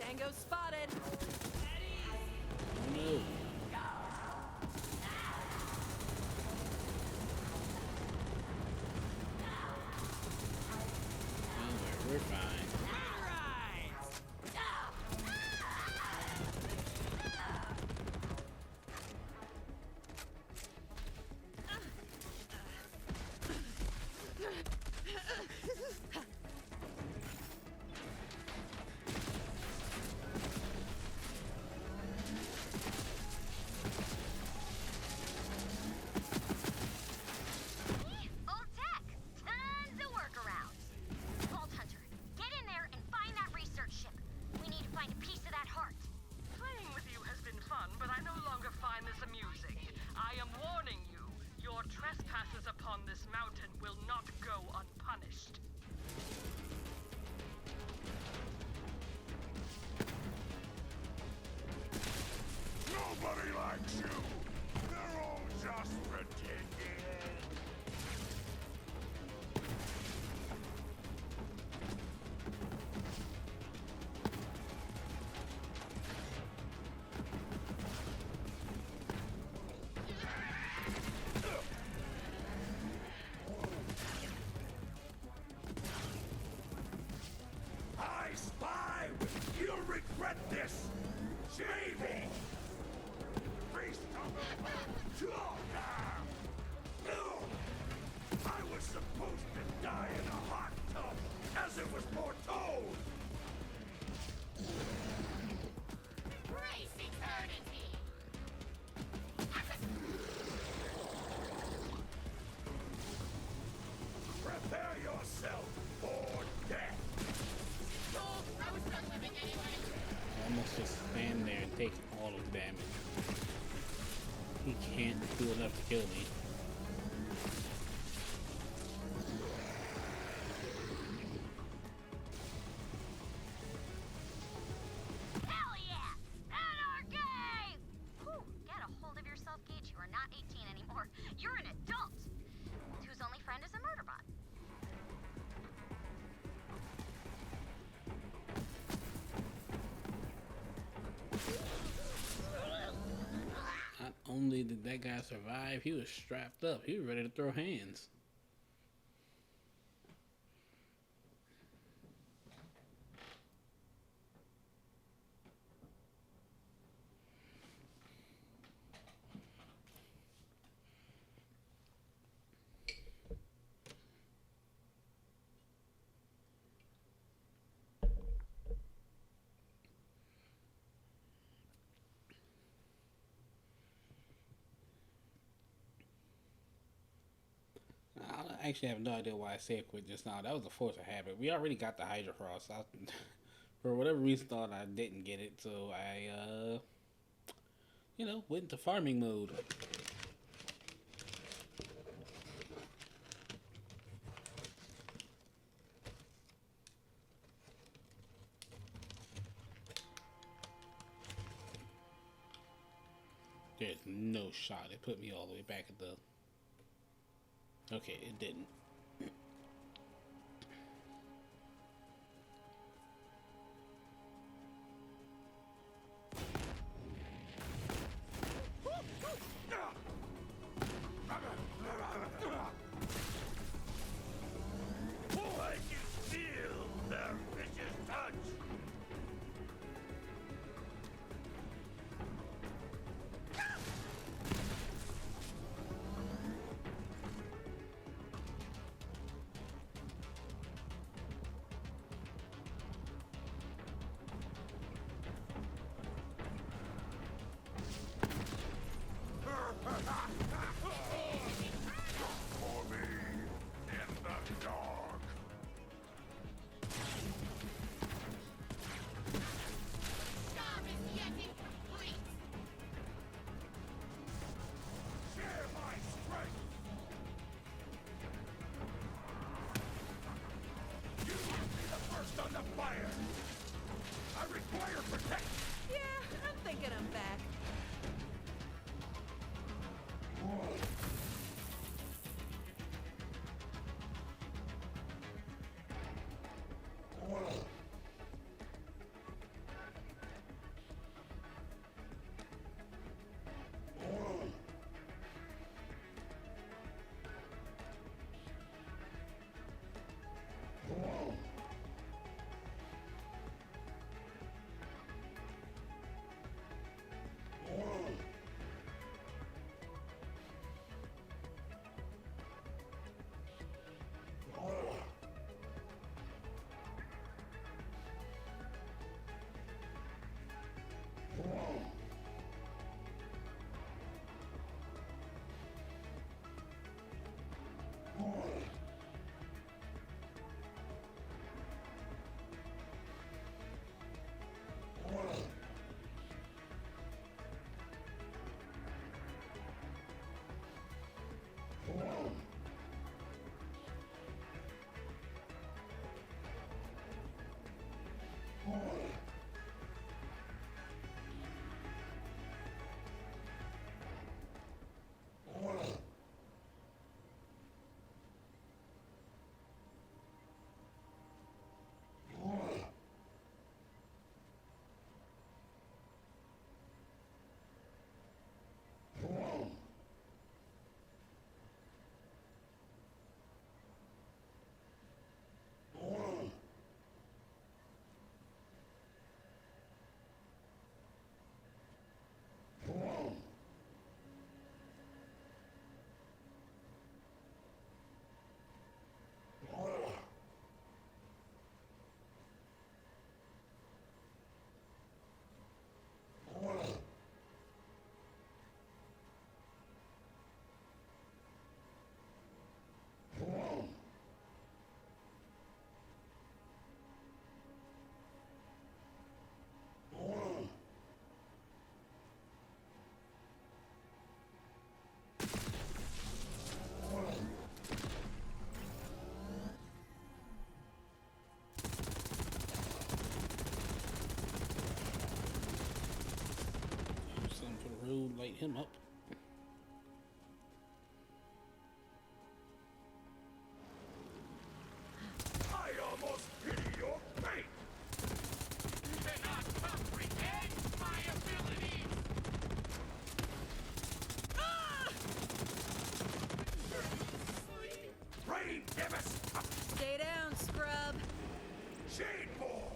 B: Tango spotted.
A: No. We're fine.
M: Old tech. Tons of workarounds. Vault Hunter, get in there and find that research ship. We need to find a piece of that heart.
D: Playing with you has been fun, but I no longer find this amusing. I am warning you, your trespasses upon this mountain will not go unpunished.
F: Nobody likes you. They're all just pretending. I spy. You'll regret this. Maybe. Beast of the I was supposed to die in a hot tub, as it was foretold.
J: Race eternity!
F: Prepare yourself for death.
J: I was stuck living anyway.
A: Almost just stand there and take all of the damage. He can't do enough to kill me.
M: Hell yeah! Anarchy! Whew, get a hold of yourself, Gage. You are not 18 anymore. You're an adult whose only friend is a murder bot.
A: Not only did that guy survive, he was strapped up. He was ready to throw hands. I actually have no idea why I said quit just now. That was a force of habit. We already got the Hydra Frost. For whatever reason, thought I didn't get it, so I, went into farming mode. There's no shot. It put me all the way back at the... Okay, it didn't.
O: I can feel their vicious touch.
A: light him up.
O: I almost pity your fate!
F: You cannot comprehend my abilities!
O: Brain Demis!
B: Stay down, scrub.
O: Shade Ball!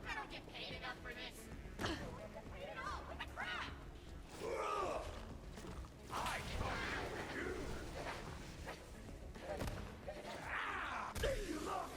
F: I don't get paid enough for this! What the crap?
O: I thought you were you! Ah! You look!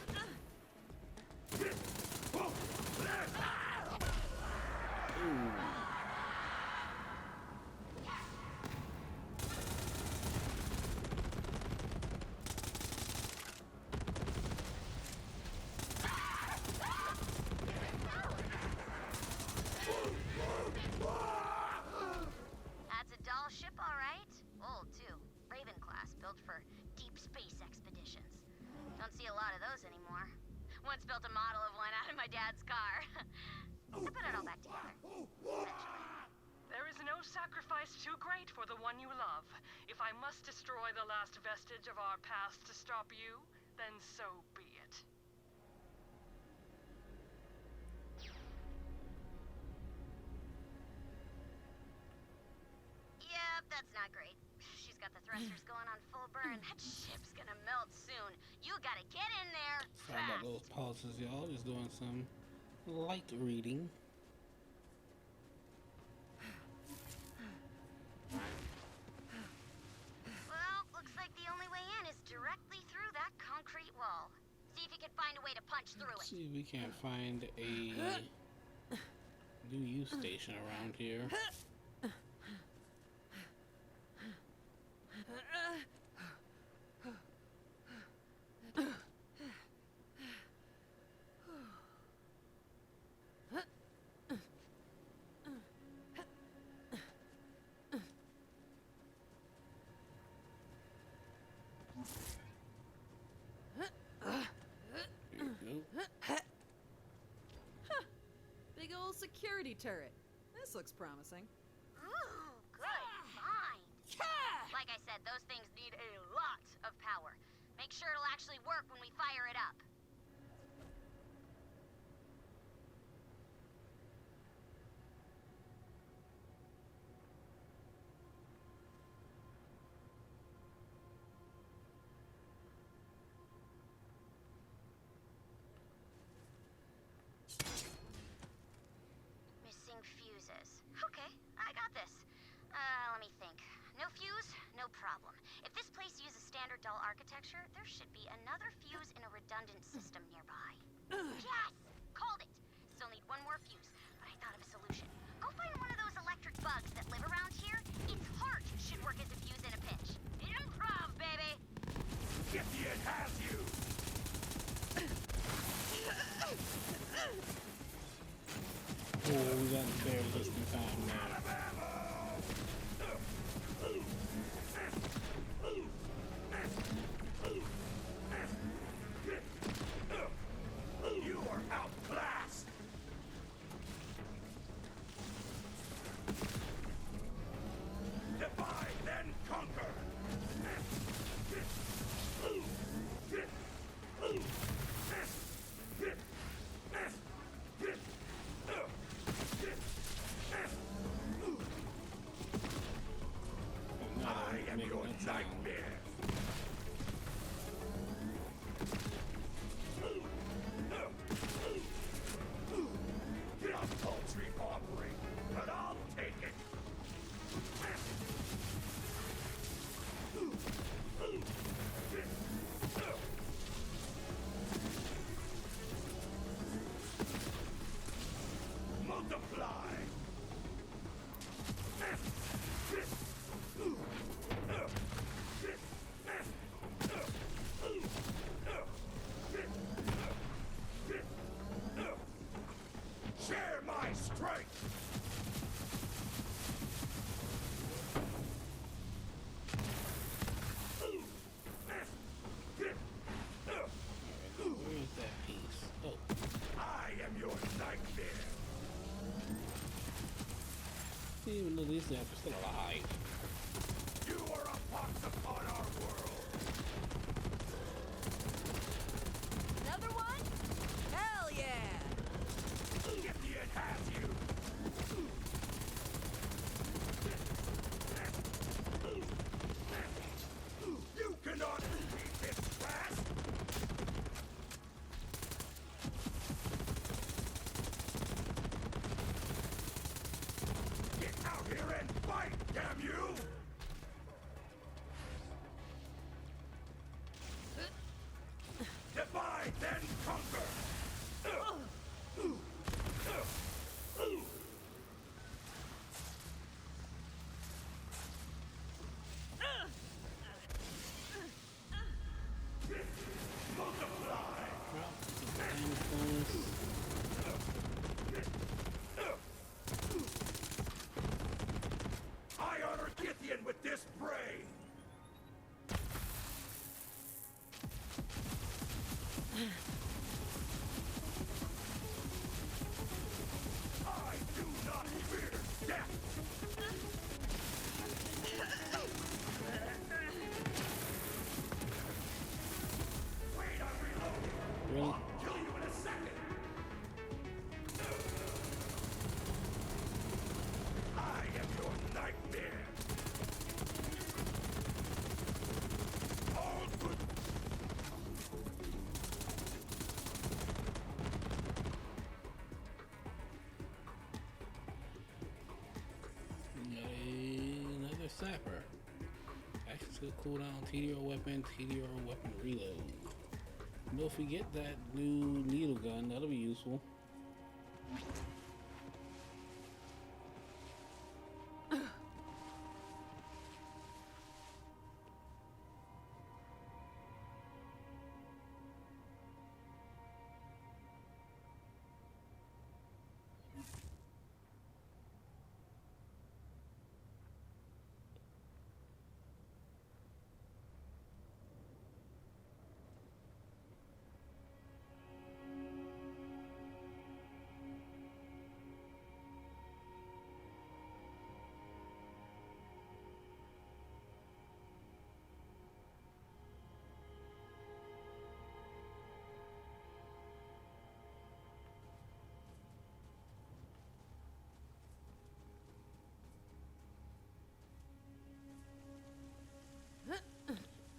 M: That's a doll ship, all right. Old, too. Raven class, built for deep space expeditions. Don't see a lot of those anymore. Once built a model of one out of my dad's car. I put it all back together. Eventually.
D: There is no sacrifice too great for the one you love. If I must destroy the last vestige of our past to stop you, then so be it.
M: Yep, that's not great. She's got the thrusters going on full burn. That ship's gonna melt soon. You gotta get in there
A: Sorry about
M: fast.
A: those pauses, y'all. Just doing some light reading.
M: Well, looks like the only way in is directly through that concrete wall. See if you can find a way to punch through
A: Let's
M: it.
A: see if we can't find a new use station around here.
B: Big old security turret. This looks promising.
M: Ooh, good find. Like I said, those things need a lot of power. Make sure it'll actually work when we fire it up. Missing fuses. Okay, I got this. Let me think. No fuse, no problem. If this place uses standard doll architecture, there should be another fuse in a redundant system nearby. Yes! Called it! Still need one more fuse, but I thought of a solution. Go find one of those electric bugs that live around here. Its heart should work as a fuse in a pinch. Improv, baby!
O: Gideon has you!
A: Oh, we got there just in time now.
O: You are outclassed! Divide, then conquer! I am your nightmare! A paltry offering, but I'll take it! Multiply! Share my strength!
A: Where is that piece? Oh,
O: I am your nightmare!
A: see even know these guys are still alive.
O: You are a pox upon our world.
B: Another one? Hell yeah!
O: Gideon has you. You cannot defeat this fast. Get out here and fight, damn you! Divide, then conquer! I honor Gideon with this brain! I do not fear death! Wait, I'm reloading!
A: Really?
O: I'll kill you in a second! I am your nightmare! All good.
A: Another sapper. Extra cooldown, TDR weapon reload. But if we get that new needle gun, that'll be useful.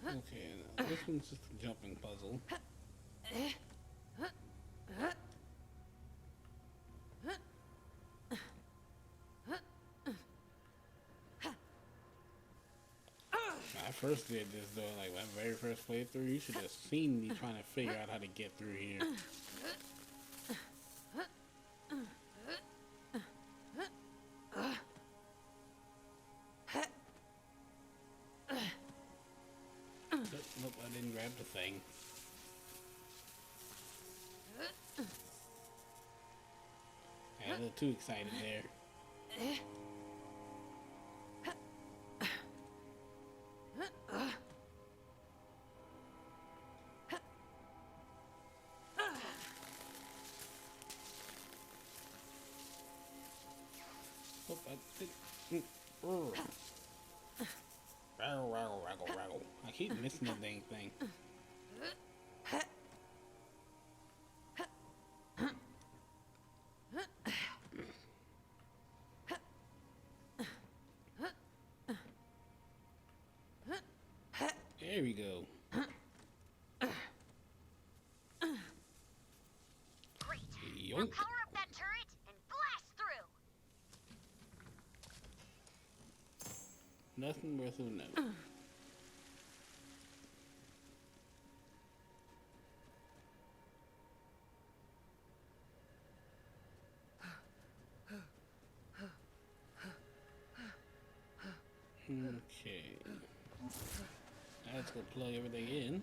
A: Okay, now this one's just a jumping puzzle. I first did this though, like my very first playthrough. You should have seen me trying to figure out how to get through here. Nope, I didn't grab the thing. I got a little too excited there. Oh, I keep missing the dang thing. There we go.
M: Great. Now
A: Yoink.
M: power up that turret and blast through.
A: Nothing worth a note. Okay. Let's go plug everything in.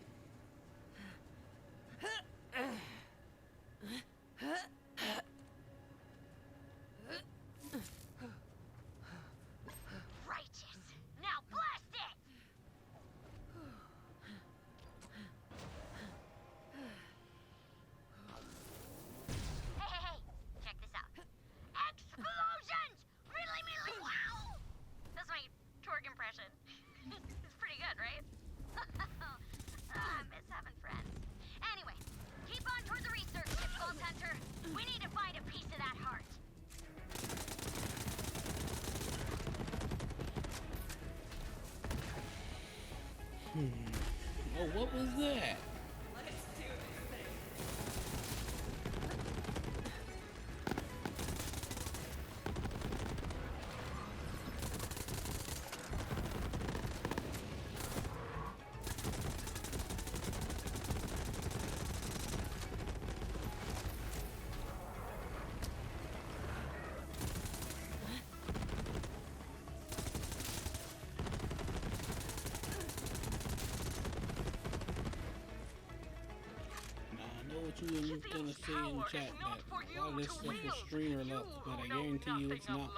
M: Righteous. Now blast it! Hey, check this out. Explosions! Really, wow!
A: Oh, what was that? What you were gonna say in chat that a lot of this stuff is streamer locked, but I guarantee you it's not.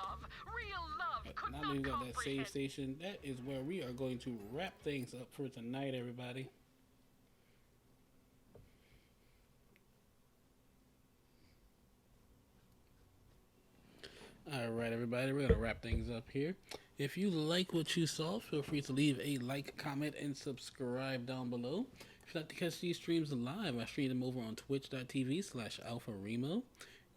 A: Now that we've got that save station, that is where we are going to wrap things up for tonight, everybody. Alright, everybody, we're going to wrap things up here. If you like what you saw, feel free to leave a like, comment, and subscribe down below. If you'd like to catch these streams live, I stream them over on twitch.tv/alpharemo.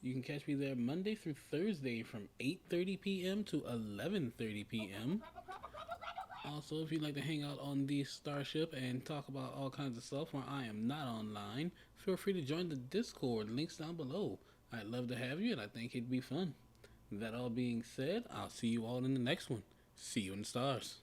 A: You can catch me there Monday through Thursday from 8:30 p.m. to 11:30 p.m. Also, if you'd like to hang out on the Starship and talk about all kinds of stuff when I am not online, feel free to join the Discord. Links down below. I'd love to have you, and I think it'd be fun. That all being said, I'll see you all in the next one. See you in the stars.